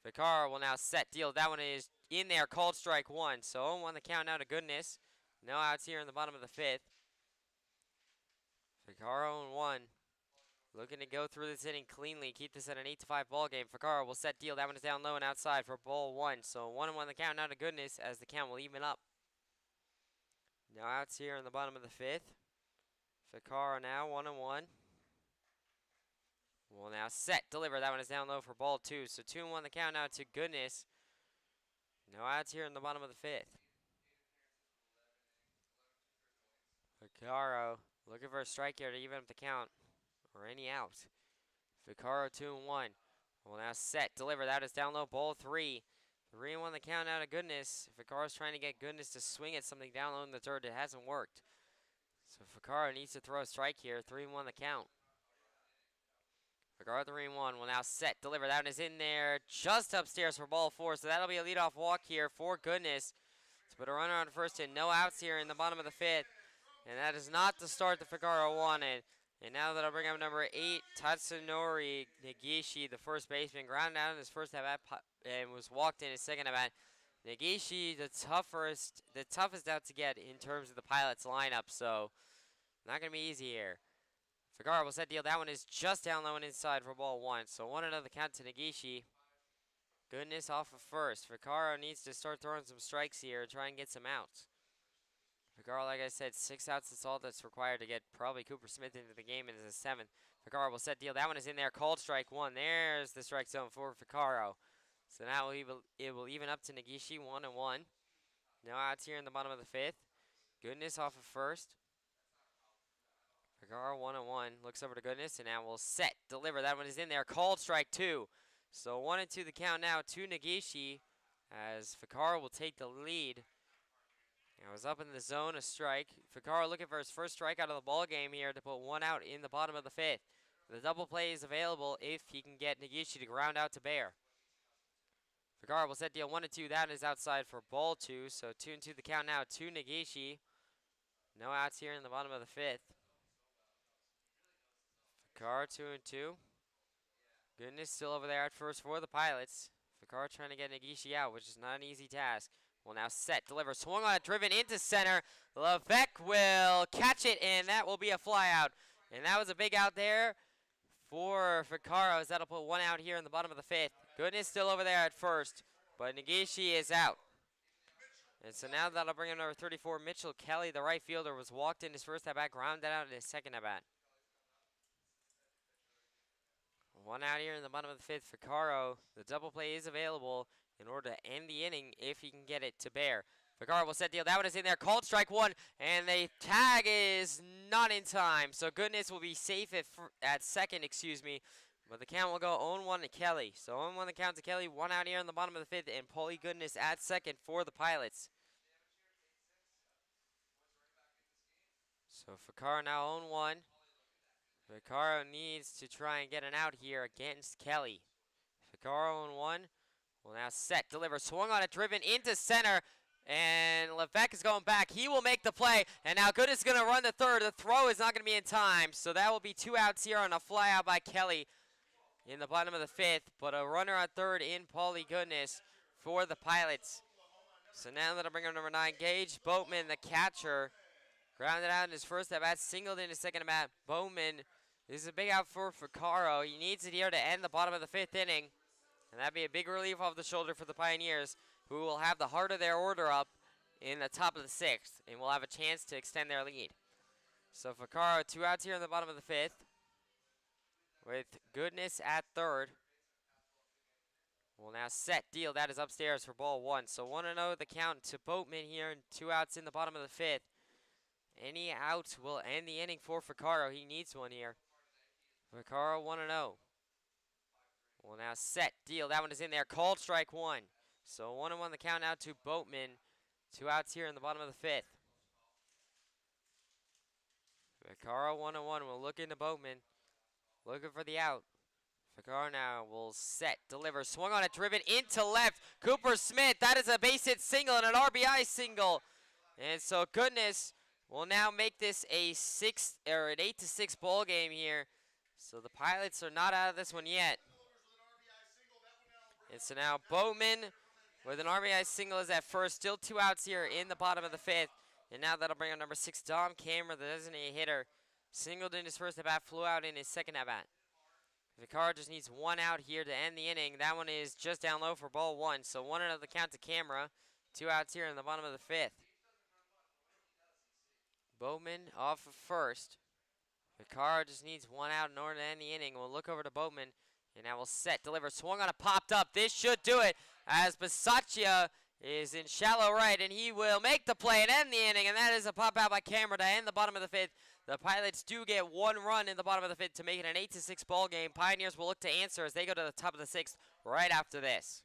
Vaccaro will now set, deal. That one is in there, called strike 1. So 0-1 the count now to Goodness. No outs here in the bottom of the 5th. Vaccaro 0-1. Looking to go through this inning cleanly, keep this at an 8-5 ball game. Ficarro will set deal. That one is down low and outside for ball 1. So 1-1 the count now to Goodness as the count will even up. No outs here in the bottom of the 5th. Ficarro now 1-1. Will now set, deliver. That one is down low for ball 2. So 2-1 the count now to Goodness. No outs here in the bottom of the 5th. Ficarro looking for a strike here to even up the count or any out. Ficarro 2-1. Will now set, deliver. That is down low, ball 3. 3-1 the count out of Goodness. Ficarro's trying to get Goodness to swing at something down low in the third. It hasn't worked. So Ficarro needs to throw a strike here. 3-1 the count. Ficarro 3-1 will now set, deliver. That one is in there just upstairs for ball 4. So that'll be a leadoff walk here for Goodness. To put a runner on first and no outs here in the bottom of the 5th. And that is not the start that Ficarro wanted. And now that I'll bring up number 8, Tatsunori Negishi, the first baseman, grounded out in his first at-bat and was walked in his second at-bat. Negishi, the toughest out to get in terms of the Pilots lineup, so not going to be easy here. Ficarro will set deal. That one is just down low and inside for ball 1. So 1-0 the count to Negishi. Goodness off of first. Ficarro needs to start throwing some strikes here and try and get some outs. Ficarro, like I said, 6 outs is all that's required to get probably Cooper Smith into the game in the 7th. Ficarro will set deal. That one is in there. Called strike 1. There's the strike zone for Ficarro. So now it will even up to Negishi 1-1. No outs here in the bottom of the 5th. Goodness off of first. Ficarro 1-1. Looks over to Goodness and now will set. Deliver. That one is in there. Called strike 2. So 1-2 the count now to Negishi as Ficarro will take the lead. I was up in the zone, a strike. Ficarro looking for his first strike out of the ball game here to put 1 out in the bottom of the 5th. The double play is available if he can get Negishi to ground out to Bear. Ficarro will set deal 1-2. That is outside for ball 2. So 2-2 the count now to Negishi. No outs here in the bottom of the 5th. Ficarro 2-2. Goodness still over there at first for the Pilots. Ficarro trying to get Negishi out, which is not an easy task. Will now set, deliver, swung on it, driven into center. Levesque will catch it, and that will be a fly out. And that was a big out there for Ficarro, as that'll put 1 out here in the bottom of the 5th. Goodness still over there at first, but Negishi is out. And so now that'll bring in number 34, Mitchell Kelly, the right fielder, was walked in his first at-bat, grounded out in his second at-bat. 1 out here in the bottom of the 5th. Ficarro, the double play is available in order to end the inning if he can get it to Bear. Ficarro will set deal. That one is in there. Called strike 1, and the tag is not in time. So Goodness will be safe at second, but the count will go 0-1 to Kelly. So 0-1 the count to Kelly. 1 out here in the bottom of the 5th, and Paulie Goodness at second for the Pilots. So Ficarro now 0-1. Ficarro needs to try and get an out here against Kelly. Ficarro 0-1. Will now set, deliver, swung on it, driven into center, and Levesque is going back. He will make the play, and now Goodness is going to run the third. The throw is not going to be in time, so that will be 2 outs here on a fly out by Kelly in the bottom of the 5th, but a runner on third in Paulie Goodness for the Pilots. So now that'll bring up number 9, Gage Boatman, the catcher. Grounded out in his first at-bat, singled in his second at-bat. Bowman, this is a big out for Ficarro. He needs it here to end the bottom of the 5th inning. And that'd be a big relief off the shoulder for the Pioneers, who will have the heart of their order up in the top of the 6th and will have a chance to extend their lead. So Ficarro, 2 outs here in the bottom of the 5th with Goodness at third. Will now set, deal. That is upstairs for ball 1. So 1-0 the count to Boatman here and 2 outs in the bottom of the 5th. Any out will end the inning for Ficarro. He needs one here. Ficarro 1-0. Will now set, deal. That one is in there. Called strike 1. So 1-1 the count now to Boatman. 2 outs here in the bottom of the 5th. Ficarro 1-1 will look into Boatman. Looking for the out. Ficarro now will set, deliver, swung on it, driven into left. Cooper Smith, that is a base hit single and an RBI single. And so Goodness will now make this an 8-6 ball game here. So the Pilots are not out of this one yet. And so now Bowman with an RBI single is at first. Still 2 outs here in the bottom of the 5th. And now that'll bring up number 6, Dom Cameron, the designated hitter. Singled in his first at-bat, flew out in his second at-bat. Vicara just needs one out here to end the inning. That one is just down low for ball one. So 1-0 the count to Camera. 2 outs here in the bottom of the fifth. Boatman off of first. Vicara just needs one out in order to end the inning. We'll look over to Boatman. And now we'll set, deliver, swung on it, popped up. This should do it as Bisaccia is in shallow right, and he will make the play and end the inning, and that is a pop out by Camera to end the bottom of the fifth. The Pilots do get one run in the bottom of the fifth to make it an 8-6 ball game. Pioneers will look to answer as they go to the top of the sixth right after this.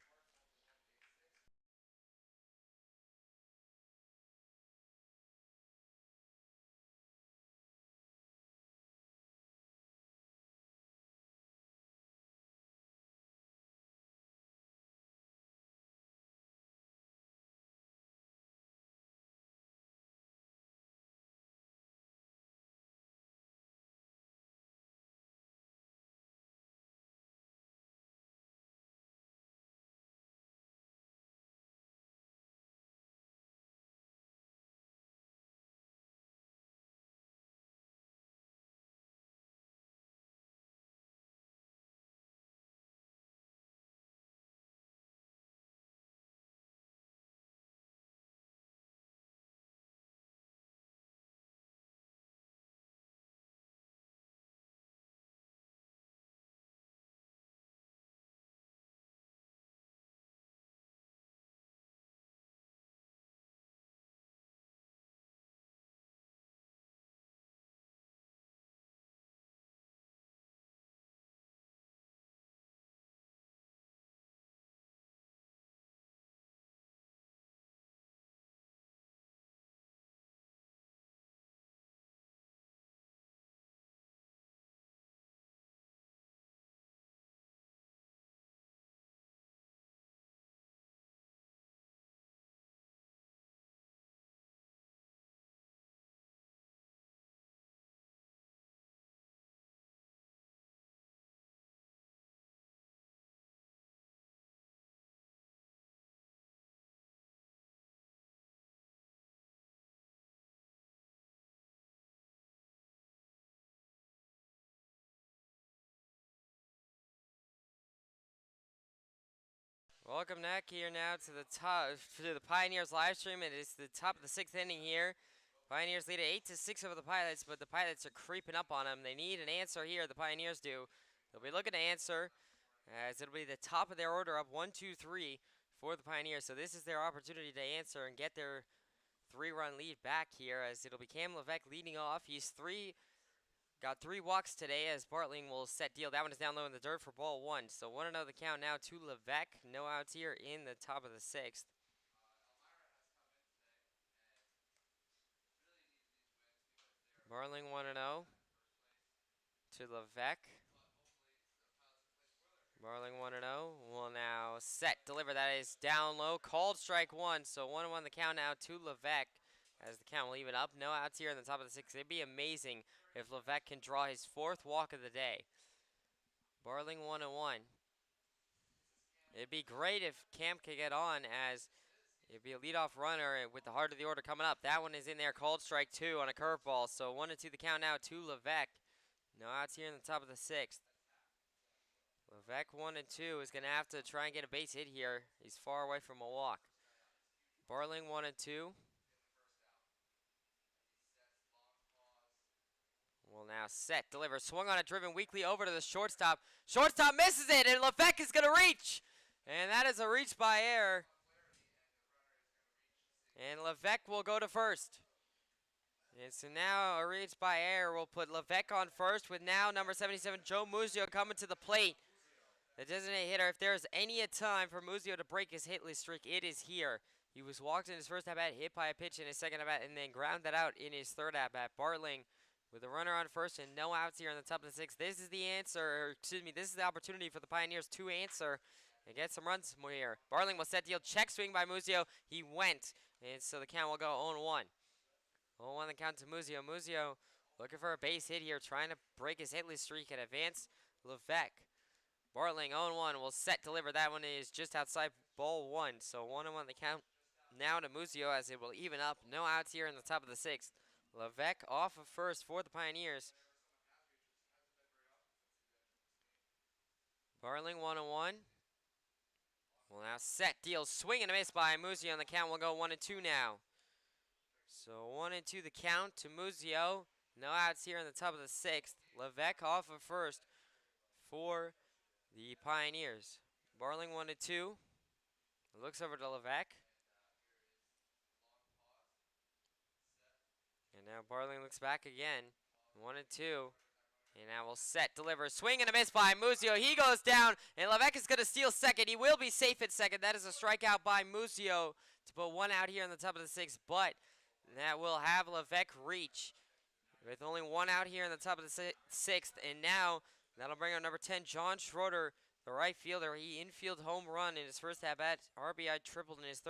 Welcome back here now to the Pioneers live stream. It is the top of the sixth inning here. Pioneers lead at 8-6 over the Pilots, but the Pilots are creeping up on them. They need an answer here. The Pioneers do. They'll be looking to answer as it'll be the top of their order up 1-2-3 for the Pioneers. So this is their opportunity to answer and get their 3-run lead back here as it'll be Cam Levesque leading off. He's got 3 walks today as Bartling will set deal. That one is down low in the dirt for ball 1. So 1-0 the count now to Levesque. No outs here in the top of the sixth. Bartling 1-0 to Levesque. Barling 1-0 will now set, deliver. That is down low, called strike 1. So 1-1 the count now to Levesque as the count will even up. No outs here in the top of the sixth. It'd be amazing if Levesque can draw his 4th walk of the day. Barling 1-1. It'd be great if Cam could get on as it'd be a leadoff runner with the heart of the order coming up. That one is in there, called strike 2 on a curveball. So 1-2 the count now to Levesque. No outs here in the top of the sixth. Levesque 1-2 is going to have to try and get a base hit here. He's far away from a walk. Barling 1-2. Will now set, deliver, swung on it, driven weakly over to the shortstop. Shortstop misses it, and Levesque is going to reach. And that is a reach by error. And Levesque will go to first. And so now a reach by error will put Levesque on first with now number 77, Joe Muzio, coming to the plate. The designated hitter, if there's any time for Muzio to break his hitless streak, it is here. He was walked in his first at-bat, hit by a pitch in his second at-bat, and then grounded out in his third at-bat. Bartling with a runner on first and no outs here in the top of the sixth. This is the answer, or excuse me, this is the opportunity for the Pioneers to answer and get some runs more here. Bartling will set deal, check swing by Muzio. He went, and so the count will go 0-1. 0-1 the count to Muzio. Muzio looking for a base hit here, trying to break his hitless streak and advance Levesque. Bartling 0-1 will set, deliver. That one is just outside ball 1. So 1-1 the count now to Muzio as it will even up. No outs here in the top of the sixth. Levesque off of first for the Pioneers. Barling 1-1. Well, now set, deal, swing and a miss by Muzio on the count. We'll go 1-2 now. So 1-2 the count to Muzio. No outs here in the top of the sixth. Levesque off of first for the Pioneers. Barling 1-2. Looks over to Levesque. And now Barling looks back again. 1-2. And now we'll set, deliver, swing and a miss by Muzio. He goes down, and Levesque is going to steal second. He will be safe at second. That is a strikeout by Muzio to put one out here in the top of the sixth. But that will have Levesque reach with only one out here in the top of the sixth. And now that'll bring up number 10, John Schroeder, the right fielder. He infield home run in his first at-bat. RBI tripled in his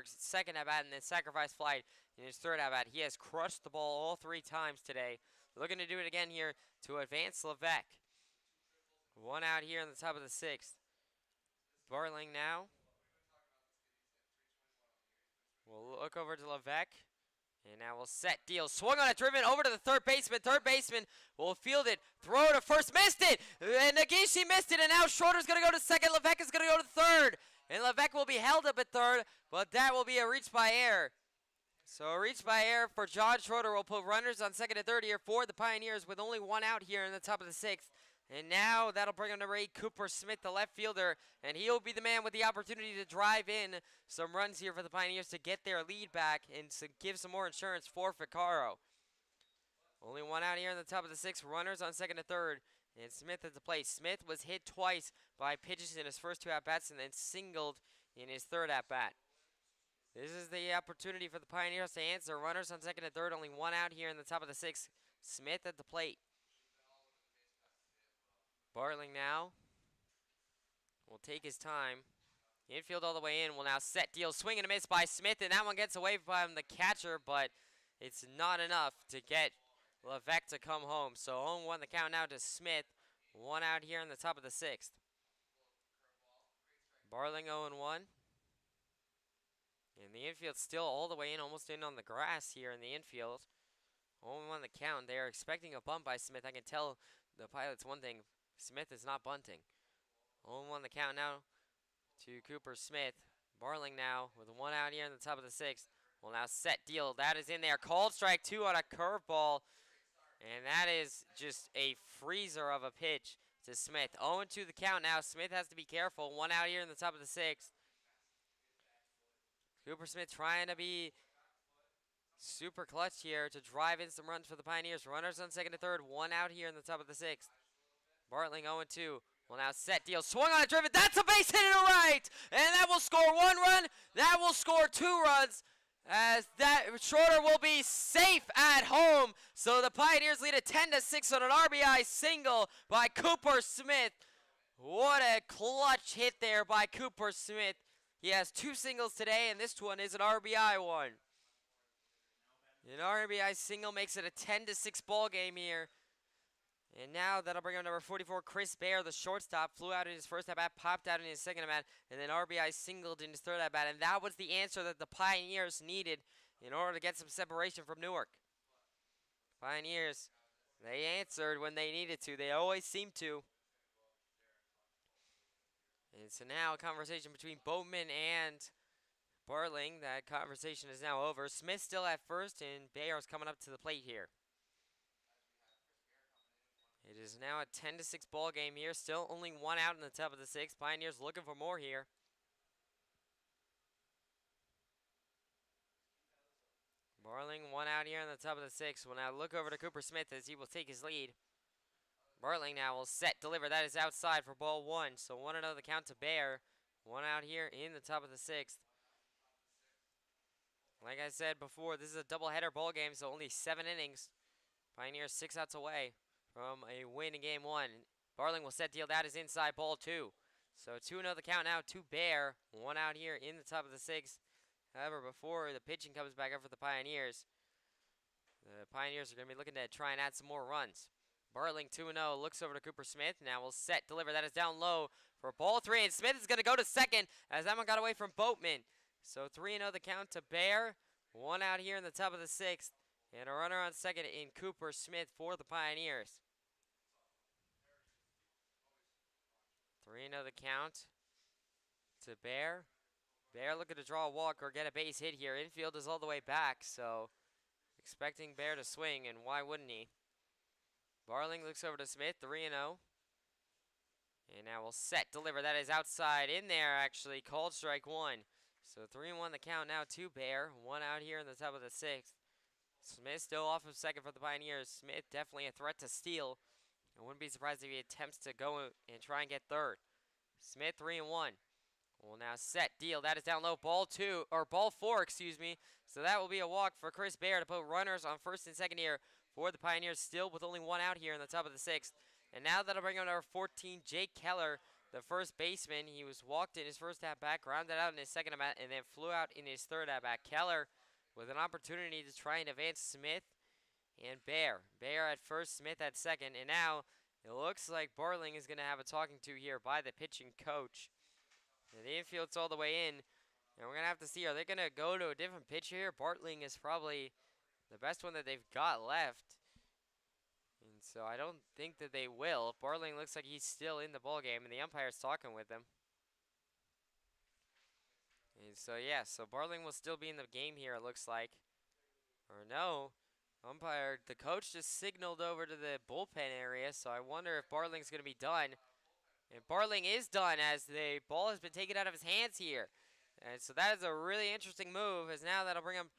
second at-bat, and then sacrifice fly in his third at-bat. He has crushed the ball all 3 times today. Looking to do it again here to advance Levesque. One out here in the top of the sixth. Barling now. We'll look over to Levesque. And now we'll set, deal, swung on it, driven over to the third baseman. Third baseman will field it, throw to first, missed it. And Nagishi missed it, and now Schroeder's going to go to second. Levesque is going to go to third. And Levesque will be held up at third, but that will be a reach by air. So a reach by air for John Schroeder will put runners on second and third here for the Pioneers with only one out here in the top of the sixth. And now that'll bring him to number 8, Cooper Smith, the left fielder. And he'll be the man with the opportunity to drive in some runs here for the Pioneers to get their lead back and to give some more insurance for Ficarro. Only one out here in the top of the sixth. Runners on second and third. And Smith at the plate. Smith was hit twice by pitches in his first 2 at-bats and then singled in his third at-bat. This is the opportunity for the Pioneers to answer. Runners on second and third. Only one out here in the top of the sixth. Smith at the plate. Barling now will take his time. Infield all the way in. Will now set, deal, swing and a miss by Smith. And that one gets away from the catcher, but it's not enough to get Levesque to come home. So 0-1 the count now to Smith. One out here in the top of the sixth. Barling 0-1. And the infield still all the way in, almost in on the grass here in the infield. 0-1 the count. They are expecting a bunt by Smith. I can tell the Pilots one thing. Smith is not bunting. 0-1 the count now to Cooper Smith. Barling now with one out here in the top of the sixth. Will now set, deal. That is in there. Called strike 2 on a curveball. And that is just a freezer of a pitch to Smith. 0-2 the count now. Smith has to be careful. One out here in the top of the sixth. Cooper Smith trying to be super clutch here to drive in some runs for the Pioneers. Runners on second and third. One out here in the top of the sixth. Bartling 0-2. Will now set, deal, swung on a driven. That's a base hit to the right. And that will score 1 run. That will score 2 runs. As that Schroeder will be safe at home. So the Pioneers lead at 10-6 on an RBI single by Cooper Smith. What a clutch hit there by Cooper Smith. He has 2 singles today, and this one is an RBI one. An RBI single makes it a 10-6 ball game here. And now that'll bring up number 44, Chris Baer, the shortstop. Flew out in his first at-bat, popped out in his second at-bat, and then RBI singled in his third at-bat. And that was the answer that the Pioneers needed in order to get some separation from Newark. Pioneers, they answered when they needed to. They always seem to. And so now a conversation between Boatman and Barling. That conversation is now over. Smith still at first, and Baer's coming up to the plate here. It is now a 10-6 ball game here. Still only one out in the top of the sixth. Pioneers looking for more here. Barling one out here in the top of the sixth. Will now look over to Cooper Smith as he will take his lead. Barling now will set, deliver. That is outside for ball 1. So 1-0 the count to Baer. One out here in the top of the sixth. Like I said before, this is a doubleheader ball game, so only 7 innings. Pioneers 6 outs away from a win in game 1. Barling will set, deal. That is inside ball 2. So 2-0 the count now to Baer. One out here in the top of the sixth. However, before the pitching comes back up for the Pioneers, the Pioneers are going to be looking to try and add some more runs. Barling 2-0, looks over to Cooper Smith. Now will set, deliver. That is down low for ball 3. And Smith is going to go to second as that one got away from Boatman. So 3-0 the count to Baer. One out here in the top of the sixth. And a runner on second in Cooper Smith for the Pioneers. 3-0 the count to Bear. Bear looking to draw a walk or get a base hit here. Infield is all the way back, so expecting Bear to swing, and why wouldn't he? Barling looks over to Smith, 3-0. And now we'll set, deliver. That is outside in there, actually. Called strike one. So 3-1 the count now to Bear. One out here in the top of the sixth. Smith still off of second for the Pioneers. Smith definitely a threat to steal. I wouldn't be surprised if he attempts to go and try and get third. Smith 3-1. Will now set, deal. That is down low. Ball four, excuse me. So that will be a walk for Chris Bear to put runners on first and second here for the Pioneers, still with only one out here in the top of the sixth. And now that'll bring up number 14, Jake Keller, the first baseman. He was walked in his first at-bat, grounded out in his second at-bat, and then flew out in his third at-bat. Keller with an opportunity to try and advance Smith and Bear. Bear at first, Smith at second, and now it looks like Barling is going to have a talking to here by the pitching coach. And the infield's all the way in, and we're going to have to see, are they going to go to a different pitch here? Bartling is probably the best one that they've got left. And so I don't think that they will. Bartling looks like he's still in the ballgame, and the umpire's talking with him. And so, yeah, so Bartling will still be in the game here, it looks like. Or no, the coach just signaled over to the bullpen area, so I wonder if Bartling's going to be done. And Bartling is done as the ball has been taken out of his hands here. And so that is a really interesting move, as now that'll bring him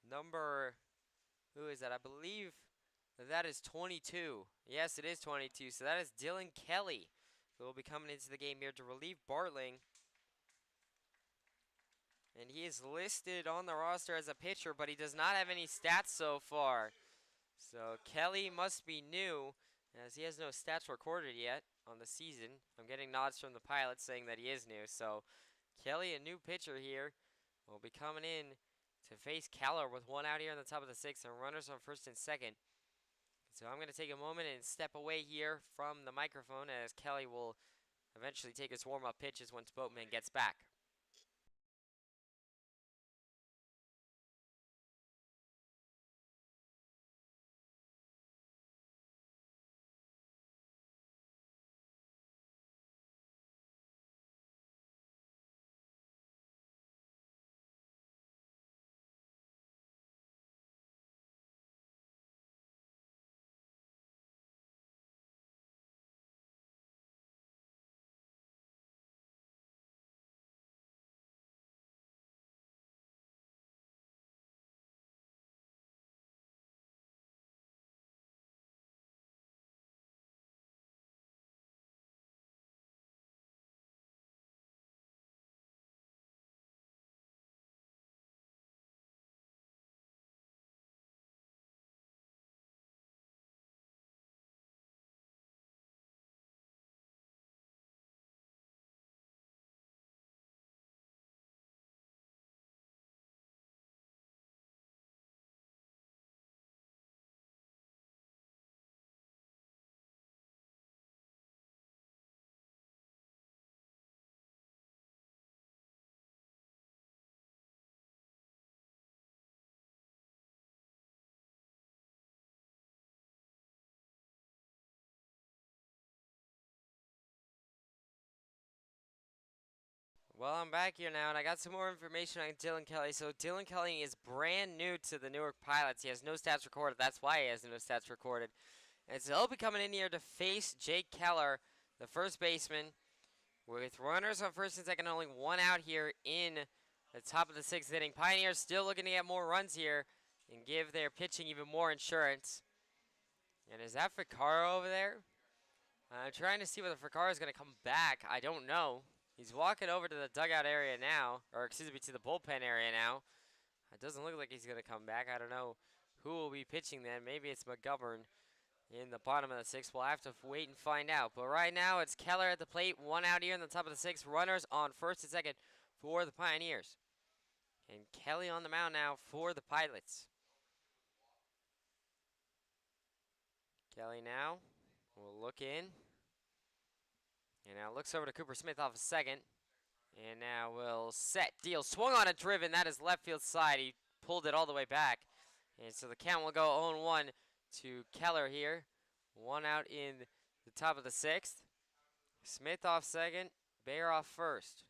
number, who is that? I believe that is 22. Yes, it is 22. So that is Dylan Kelly, who will be coming into the game here to relieve Bartling. And he is listed on the roster as a pitcher, but he does not have any stats so far. So Kelly must be new, as he has no stats recorded yet on the season. I'm getting nods from the pilot saying that he is new. So Kelly, a new pitcher here, will be coming in to face Keller with one out here on the top of the sixth and runners on first and second. So I'm going to take a moment and step away here from the microphone, as Kelly will eventually take his warm-up pitches once Boatman gets back. Well, I'm back here now, and I got some more information on Dylan Kelly. So Dylan Kelly is brand new to the Newark Pilots. He has no stats recorded. That's why he has no stats recorded. And so he'll be coming in here to face Jake Keller, the first baseman, with runners on first and second, only one out here in the top of the sixth inning. Pioneers still looking to get more runs here and give their pitching even more insurance. And is that Ficarro over there? I'm trying to see whether Ficarro is going to come back. I don't know. He's walking over to the dugout area now, or excuse me, to the bullpen area now. It doesn't look like he's going to come back. I don't know who will be pitching then. Maybe it's McGovern in the bottom of the sixth. We'll have to wait and find out. But right now, it's Keller at the plate. One out here in the top of the sixth. Runners on first and second for the Pioneers. And Kelly on the mound now for the Pilots. Kelly now will look in. And now looks over to Cooper Smith off a second. And now will set, deal, swung on a driven. That is left field side. He pulled it all the way back. And so the count will go 0-1 to Keller here. 1 out in the top of the 6th. Smith off second, Bear off first.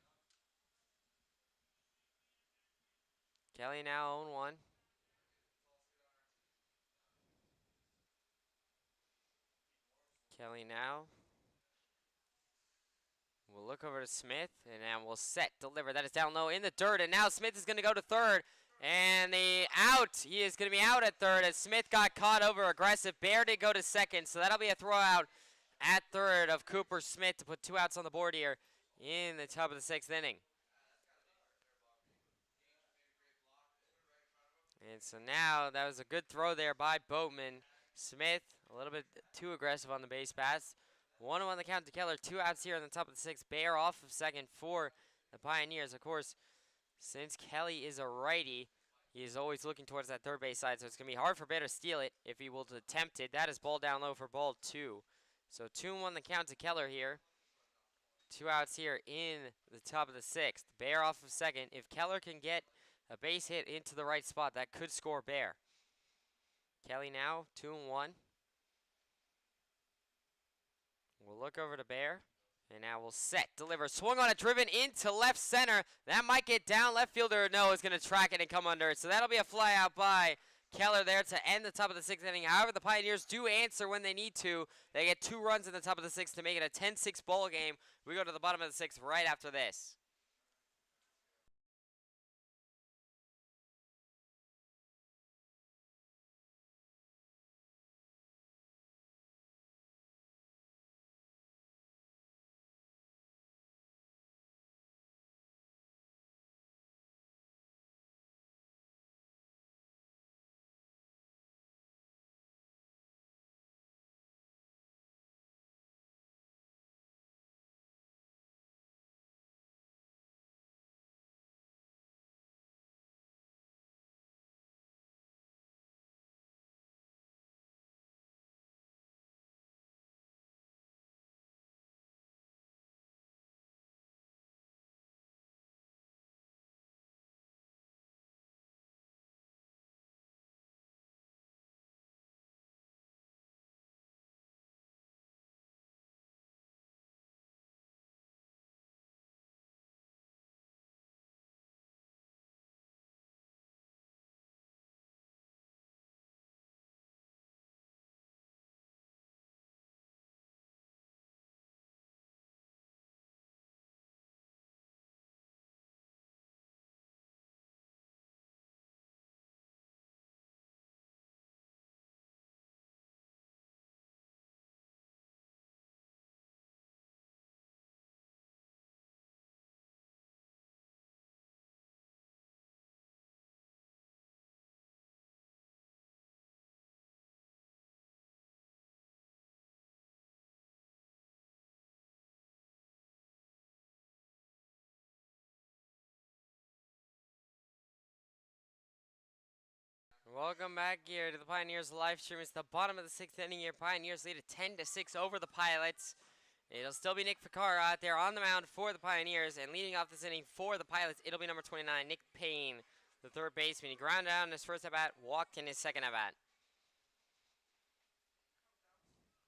Kelly now 0-1. Kelly now. We'll look over to Smith, and now we'll set, deliver. That is down low in the dirt, and now Smith is going to go to third. And the out, he is going to be out at third as Smith got caught over aggressive. Bear did go to second, so that'll be a throw out at third of Cooper Smith to put 2 outs on the board here in the top of the 6th inning. And so now that was a good throw there by Boatman. Smith a little bit too aggressive on the base pass. 1-1 the count to Keller. 2 outs here on the top of the 6th. Bear off of second for the Pioneers. Of course, since Kelly is a righty, he is always looking towards that third base side, so it's going to be hard for Bear to steal it if he will attempt it. That is ball down low for ball 2. So 2-1 the count to Keller here. 2 outs here in the top of the 6th. Bear off of second. If Keller can get a base hit into the right spot, that could score Bear. Kelly now 2-1. We'll look over to Bear. And now we'll set, deliver, swung on it, driven into left center. That might get down. Left fielder, no, is going to track it and come under it. So that'll be a fly out by Keller there to end the top of the 6th inning. However, the Pioneers do answer when they need to. They get 2 runs in the top of the 6th to make it a 10-6 ball game. We go to the bottom of the 6th right after this. Welcome back here to the Pioneers live stream. It's the bottom of the 6th inning here. Pioneers lead at 10-6 over the Pilots. It'll still be Nick Ficarra out there on the mound for the Pioneers, and leading off this inning for the Pilots, it'll be number 29, Nick Payne, the third baseman. He grounded out in his first at-bat, walked in his second at-bat.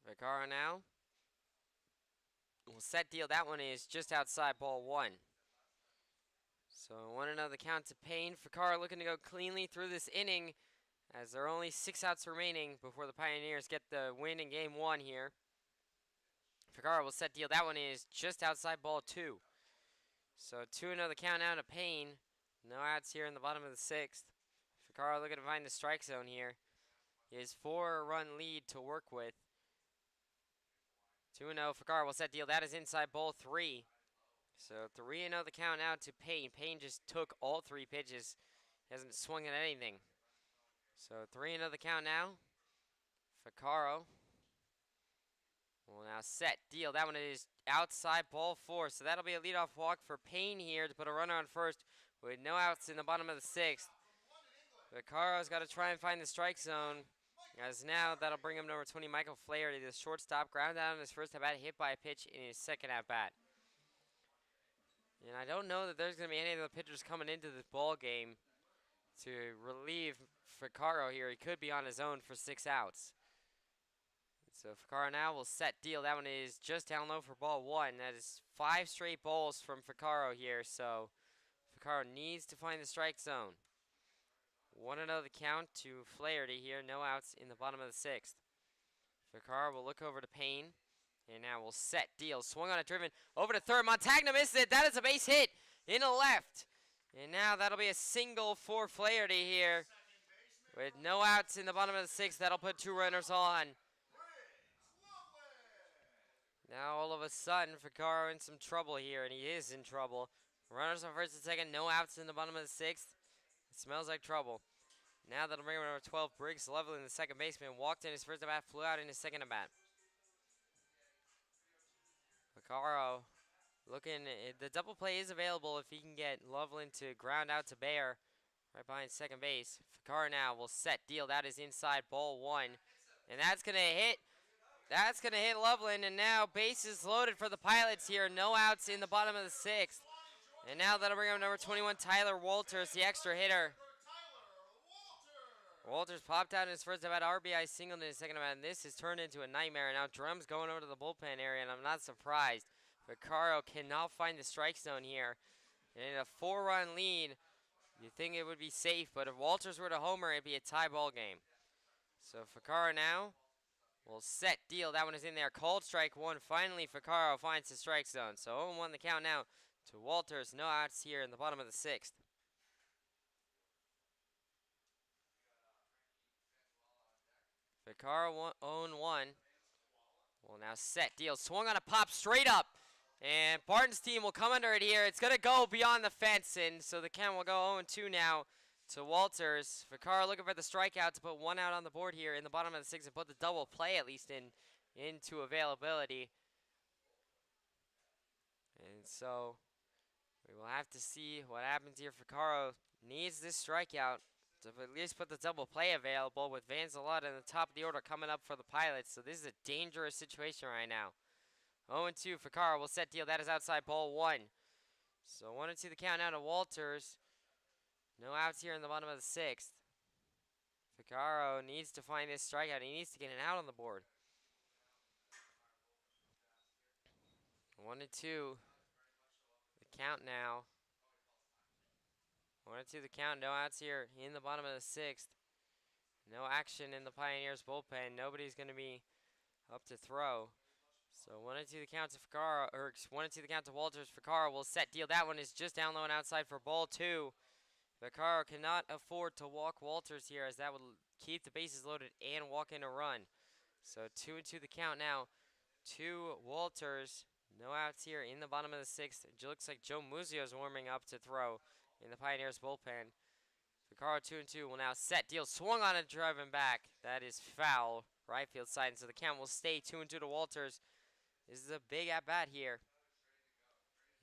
Ficarra now will set deal. That one is just outside ball 1. So 1-0 the count to Payne. Ficarra looking to go cleanly through this inning, as there are only 6 outs remaining before the Pioneers get the win in game 1 here. Ficarra will set deal. That one is just outside ball 2. So 2-0 the count now to Payne. No outs here in the bottom of the 6th. Ficarra looking to find the strike zone here. His 4-run lead to work with. 2-0 Ficarra will set deal. That is inside ball 3. So 3-0 the count now to Payne. Payne just took all 3 pitches. Hasn't swung at anything. So 3-0 the count now. Ficarra will now set deal. That one is outside ball 4. So that'll be a leadoff walk for Payne here to put a runner on first with no outs in the bottom of the 6th. Ficarra's got to try and find the strike zone, as now that'll bring him number 20, Michael Flaherty, the shortstop, ground down in his first at-bat, hit by a pitch in his second at-bat. And I don't know that there's going to be any of the pitchers coming into this ball game to relieve Vaccaro here. He could be on his own for 6 outs. So Vaccaro now will set deal. That one is just down low for ball 1. That is 5 straight balls from Vaccaro here. So Vaccaro needs to find the strike zone. 1-0 the count to Flaherty here. No outs in the bottom of the 6th. Vaccaro will look over to Payne. And now we'll set deal. Swung on a driven over to third. Montagna missed it. That is a base hit in the left. And now that'll be a single for Flaherty here. With no outs in the bottom of the 6th, that'll put 2 runners on. Now all of a sudden, Vaccaro in some trouble here, and he is in trouble. Runners on first and second, no outs in the bottom of the 6th. It smells like trouble. Now that'll bring him number 12, Briggs, leveling the second baseman. Walked in his first at-bat, flew out in his second at-bat. Vaccaro looking, the double play is available if he can get Loveland to ground out to Bear right behind second base. Vaccaro now will set deal. That is inside ball 1. And that's going to hit. That's going to hit Loveland. And now bases loaded for the Pilots here. No outs in the bottom of the 6th. And now that'll bring up number 21, Tyler Walters, the extra hitter. Walters popped out in his first at-bat, RBI singled in his second at-bat, and this has turned into a nightmare. Now Drum's going over to the bullpen area, and I'm not surprised. Vaccaro cannot find the strike zone here. And in a 4-run lead, you'd think it would be safe, but if Walters were to homer, it'd be a tie ball game. So Vaccaro now will set deal. That one is in there. Called strike 1. Finally, Vaccaro finds the strike zone. So 0-1 the count now to Walters. No outs here in the bottom of the 6th. Vaccaro 0-1. Will now set deal. Swung on a pop straight up. And Barton's team will come under it here. It's going to go beyond the fence. And so the count will go 0-2 now to Walters. Vaccaro looking for the strikeout to put 1 out on the board here in the bottom of the 6th and put the double play at least into availability. And so we will have to see what happens here. Vaccaro needs this strikeout to at least put the double play available with Vanzalotta in the top of the order coming up for the Pilots. So this is a dangerous situation right now. 0-2, Vaccaro will set deal. That is outside ball 1. So 1-2 the count now to Walters. No outs here in the bottom of the 6th. Vaccaro needs to find this strikeout. He needs to get an out on the board. 1-2 the count now. 1-2 the count, no outs here in the bottom of the 6th. No action in the Pioneers bullpen. Nobody's going to be up to throw. So 1-2 the count to Vaccaro, or 1-2 the count to Walters. Vaccaro will set deal. That one is just down low and outside for ball 2. Vaccaro cannot afford to walk Walters here, as that would keep the bases loaded and walk in a run. So 2-2 the count now to Walters. No outs here in the bottom of the 6th. It looks like Joe Muzio is warming up to throw in the Pioneers bullpen. Vaccaro 2-2 will now set deal. Swung on a driving back. That is foul. Right field side. And so the count will stay 2-2 to Walters. This is a big at-bat here.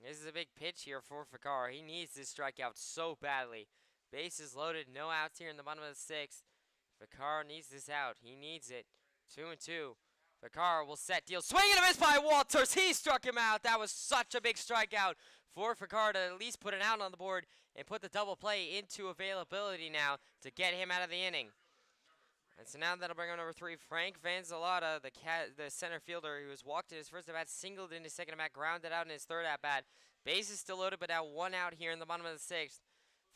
This is a big pitch here for Vaccaro. He needs this strikeout so badly. Bases loaded. No outs here in the bottom of the 6th. Vaccaro needs this out. He needs it. 2-2. Vaccaro will set deal. Swing and a miss by Walters. He struck him out. That was such a big strikeout for Vaccaro to at least put an out on the board and put the double play into availability now to get him out of the inning. And so now that'll bring on number 3, Frank Vanzalotta, the center fielder who was walked in his first at-bat, singled in his second at-bat, grounded out in his third at-bat. Bases still loaded, but now 1 out here in the bottom of the 6th.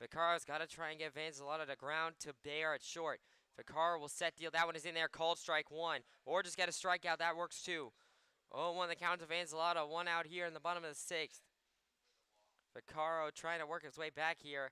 Vaccaro's got to try and get Vanzalotta to ground to Bear at short. Vaccaro will set deal. That one is in there. Called strike 1. Or just get a strikeout. That works too. 0-1 the count to Vanzalotta. 1 out here in the bottom of the 6th. Vaccaro trying to work his way back here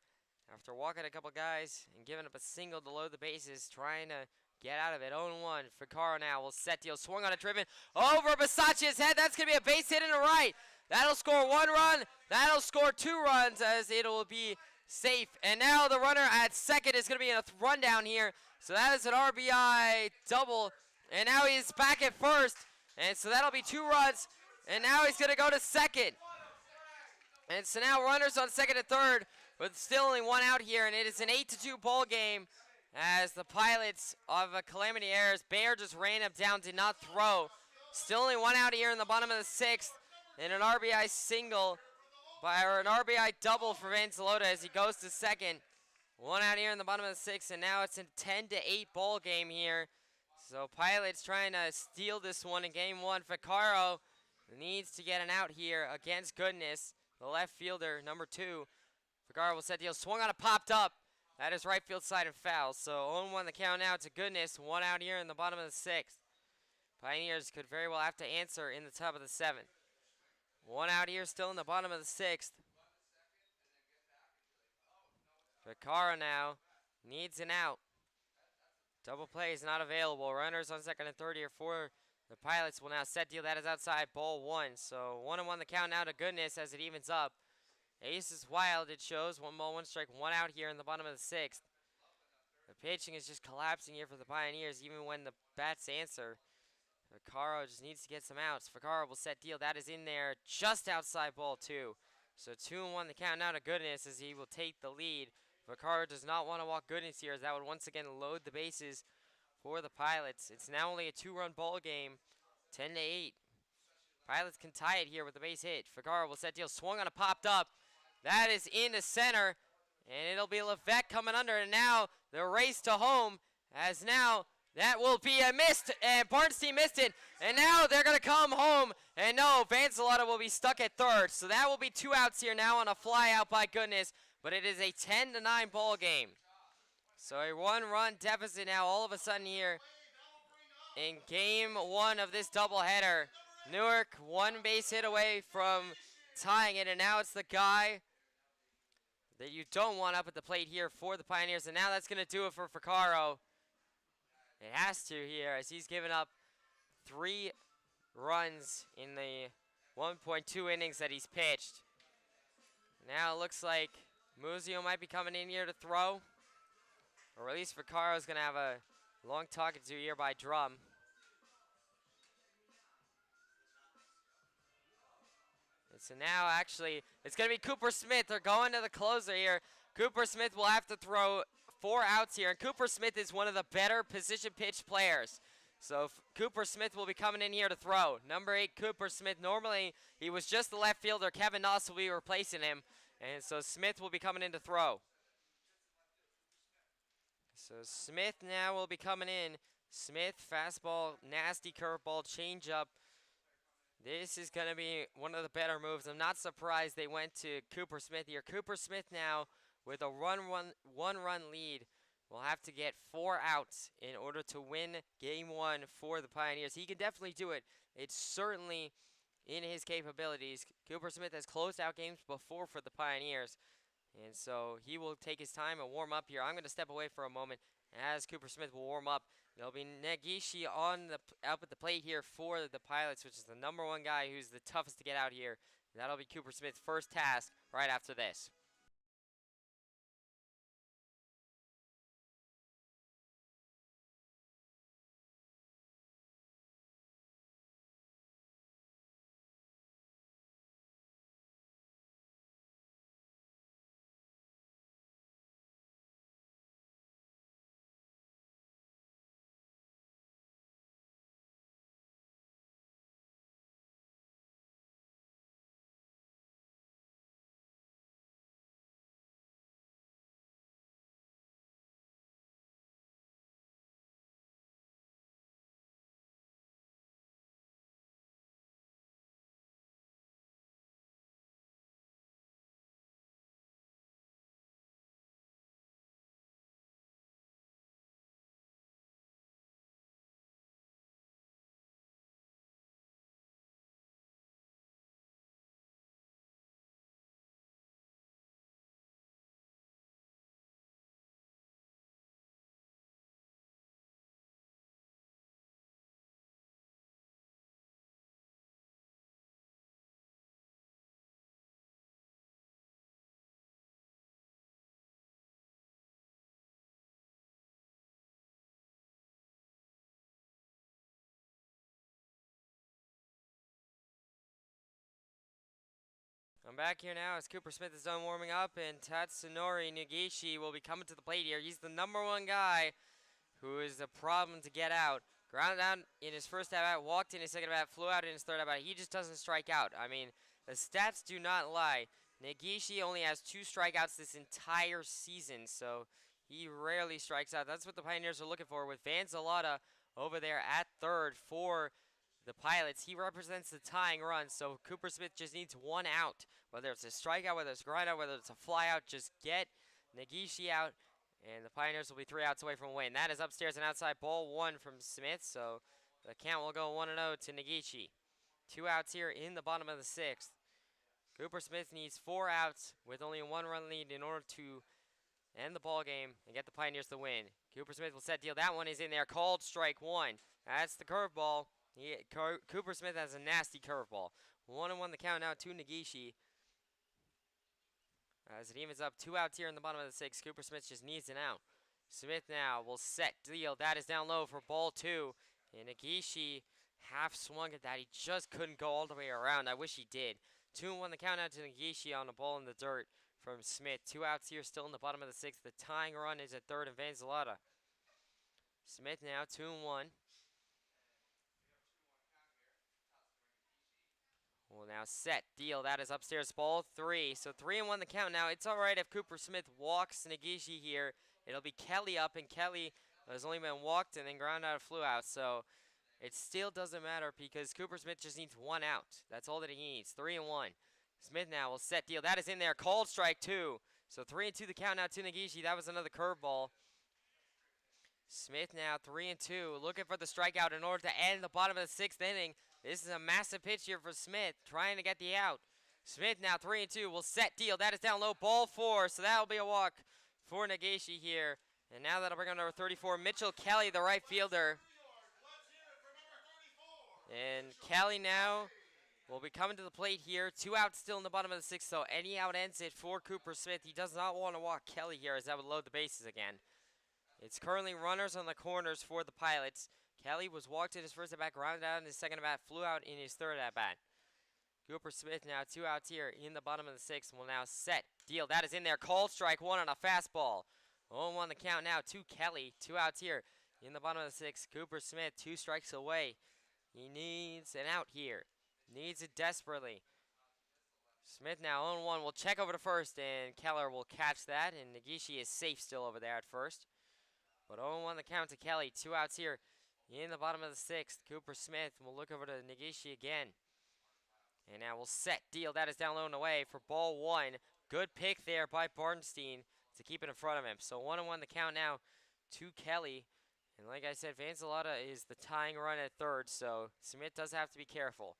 after walking a couple guys and giving up a single to load the bases, trying to get out of it. 0-1. Vaccaro now will set deal. Swung on a driven over Bisaccia's head. That's going to be a base hit in the right. That'll score 1 run. That'll score 2 runs as it'll be safe. And now the runner at second is going to be in a rundown here. So that is an RBI double. And now he's back at first. And so that'll be 2 runs. And now he's going to go to second. And so now runners on second and third with still only 1 out here. And it is an 8-2 ball game as the Pilots of Calamity Airs. Bear just ran him down, did not throw. Still only 1 out here in the bottom of the 6th. And an RBI single, or an RBI double for Vanzalotta as he goes to second. One out here in the bottom of the 6th, and now it's a 10-8 ball game here. So Pilots trying to steal this one in game 1. Vaccaro needs to get an out here against Goodness, the left fielder, number 2. Vaccaro will set deal, swung on it, popped up. That is right field side and foul. So 0-1 the count now to Goodness. One out here in the bottom of the 6th. Pioneers could very well have to answer in the top of the 7th. One out here still in the bottom of the 6th. Vaccaro now needs an out. Double play is not available. Runners on second and third here for the Pilots will now set deal. That is outside, ball 1. So 1-1 the count now to Goodness as it evens up. Ace is wild, it shows. 1 ball, 1 strike, 1 out here in the bottom of the 6th. The pitching is just collapsing here for the Pioneers, even when the bats answer. Vaccaro just needs to get some outs. Vaccaro will set deal. That is in there just outside, ball 2. So 2-1 the count now to Goodness as he will take the lead. Vaccaro does not want to walk Goodness here, as that would once again load the bases for the Pilots. It's now only a 2-run ball game, 10-8. Pilots can tie it here with the base hit. Vaccaro will set deal, swung on it, popped up. That is into center, and it'll be Levesque coming under, and now the race to home, as now that will be a missed, and Barnstein missed it, and now they're going to come home, and no, Vanzalotta will be stuck at third, so that will be 2 outs here now on a fly out by Goodness, but it is a 10-9 ball game. So a 1-run deficit now all of a sudden here in game 1 of this doubleheader. Newark 1 base hit away from tying it, and now it's the guy that you don't want up at the plate here for the Pioneers, and now that's going to do it for Vaccaro. It has to here, as he's given up 3 runs in the 1.2 innings that he's pitched. Now it looks like Muzio might be coming in here to throw, or at least Vaccaro's going to have a long talking to here by Drum. So now, actually, it's going to be Cooper Smith. They're going to the closer here. Cooper Smith will have to throw 4 outs here, and Cooper Smith is one of the better position pitch players. So Cooper Smith will be coming in here to throw. Number 8, Cooper Smith. Normally, he was just the left fielder. Kevin Noss will be replacing him, and so Smith will be coming in to throw. So Smith now will be coming in. Smith, fastball, nasty curveball, changeup. This is going to be one of the better moves. I'm not surprised they went to Cooper Smith here. Cooper Smith now, with a one-run lead, will have to get 4 outs in order to win game 1 for the Pioneers. He can definitely do it. It's certainly in his capabilities. Cooper Smith has closed out games before for the Pioneers, and so he will take his time and warm up here. I'm going to step away for a moment as Cooper Smith will warm up. There'll be Negishi up at the plate here for the Pilots, which is the number 1 guy who's the toughest to get out here. That'll be Cooper Smith's first task right after this. I'm back here now as Cooper Smith is done warming up, and Tatsunori Negishi will be coming to the plate here. He's the number 1 guy who is a problem to get out. Grounded out in his first at-bat, walked in his second at-bat, flew out in his third at-bat. He just doesn't strike out. I mean, the stats do not lie. Negishi only has 2 strikeouts this entire season, so he rarely strikes out. That's what the Pioneers are looking for with Vanzalata over there at third for the Pilots. He represents the tying run, so Cooper Smith just needs 1 out. Whether it's a strikeout, whether it's a grind out, whether it's a fly out, just get Negishi out, and the Pioneers will be 3 outs away from a win. That is upstairs and outside, ball 1 from Smith, so the count will go 1-0 to Negishi. 2 outs here in the bottom of the 6th. Cooper Smith needs 4 outs with only a 1-run lead in order to end the ball game and get the Pioneers the win. Cooper Smith will set deal. That one is in there. Called strike 1. That's the curveball. Cooper Smith has a nasty curveball. 1-1 the count now to Negishi. As it evens up, 2 outs here in the bottom of the 6th. Cooper Smith just needs an out. Smith now will set deal. That is down low for ball 2. And Negishi half swung at that. He just couldn't go all the way around. I wish he did. 2-1 the count out to Negishi on the ball in the dirt from Smith. 2 outs here still in the bottom of the 6th. The tying run is at third and Vanzalata. Smith now 2-1. Well, now set deal. That is upstairs ball 3. So 3-1 the count now. It's all right if Cooper Smith walks Negishi here. It'll be Kelly up, and Kelly has only been walked and then ground out, flew out. So it still doesn't matter because Cooper Smith just needs 1 out. That's all that he needs. 3-1. Smith now will set deal. That is in there. Called strike 2. So 3-2 the count now to Negishi. That was another curveball. Smith now 3-2. Looking for the strikeout in order to end the bottom of the 6th inning. This is a massive pitch here for Smith, trying to get the out. Smith now 3-2 will set deal. That is down low, ball 4. So that'll be a walk for Negishi here. And now that'll bring on number 34, Mitchell Kelly, the right fielder. And Kelly now will be coming to the plate here. 2 outs still in the bottom of the 6th, so any out ends it for Cooper Smith. He does not want to walk Kelly here, as that would load the bases again. It's currently runners on the corners for the Pilots. Kelly was walked in his first at-bat, grounded out in his second at-bat, flew out in his third at-bat. Cooper Smith now 2 outs here in the bottom of the 6th. Will now set deal. That is in there. Called strike 1 on a fastball. 0-1 the count now to Kelly. 2 outs here in the bottom of the 6th. Cooper Smith 2 strikes away. He needs an out here. Needs it desperately. Smith now 0-1 will check over to first, and Keller will catch that, and Negishi is safe still over there at first. But 0-1 the count to Kelly. 2 outs here in the bottom of the 6th. Cooper Smith will look over to Negishi again. And now we'll set deal. That is down low and away for ball 1. Good pick there by Barnstein to keep it in front of him. So 1-1 the count now to Kelly. And like I said, Vanzalata is the tying run at third, so Smith does have to be careful.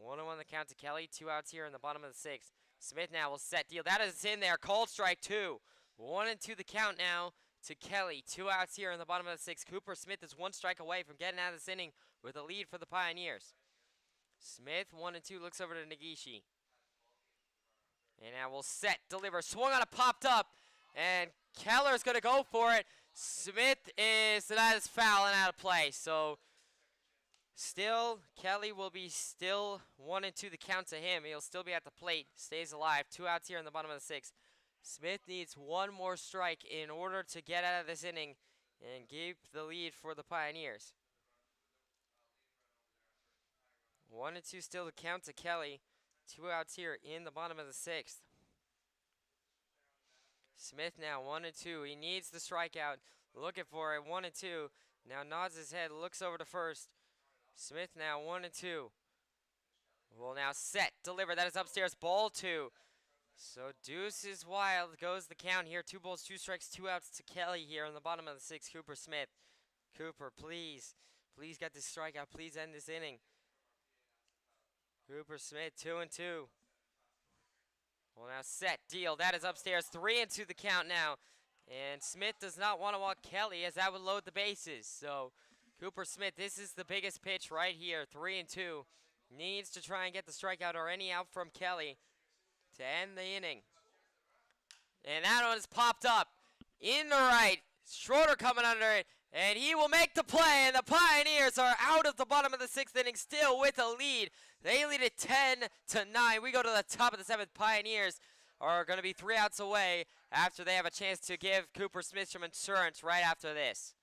1-1 the count to Kelly. 2 outs here in the bottom of the 6th. Smith now will set deal. That is in there. Called strike 2. 1-2 the count now to Kelly. 2 outs here in the bottom of the 6th. Cooper Smith is 1 strike away from getting out of this inning with a lead for the Pioneers. Smith 1-2 looks over to Negishi. And now we'll set, deliver. Swung on it, popped up, and Keller's going to go for it. Smith is denied as foul and out of play. So still, Kelly will be still 1-2 the count to him. He'll still be at the plate, stays alive. 2 outs here in the bottom of the 6th. Smith needs 1 more strike in order to get out of this inning and keep the lead for the Pioneers. 1-2 still to count to Kelly. 2 outs here in the bottom of the 6th. Smith now 1-2. He needs the strikeout. Looking for it. 1-2. Now nods his head. Looks over to first. Smith now 1-2. Will now set. Deliver. That is upstairs. Ball 2. So deuce is wild. Goes the count here. 2 balls, 2 strikes, 2 outs to Kelly here in the bottom of the 6th. Cooper Smith. Cooper, please. Please get this strikeout. Please end this inning. Cooper Smith 2-2. Well, now set deal. That is upstairs. 3-2 the count now. And Smith does not want to walk Kelly, as that would load the bases. So Cooper Smith, this is the biggest pitch right here. 3-2. Needs to try and get the strikeout or any out from Kelly to end the inning. And that one is popped up in the right. Schroeder coming under it. And he will make the play, and the Pioneers are out of the bottom of the 6th inning still with a lead. They lead it 10-9. We go to the top of the 7th. Pioneers are going to be 3 outs away after they have a chance to give Cooper Smith some insurance right after this.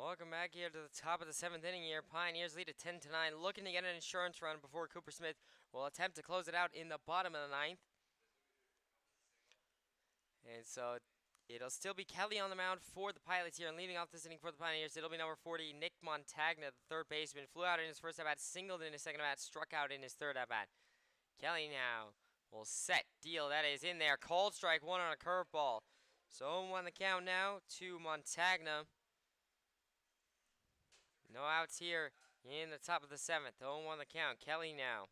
Welcome back here to the top of the 7th inning here. Pioneers lead at 10-9, looking to get an insurance run before Cooper Smith will attempt to close it out in the bottom of the 9th. And so it'll still be Kelly on the mound for the Pilots here, and leading off this inning for the Pioneers, it'll be number 40, Nick Montagna, the third baseman. Flew out in his first at-bat, singled in his second at-bat, struck out in his third at-bat. Kelly now will set, deal, that is in there. Cold strike, one on a curveball. So 0-1 the count now to Montagna. No outs here in the top of the 7th. 0-1 the count. Kelly now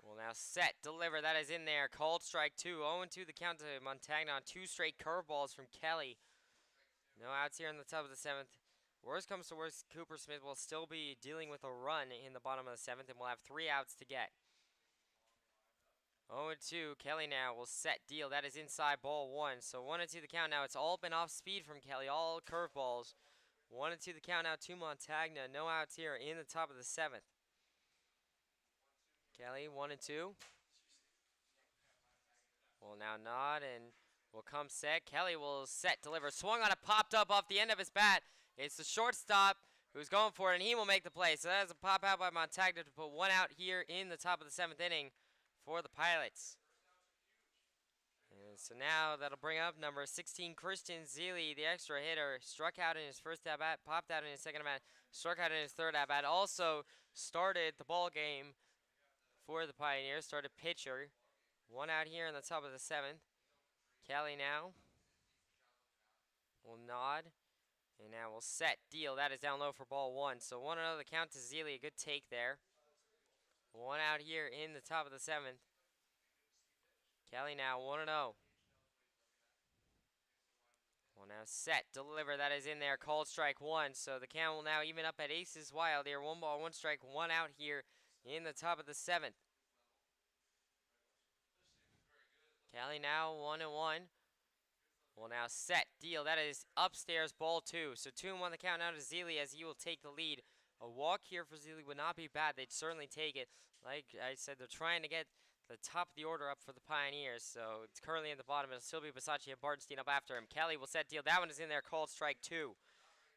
will now set, deliver. That is in there. Called strike 2. 0-2 the count to Montagna on 2 straight curveballs from Kelly. No outs here in the top of the 7th. Worst comes to worst, Cooper Smith will still be dealing with a run in the bottom of the 7th, and we'll have 3 outs to get. 0-2. Kelly now will set, deal. That is inside, ball 1. So 1-2 the count now. It's all been off speed from Kelly, all curveballs. 1-2 the count now to Montagna. No outs here in the top of the 7th. Kelly, 1-2. Will now nod and will come set. Kelly will set, deliver. Swung on it, popped up off the end of his bat. It's the shortstop who's going for it, and he will make the play. So that is a pop out by Montagna to put 1 out here in the top of the 7th inning for the Pilots. And so now that'll bring up number 16, Christian Zeile, the extra hitter. Struck out in his first at-bat, popped out in his second at-bat, struck out in his third at-bat. Also started the ball game for the Pioneers, started pitcher. 1 out here in the top of the 7th. Kelly now will nod, and now will set, deal. That is down low for ball 1. So 1-0 the count to Zeile, a good take there. 1 out here in the top of the 7th. Kelly now 1-0. Will now set, deliver. That is in there. Called strike 1. So the count will now even up at aces wild here. 1 ball, 1 strike, 1 out here in the top of the 7th. Kelly now 1-1. Will now set, deal. That is upstairs, ball 2. So 2-1 the count now to Zeile as he will take the lead. A walk here for Zeile would not be bad. They'd certainly take it. Like I said, they're trying to get the top of the order up for the Pioneers. So it's currently in the bottom. It'll still be Versace and Bartenstein up after him. Kelly will set, deal. That one is in there. Called strike 2.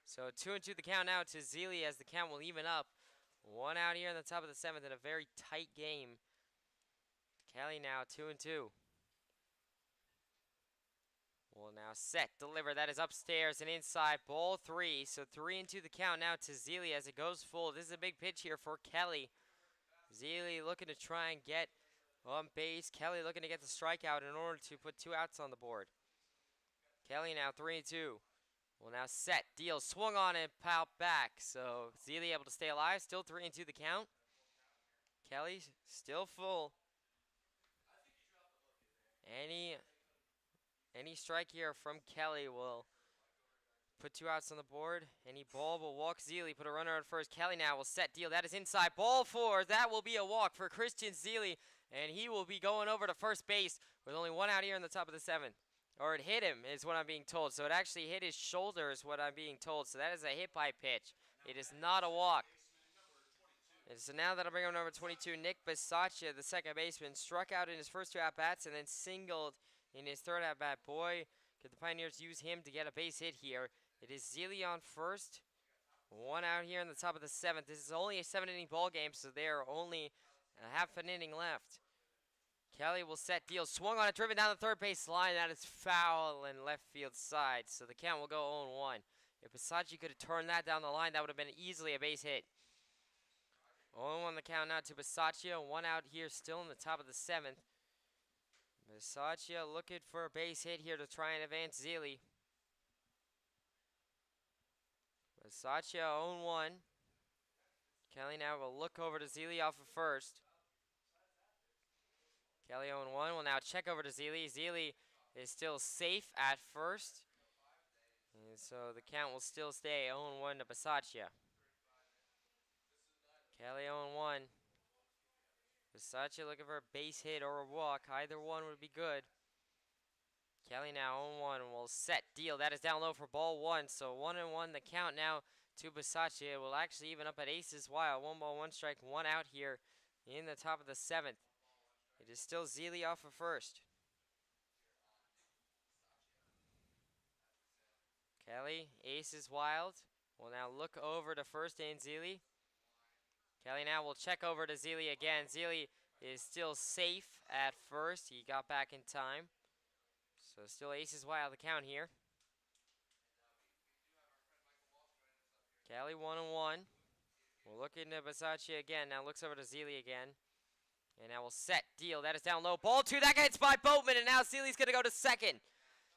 So 2-2 the count now to Zeile as the count will even up. 1 out here in the top of the 7th in a very tight game. Kelly now 2-2. Will now set, deliver. That is upstairs and inside, ball 3. So 3-2 the count now to Zeile as it goes full. This is a big pitch here for Kelly. Zeile looking to try and get on base. Kelly looking to get the strikeout in order to put 2 outs on the board. Kelly now 3-2. Will now set, deal, swung on and popped back. So Zeile able to stay alive. Still 3-2 the count. Kelly still full. Any strike here from Kelly will put 2 outs on the board. Any ball will walk Zeile, put a runner on first. Kelly now will set, deal. That is inside, ball 4. That will be a walk for Christian Zeile, and he will be going over to first base with only 1 out here in the top of the 7th. Or it hit him is what I'm being told. So it actually hit his shoulder is what I'm being told. So that is a hit by pitch. It is not a walk. And so now that'll bring up number 22, Nick Bisaccia, the second baseman. Struck out in his first 2 at-bats and then singled in his third at-bat. Boy, could the Pioneers use him to get a base hit here. It is Zeile on first. 1 out here in the top of the 7th. This is only a 7-inning ball game, so there are only a half an inning left. Kelly will set, deal. Swung on it, driven down the third base line. That is foul in left field side. So the count will go 0-1. If Bisaccia could have turned that down the line, that would have been easily a base hit. 0-1 the count now to Bisaccia. 1 out here still in the top of the 7th. Bisaccia looking for a base hit here to try and advance Zeile. Bisaccia 0-1. Kelly now will look over to Zeile off of first. Kelly 0-1 will now check over to Zeile. Zeile is still safe at first. And so the count will still stay 0-1 to Bisaccia. Kelly 0-1. Bisaccia looking for a base hit or a walk. Either one would be good. Kelly now 0-1 will set, deal. That is down low for ball 1. So 1-1 the count now to Bisaccia. It will actually even up at aces wild. 1 ball, 1 strike, 1 out here in the top of the 7th. It is still Zeile off of first. Kelly, aces wild. Will now look over to first and Zealy. Kelly now will check over to Zealy again. Zealy is still safe at first. He got back in time. So still aces wild the count here. Kelly 1-1. We'll look into Bisaccia again. Now looks over to Zealy again. And now we'll set, deal. That is down low. Ball 2. That gets by Boatman. And now Zealy's going to go to second.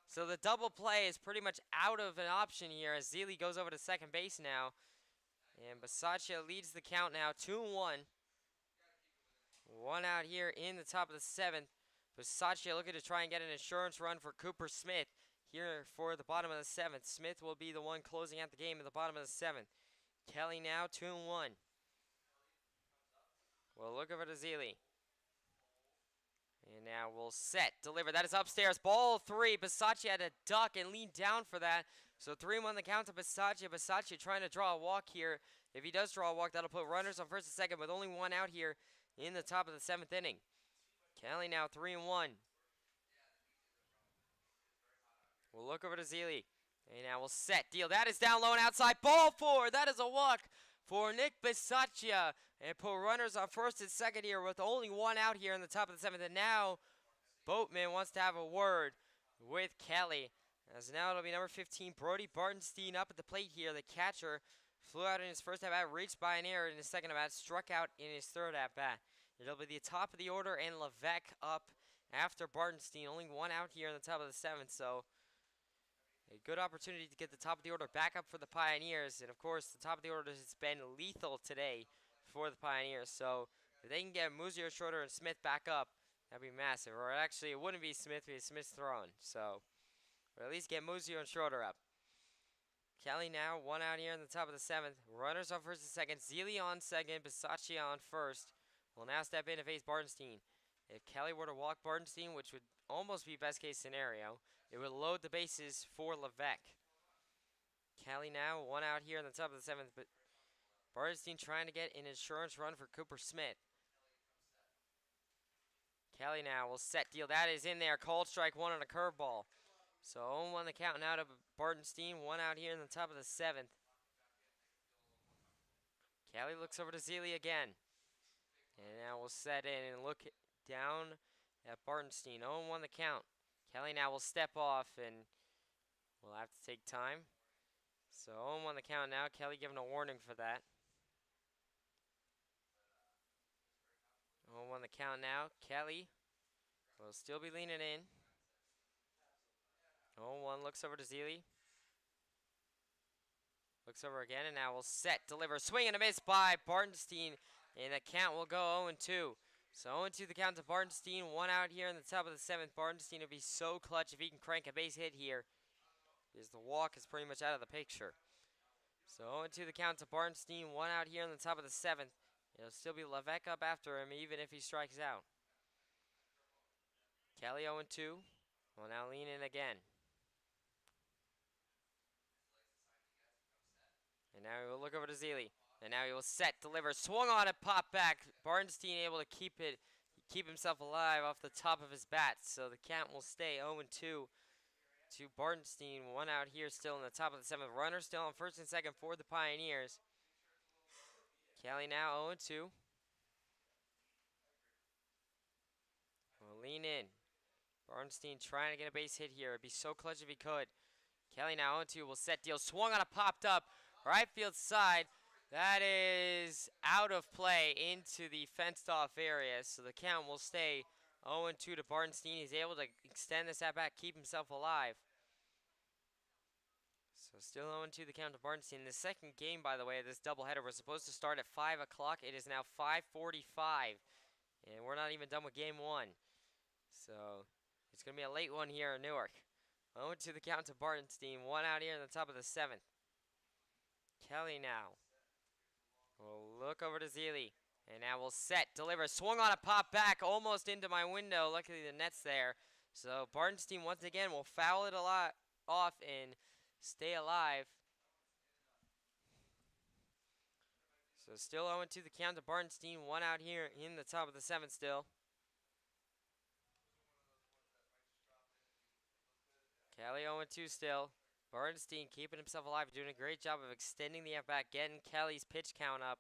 So the double play is pretty much out of an option here as Zealy goes over to second base now. And Bisaccia leads the count now 2-1. One out here in the top of the 7th. Bisaccia looking to try and get an insurance run for Cooper Smith here for the bottom of the 7th. Smith will be the one closing out the game at the bottom of the 7th. Kelly now 2-1. We'll look over to Zealy. And now we'll set, deliver. That is upstairs. Ball 3. Bisaccia had to duck and lean down for that. So 3-1 the count to Bisaccia. Bisaccia trying to draw a walk here. If he does draw a walk, that'll put runners on first and second with only one out here in the top of the 7th inning. Kelly now 3-1. We'll look over to Zealy. And now we'll set, deal. That is down low and outside. Ball 4. That is a walk for Nick Bisaccia. And put runners on first and second here with only one out here in the top of the 7th. And now Boatman wants to have a word with Kelly. As now it'll be number 15, Brody Bartenstein up at the plate here. The catcher flew out in his first at-bat, reached by an error in his second at-bat, struck out in his third at-bat. It'll be the top of the order and Levesque up after Bartenstein. Only one out here in the top of the 7th, so a good opportunity to get the top of the order back up for the Pioneers. And, of course, the top of the order has been lethal today for the Pioneers. So if they can get Musier, Schroeder, and Smith back up, that'd be massive. Or actually, it wouldn't be Smith because Smith's thrown. So, or at least get Musier and Schroeder up. Kelly now, one out here in the top of the 7th. Runners on first and second. Zealy on second. Bisaccia on first. Will now step in to face Bartenstein. If Kelly were to walk Bartenstein, which would almost be best case scenario, it would load the bases for Levesque. Kelly now, one out here in the top of the 7th, but Bartenstein trying to get an insurance run for Cooper Smith. Kelly now will set, deal. That is in there. Called strike one on a curveball. So 0-1 the count now to Bartenstein. One out here in the top of the 7th. Kelly looks over to Zealy again. And now we'll set in and look down at Bartenstein. 0-1 the count. Kelly now will step off and we'll have to take time. So 0-1 the count now. Kelly giving a warning for that. 0-1 the count now. Kelly will still be leaning in. 0-1 looks over to Zealy. Looks over again and now we'll set, deliver, swing and a miss by Bartenstein. And the count will go 0-2. So 0-2 the count to Bartenstein. One out here in the top of the 7th. Bartenstein will be so clutch if he can crank a base hit here, because the walk is pretty much out of the picture. So 0-2 the count to Bartenstein. One out here in the top of the 7th. It'll still be Levesque up after him even if he strikes out. Kelly 0-2. Will now lean in again. And now we will look over to Zealy. And now he will set, deliver, swung on it, pop back. Bartenstein able to keep himself alive off the top of his bat. So the count will stay 0-2 to Bartenstein. One out here still in the top of the 7th. Runner still on first and second for the Pioneers. Kelly now 0-2. We'll lean in. Bartenstein trying to get a base hit here. It'd be so clutch if he could. Kelly now 0-2 will set, deal, swung on it, popped up. Right field side. That is out of play into the fenced-off area, so the count will stay 0-2 to Bartenstein. He's able to extend this at-bat, keep himself alive. So still 0-2 the count to Bartenstein. The second game, by the way, of this doubleheader was supposed to start at 5 o'clock. It is now 5:45, and we're not even done with game 1. So it's going to be a late one here in Newark. 0-2 the count to Bartenstein. One out here in the top of the 7th. Kelly now. We'll look over to Zealy. And now we'll set, deliver, swung on a pop back, almost into my window. Luckily the net's there. So Bartenstein once again will foul it a lot off and stay alive. So still 0-2 the count to Bartenstein. One out here in the top of the 7th still. Kelly 0-2 still. Bernstein keeping himself alive, doing a great job of extending the at-bat, getting Kelly's pitch count up.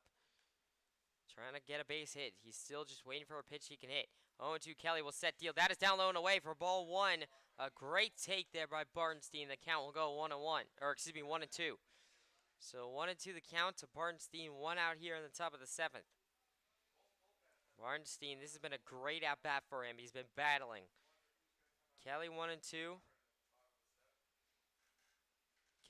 Trying to get a base hit. He's still just waiting for a pitch he can hit. 0-2 Kelly will set deal. That is down low and away for ball one. A great take there by Bartenstein. The count will go 1-1. Or excuse me, 1-2. So 1-2 the count to Bartenstein. One out here in the top of the seventh. Bartenstein, this has been a great at-bat for him. He's been battling. Kelly 1-2.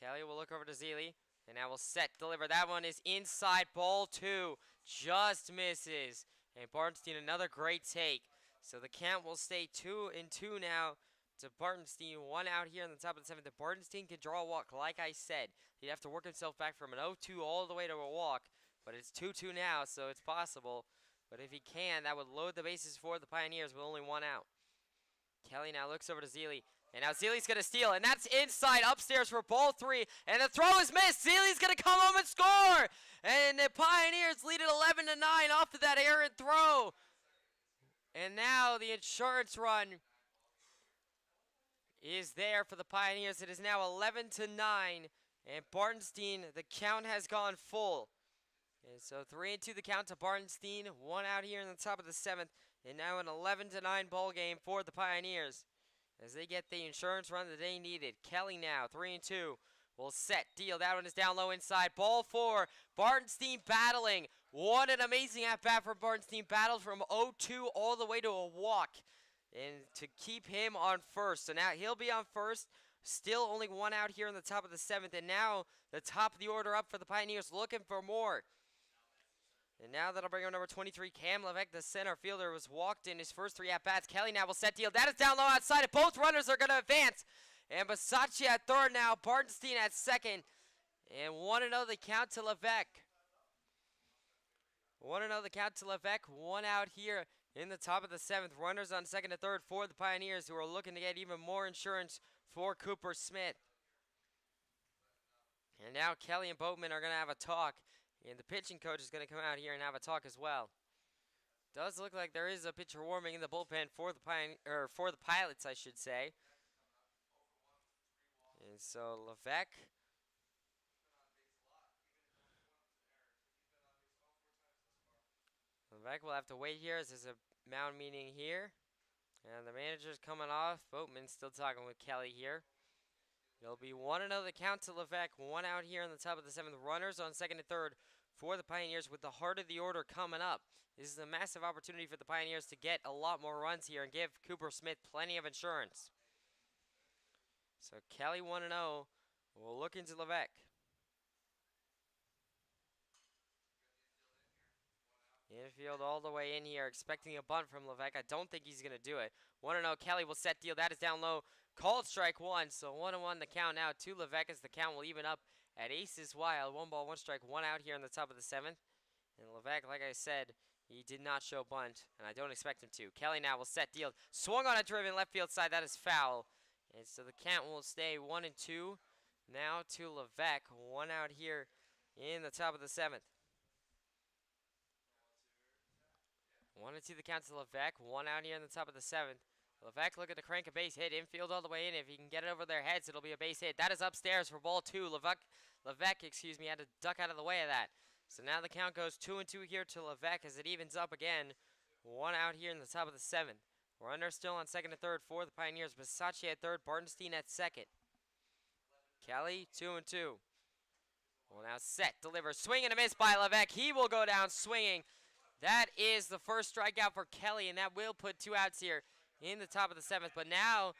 Kelly will look over to Zealy. And now will set, deliver. That one is inside, ball two. Just misses. And Bartenstein, another great take. So the count will stay 2-2 now to Bartenstein. One out here in the top of the seventh. If Bartenstein can draw a walk, like I said, he'd have to work himself back from an 0-2 all the way to a walk. But it's 2-2 now, so it's possible. But if he can, that would load the bases for the Pioneers with only one out. Kelly now looks over to Zealy. And now Zealy's going to steal, and that's inside upstairs for ball three. And the throw is missed. Zealy's going to come home and score. And the Pioneers lead it 11-9 off of that errant throw. And now the insurance run is there for the Pioneers. It is now 11-9. And Bartenstein, the count has gone full. And so 3-2 the count to Bartenstein. One out here in the top of the seventh. And now an 11-9 ball game for the Pioneers, as they get the insurance run that they needed. Kelly now, 3-2, will set, deal. That one is down low inside. Ball four, Bartenstein battling. What an amazing at-bat for Bartenstein. Battled from 0-2 all the way to a walk. And to keep him on first. So now he'll be on first. Still only one out here in the top of the seventh. And now the top of the order up for the Pioneers, looking for more. And now that'll bring up number 23, Cam Levesque, the center fielder, was walked in his first three at-bats. Kelly now will set deal. That is down low outside, and both runners are going to advance. And Basacci at third now, Bartenstein at second. And 1-0 the count to Levesque. 1-0 the count to Levesque. One out here in the top of the seventh. Runners on second and third for the Pioneers, who are looking to get even more insurance for Cooper Smith. And now Kelly and Boatman are going to have a talk. And the pitching coach is going to come out here and have a talk as well. Does look like there is a pitcher warming in the bullpen for the Pilots, I should say. And so Levesque. Levesque will have to wait here as there's a mound meeting here. And the manager's coming off. Boatman's still talking with Kelly here. It'll be 1-0 the count to Levesque. One out here in the top of the seventh. Runners on second and third for the Pioneers with the heart of the order coming up. This is a massive opportunity for the Pioneers to get a lot more runs here and give Cooper Smith plenty of insurance. So Kelly 1-0 will look into Levesque. Infield all the way in here, expecting a bunt from Levesque. I don't think he's going to do it. 1-0, Kelly will set deal. That is down low. Called strike one, so 1-1 the count now to Levesque, as the count will even up at aces wild. 1 ball, 1 strike, one out here in the top of the seventh. And Levesque, like I said, he did not show bunt, and I don't expect him to. Kelly now will set deal. Swung on a driven left field side. That is foul. And so the count will stay 1-2 now to Levesque. One out here in the top of the seventh. 1-2 the count to Levesque. One out here in the top of the seventh. Levesque looking to crank a base hit. Infield all the way in. If he can get it over their heads, it'll be a base hit. That is upstairs for ball two. Levesque, had to duck out of the way of that. So now the count goes 2-2 here to Levesque as it evens up again. One out here in the top of the seventh. Runners still on second and third for the Pioneers. Basacci at third. Bartenstein at second. Kelly 2-2. Well, now set, delivers. Swing and a miss by Levesque. He will go down swinging. That is the first strikeout for Kelly, and that will put 2 outs here in the top of the seventh. But now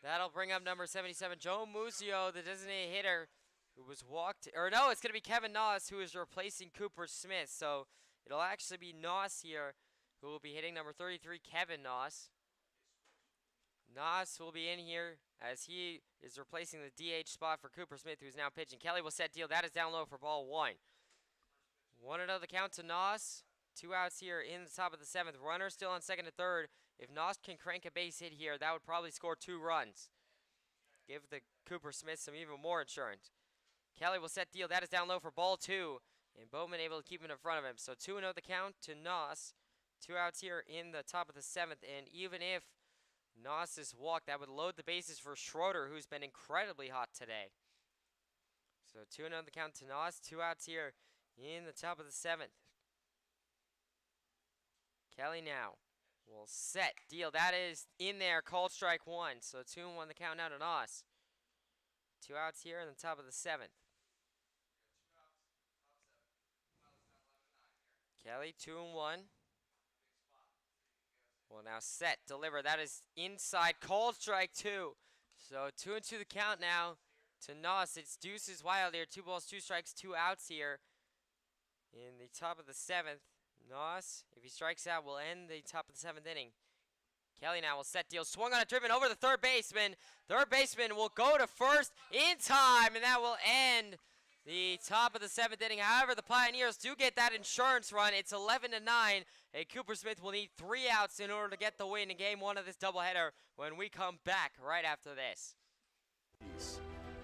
that'll bring up number 77, Joe Musio, the designated hitter, who was walked. Or no, it's going to be Kevin Noss, who is replacing Cooper Smith. So it'll actually be Noss here, who will be hitting number 33, Kevin Noss. Noss will be in here as he is replacing the DH spot for Cooper Smith, who is now pitching. Kelly will set deal. That is down low for ball one. 1-0 the count to Noss. 2 outs here in the top of the seventh. Runner still on second and third. If Noss can crank a base hit here, that would probably score 2 runs. Give the Cooper Smith some even more insurance. Kelly will set deal. That is down low for ball two. And Bowman able to keep it in front of him. So 2-0 the count to Noss. 2 outs here in the top of the seventh. And even if Noss is walked, that would load the bases for Schroeder, who's been incredibly hot today. So 2-0 the count to Nos. 2 outs here in the top of the 7th. Kelly now will set, deal. That is in there, called strike 1. So 2-1 the count now to Nos. 2 outs here in the top of the 7th. Kelly 2-1. Well, now set, deliver. That is inside, called strike 2. So 2-2 the count now to Nos. It's deuces wild here. 2 balls, 2 strikes, 2 outs here in the top of the 7th. Nos, if he strikes out, will end the top of the 7th inning. Kelly now will set, deal. Swung on a driven over the third baseman. Third baseman will go to first in time, and that will end the top of the 7th inning. However, the Pioneers do get that insurance run. It's 11-9, and Cooper Smith will need 3 outs in order to get the win in Game 1 of this doubleheader when we come back right after this.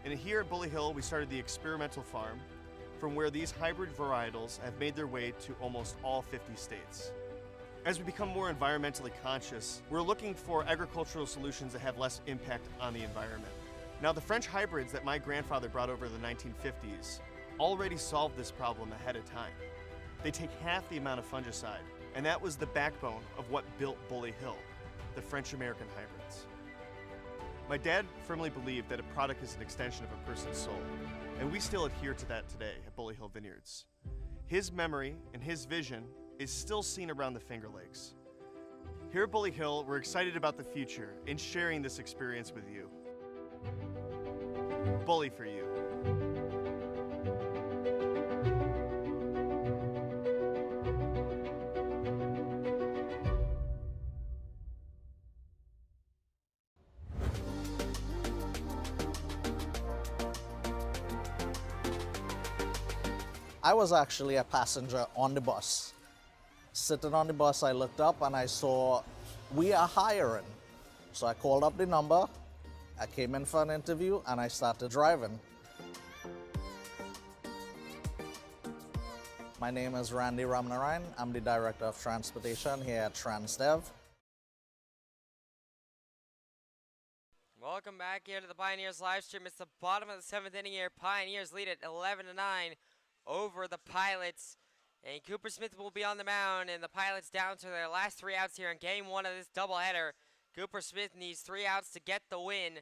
And here at Bully Hill, we started the experimental farm from where these hybrid varietals have made their way to almost all 50 states. As we become more environmentally conscious, we're looking for agricultural solutions that have less impact on the environment. Now, the French hybrids that my grandfather brought over in the 1950s already solved this problem ahead of time. They take half the amount of fungicide, and that was the backbone of what built Bully Hill, the French-American hybrids. My dad firmly believed that a product is an extension of a person's soul, and we still adhere to that today at Bully Hill Vineyards. His memory and his vision is still seen around the Finger Lakes. Here at Bully Hill, we're excited about the future and sharing this experience with you. Bully for you. I was actually a passenger on the bus. Sitting on the bus, I looked up and I saw, "We are hiring." So I called up the number, I came in for an interview, and I started driving. My name is Randy Ramnarayan. I'm the Director of Transportation here at TransDev. Welcome back here to the Pioneers live stream. It's the bottom of the 7th inning here. Pioneers lead at 11-9 over the Pilots. And Cooper Smith will be on the mound, and the Pilots down to their last 3 outs here in Game 1 of this doubleheader. Cooper Smith needs 3 outs to get the win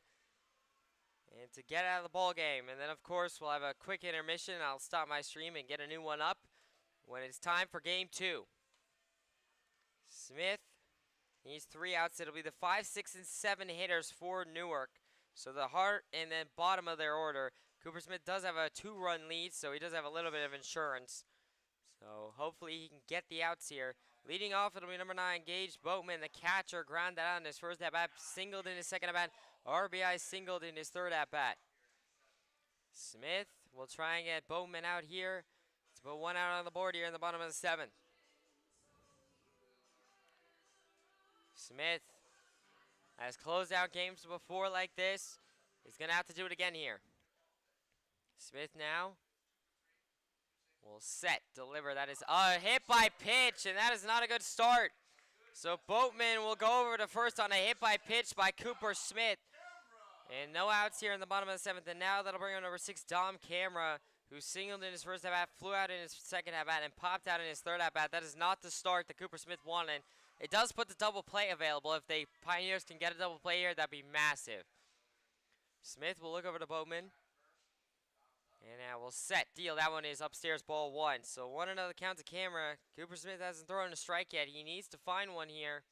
and to get out of the ball game. And then, of course, we'll have a quick intermission. I'll stop my stream and get a new one up when it's time for Game 2. Smith needs 3 outs. It'll be the 5, 6, and 7 hitters for Newark. So the heart and then bottom of their order. Cooper Smith does have a 2-run lead, so he does have a little bit of insurance. So hopefully he can get the outs here. Leading off, it'll be number 9, Gage Boatman, the catcher, grounded out in his first at-bat, singled in his second at-bat, RBI singled in his third at-bat. Smith will try and get Boatman out here. Let's put 1 out on the board here in the bottom of the 7th. Smith has closed out games before like this. He's going to have to do it again here. Smith now will set, deliver. That is a hit by pitch, and that is not a good start. So Boatman will go over to first on a hit by pitch by Cooper Smith. And no outs here in the bottom of the 7th. And now that'll bring on number 6, Dom Camera, who singled in his first at-bat, flew out in his second at-bat, and popped out in his third at-bat. That is not the start that Cooper Smith wanted. It does put the double play available. If the Pioneers can get a double play here, that'd be massive. Smith will look over to Boatman. And now we'll set, deal. That one is upstairs, ball 1. So 1-0 count to Camera. Cooper Smith hasn't thrown a strike yet. He needs to find one here.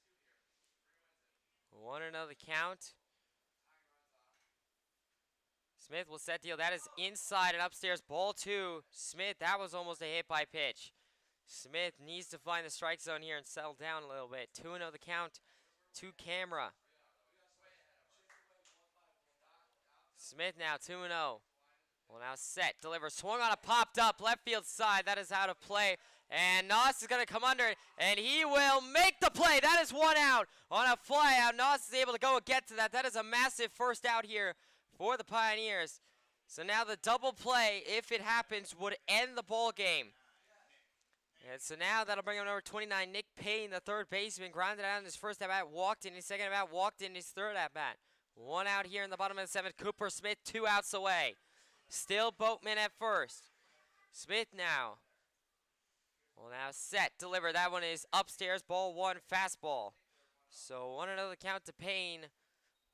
1-0 count. Smith will set, deal. That is inside and upstairs, ball 2. Smith, that was almost a hit by pitch. Smith needs to find the strike zone here and settle down a little bit. 2-0 the count to Camera. Smith now 2-0. Well, now set, deliver, swung on a popped up left field side. That is out of play, and Nos is going to come under it, and he will make the play. That is 1 out on a fly out. Nos is able to go and get to that. That is a massive first out here for the Pioneers. So now the double play, if it happens, would end the ball game. And so now that'll bring him number 29, Nick Payne, the third baseman, grounded out in his first at-bat, walked in his second at-bat, walked in his third at-bat. 1 out here in the bottom of the 7th. Cooper Smith 2 outs away. Still Boatman at first. Smith now. Well, now set, deliver. That one is upstairs. Ball one, fastball. So 1-0 the count to Payne.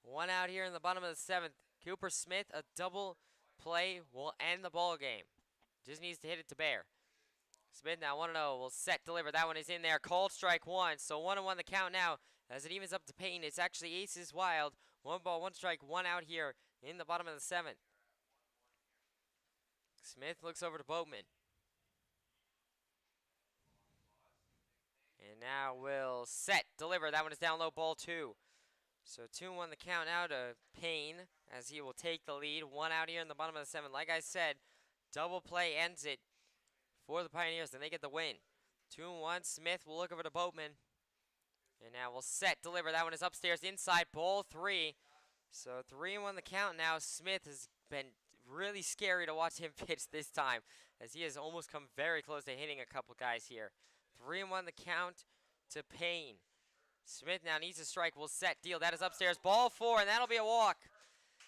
One out here in the bottom of the seventh. Cooper Smith, a double play will end the ball game. Just needs to hit it to Bear. Smith now 1-0 will set, deliver. That one is in there. Called strike one. So 1-1 the count now. As it evens up to Payne, it's actually aces wild. 1 ball, 1 strike, 1 out here in the bottom of the seventh. Smith looks over to Boatman. And now will set, deliver. That one is down low, ball two. So 2-1 the count now to Payne as he will take the lead. 1 out here in the bottom of the seventh. Like I said, double play ends it for the Pioneers, and they get the win. 2-1. Smith will look over to Boatman. And now we'll set, deliver. That one is upstairs, inside, ball three. So 3-1 the count now. Smith has been really scary to watch him pitch this time, as he has almost come very close to hitting a couple guys here. 3-1 the count to Payne. Smith now needs a strike. Will set, deal. That is upstairs, ball four, and that'll be a walk.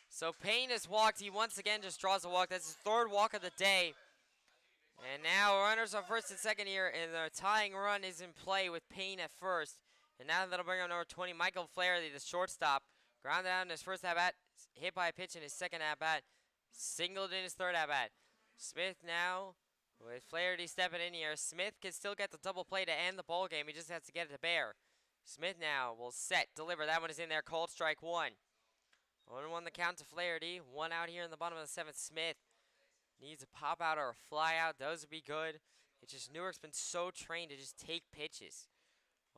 So Payne has walked. He once again just draws a walk. That's his third walk of the day. And now runners on first and second here, and the tying run is in play with Payne at first. And now that'll bring up number 20, Michael Flaherty, the shortstop. Grounded out in his first at-bat, hit by a pitch in his second at-bat, singled in his third at-bat. Smith now with Flaherty stepping in here. Smith can still get the double play to end the ball game. He just has to get it to Bear. Smith now will set, deliver. That one is in there, called strike one. 1-1 the count to Flaherty. 1 out here in the bottom of the seventh. Smith needs a pop out or a fly out. Those would be good. It's just Newark's been so trained to just take pitches.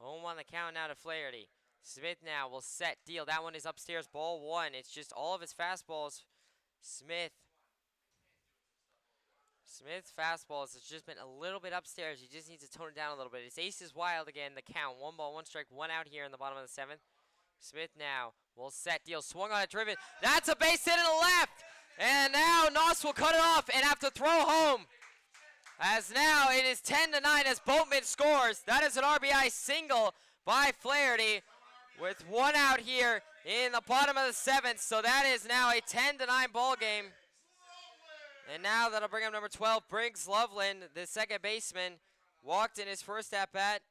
0-1 the count now to Flaherty. Smith now will set, deal. That one is upstairs, ball one. It's just all of his fastballs. Smith's fastballs has just been a little bit upstairs. He just needs to tone it down a little bit. It's aces wild again, the count. 1 ball, 1 strike, 1 out here in the bottom of the seventh. Smith now will set, deal. Swung on a driven. That's a base hit to the left. And now Noss will cut it off and have to throw home. As now it is 10-9 as Boatman scores. That is an RBI single by Flaherty with 1 out here in the bottom of the seventh. So that is now a 10-9 ball game. And now that'll bring up number 12, Briggs Loveland, the second baseman. Walked in his first at-bat,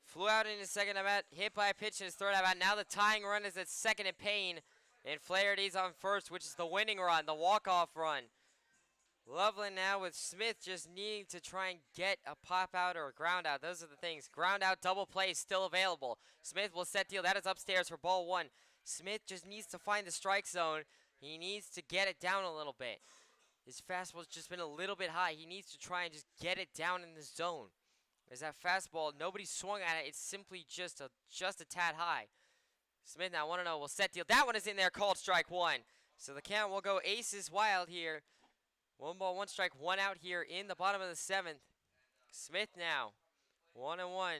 flew out in his second at-bat, hit by a pitch in his third at-bat. Now the tying run is at second in Payne, and Flaherty's on first, which is the winning run, the walk-off run. Loveland now with Smith just needing to try and get a pop out or a ground out. Those are the things. Ground out, double play is still available. Smith will set, deal. That is upstairs for ball one. Smith just needs to find the strike zone. He needs to get it down a little bit. His fastball's just been a little bit high. He needs to try and just get it down in the zone. As that fastball, nobody swung at it. It's simply just a tad high. Smith now 1-0 will set, deal. That one is in there, called strike one. So the count will go aces wild here. 1 ball, 1 strike, 1 out here in the bottom of the seventh. Smith now 1-1.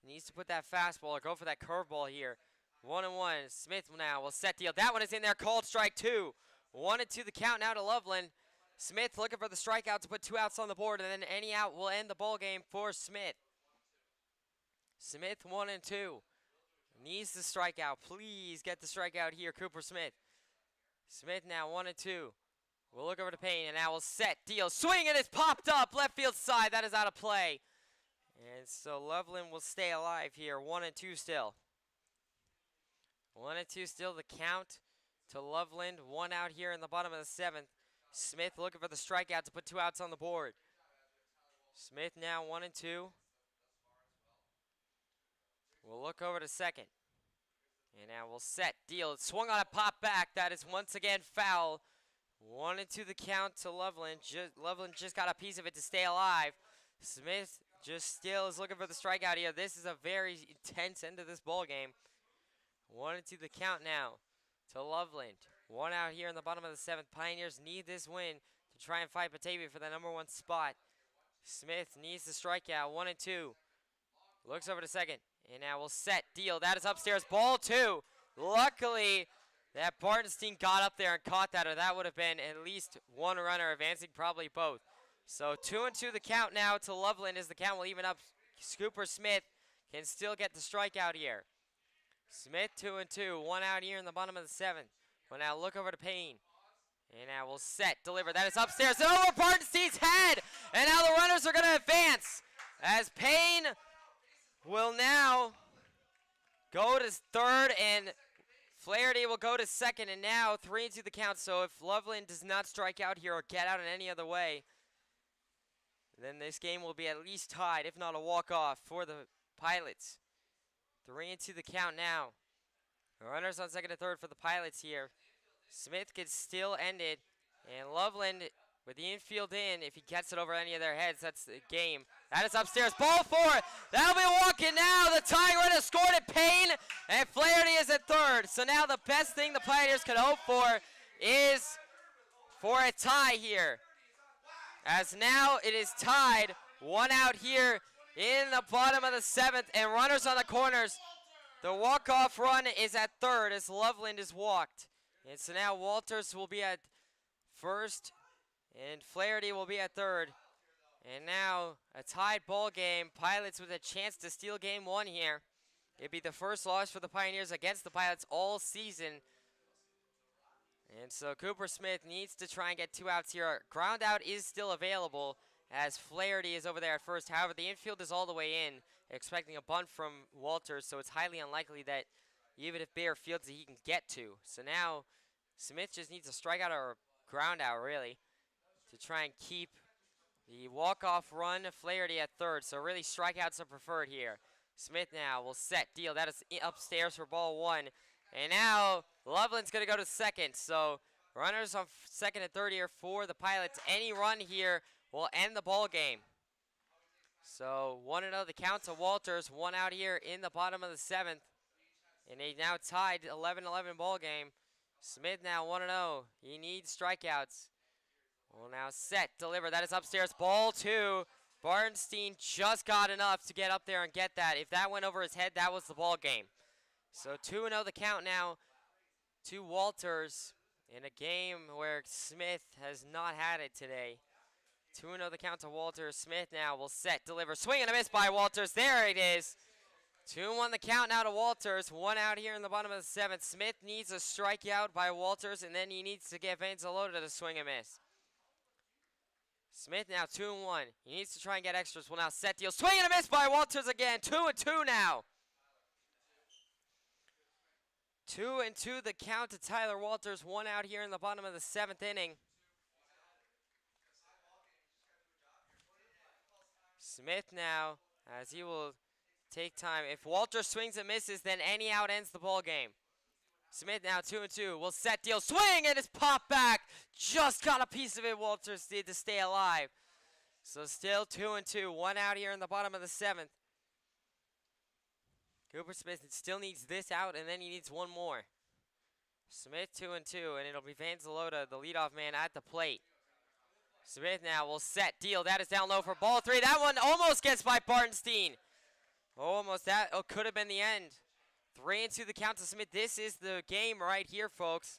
Needs to put that fastball or go for that curveball here. 1-1. Smith now will set, deal. That one is in there, called strike two. 1-2 the count now to Loveland. Smith looking for the strikeout to put 2 outs on the board, and then any out will end the ball game for Smith. Smith 1-2. Needs the strikeout. Please get the strikeout here, Cooper Smith. Smith now 1-2. We'll look over to Payne, and now we'll set, deal. Swing, and it's popped up. Left field side. That is out of play. And so Loveland will stay alive here. 1-2 still. 1-2 still the count to Loveland. 1 out here in the bottom of the seventh. Smith looking for the strikeout to put 2 outs on the board. Smith now 1-2. We'll look over to second. And now we'll set, deal. It swung on a pop back. That is once again foul. 1-2 the count to Loveland. Loveland just got a piece of it to stay alive. Smith just still is looking for the strikeout here. This is a very intense end of this ball game. 1-2 the count now to Loveland. 1 out here in the bottom of the seventh. Pioneers need this win to try and fight Batavia for the #1 spot. Smith needs the strikeout. 1-2. Looks over to second. And now we'll set, deal. That is upstairs. Ball two. Luckily, that Bartenstein got up there and caught that, or that would have been at least 1 runner advancing, probably both. So 2-2 the count now to Loveland as the count will even up. Cooper Smith can still get the strikeout here. Smith 2-2. 1 out here in the bottom of the seventh. We'll now look over to Payne. And now we'll set, deliver. That is upstairs and over Bartenstein's head. And now the runners are going to advance as Payne will now go to third and Flaherty will go to second. And now 3-2 the count. So if Loveland does not strike out here or get out in any other way, then this game will be at least tied, if not a walk-off for the Pilots. 3-2 the count now. Runners on second and third for the Pilots here. Smith could still end it. And Loveland with the infield in. If he gets it over any of their heads, that's the game. That is upstairs. Ball four. That'll be walking now. The tying run has scored at Payne. And Flaherty is at third. So now the best thing the Pioneers could hope for is for a tie here. As now it is tied. One out here in the bottom of the seventh. And runners on the corners. The walk-off run is at third as Loveland is walked. And so now Walters will be at first. And Flaherty will be at third. And now a tied ball game. Pilots with a chance to steal game one here. It'd be the first loss for the Pioneers against the Pilots all season. And so Cooper Smith needs to try and get 2 outs here. Ground out is still available as Flaherty is over there at first. However, the infield is all the way in, expecting a bunt from Walters, so it's highly unlikely that even if Bayer fields it, he can get to. So now Smith just needs a strikeout or a ground out, really, to try and keep the walk-off run Flaherty at third. So really strikeouts are preferred here. Smith now will set, deal. That is upstairs for ball one. And now Loveland's going to go to second. So runners on second and third here for the Pilots. Any run here will end the ball game. So 1-0 the count to Walters. 1 out here in the bottom of the seventh. And they now tied 11-11 ball game. Smith now 1-0. He needs strikeouts. Will now set, deliver. That is upstairs. Ball two. Bartenstein just got enough to get up there and get that. If that went over his head, that was the ball game. So 2-0 the count now to Walters in a game where Smith has not had it today. 2-0 the count to Walters. Smith now will set, deliver. Swing and a miss by Walters. There it is. 2-1 the count now to Walters. 1 out here in the bottom of the seventh. Smith needs a strikeout by Walters, and then he needs to get Vanzalota to swing and miss. Smith now 2-1. He needs to try and get extras. Will now set, deal. Swing and a miss by Walters again. 2-2 now. 2-2 the count to Tyler Walters. 1 out here in the bottom of the seventh inning. Smith now, as he will take time. If Walters swings and misses, then any out ends the ball game. Smith now 2-2. Will set, deal. Swing and it's popped back. Just got a piece of it. Walters did to stay alive. So still 2-2. 1 out here in the bottom of the seventh. Cooper Smith still needs this out, and then he needs one more. Smith 2-2, and it'll be Vanzalota, the leadoff man, at the plate. Smith now will set, deal. That is down low for ball three. That one almost gets by Bartenstein. Almost that. Oh, could have been the end. 3-2 the count to Smith. This is the game right here, folks.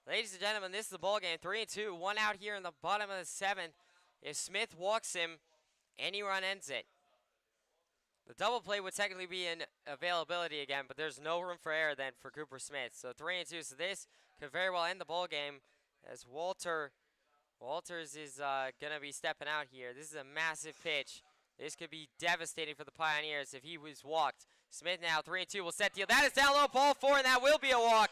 Ladies and gentlemen, this is the ball game. 3-2. 1 out here in the bottom of the seventh. If Smith walks him, any run ends it. The double play would technically be in availability again, but there's no room for error then for Cooper Smith. So 3-2. So this could very well end the ball game as Walters is going to be stepping out here. This is a massive pitch. This could be devastating for the Pioneers if he was walked. Smith now 3-2 will set, deal. That is down low, ball four, and that will be a walk.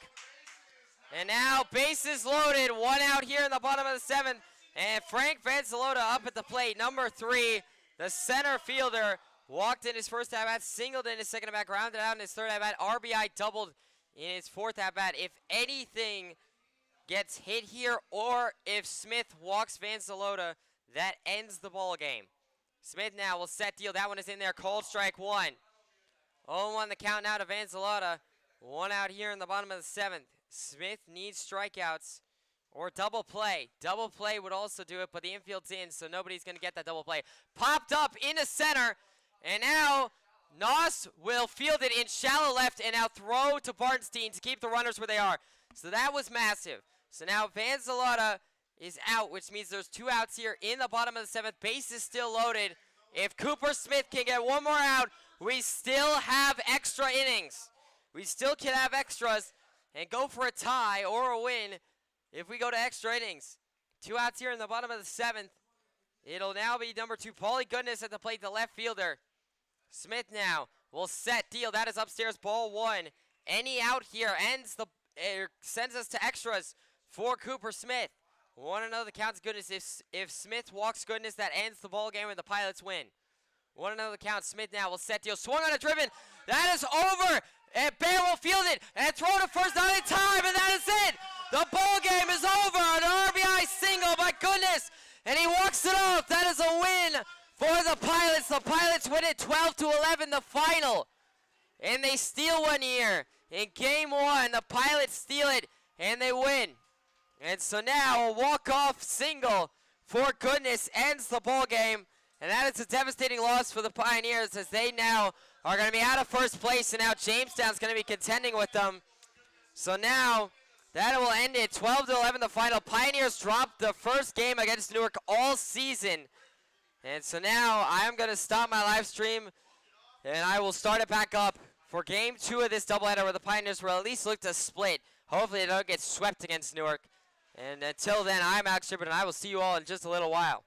And now bases loaded. 1 out here in the bottom of the seventh. And Frank Vanzalota up at the plate. Number 3, the center fielder, walked in his first at-bat, singled in his second at-bat, grounded out in his third at-bat, RBI doubled in his fourth at-bat. If anything gets hit here, or if Smith walks Vanzalota, that ends the ball game. Smith now will set, deal. That one is in there. Cold strike 1. 0-1 the count now to Vanzalota. 1 out here in the bottom of the seventh. Smith needs strikeouts or double play. Double play would also do it, but the infield's in, so nobody's going to get that double play. Popped up into center, and now Noss will field it in shallow left and now throw to Bartenstein to keep the runners where they are. So that was massive. So now Vanzalota is out, which means there's 2 outs here in the bottom of the seventh. Base is still loaded. If Cooper Smith can get one more out, we still have extra innings. We still can have extras and go for a tie or a win if we go to extra innings, 2 outs here in the bottom of the 7th. It'll now be number 2, Paulie Goodness at the plate, the left fielder. Smith now will set, deal. That is upstairs, ball 1. Any out here sends us to extras for Cooper Smith. 1-0 the count's Goodness. If Smith walks Goodness, that ends the ball game and the Pilots win. 1-0 the count. Smith now will set, deal. Swung on a driven. That is over. And Bear will field it and throw to first, not in time, and that is it. The ball game is over. An RBI single by Goodness, and he walks it off. That is a win for the Pilots. The Pilots win it 12-11, the final. And they steal one here. In game 1, the Pilots steal it, and they win. And so now a walk-off single for Goodness ends the ball game. And that is a devastating loss for the Pioneers, as they now are going to be out of first place, and now Jamestown's going to be contending with them. So now that will end it 12-11 the final. Pioneers dropped the first game against Newark all season. And so now I'm going to stop my live stream, and I will start it back up for game 2 of this doubleheader, where the Pioneers will at least look to split. Hopefully they don't get swept against Newark. And until then, I'm Alex Shepard, and I will see you all in just a little while.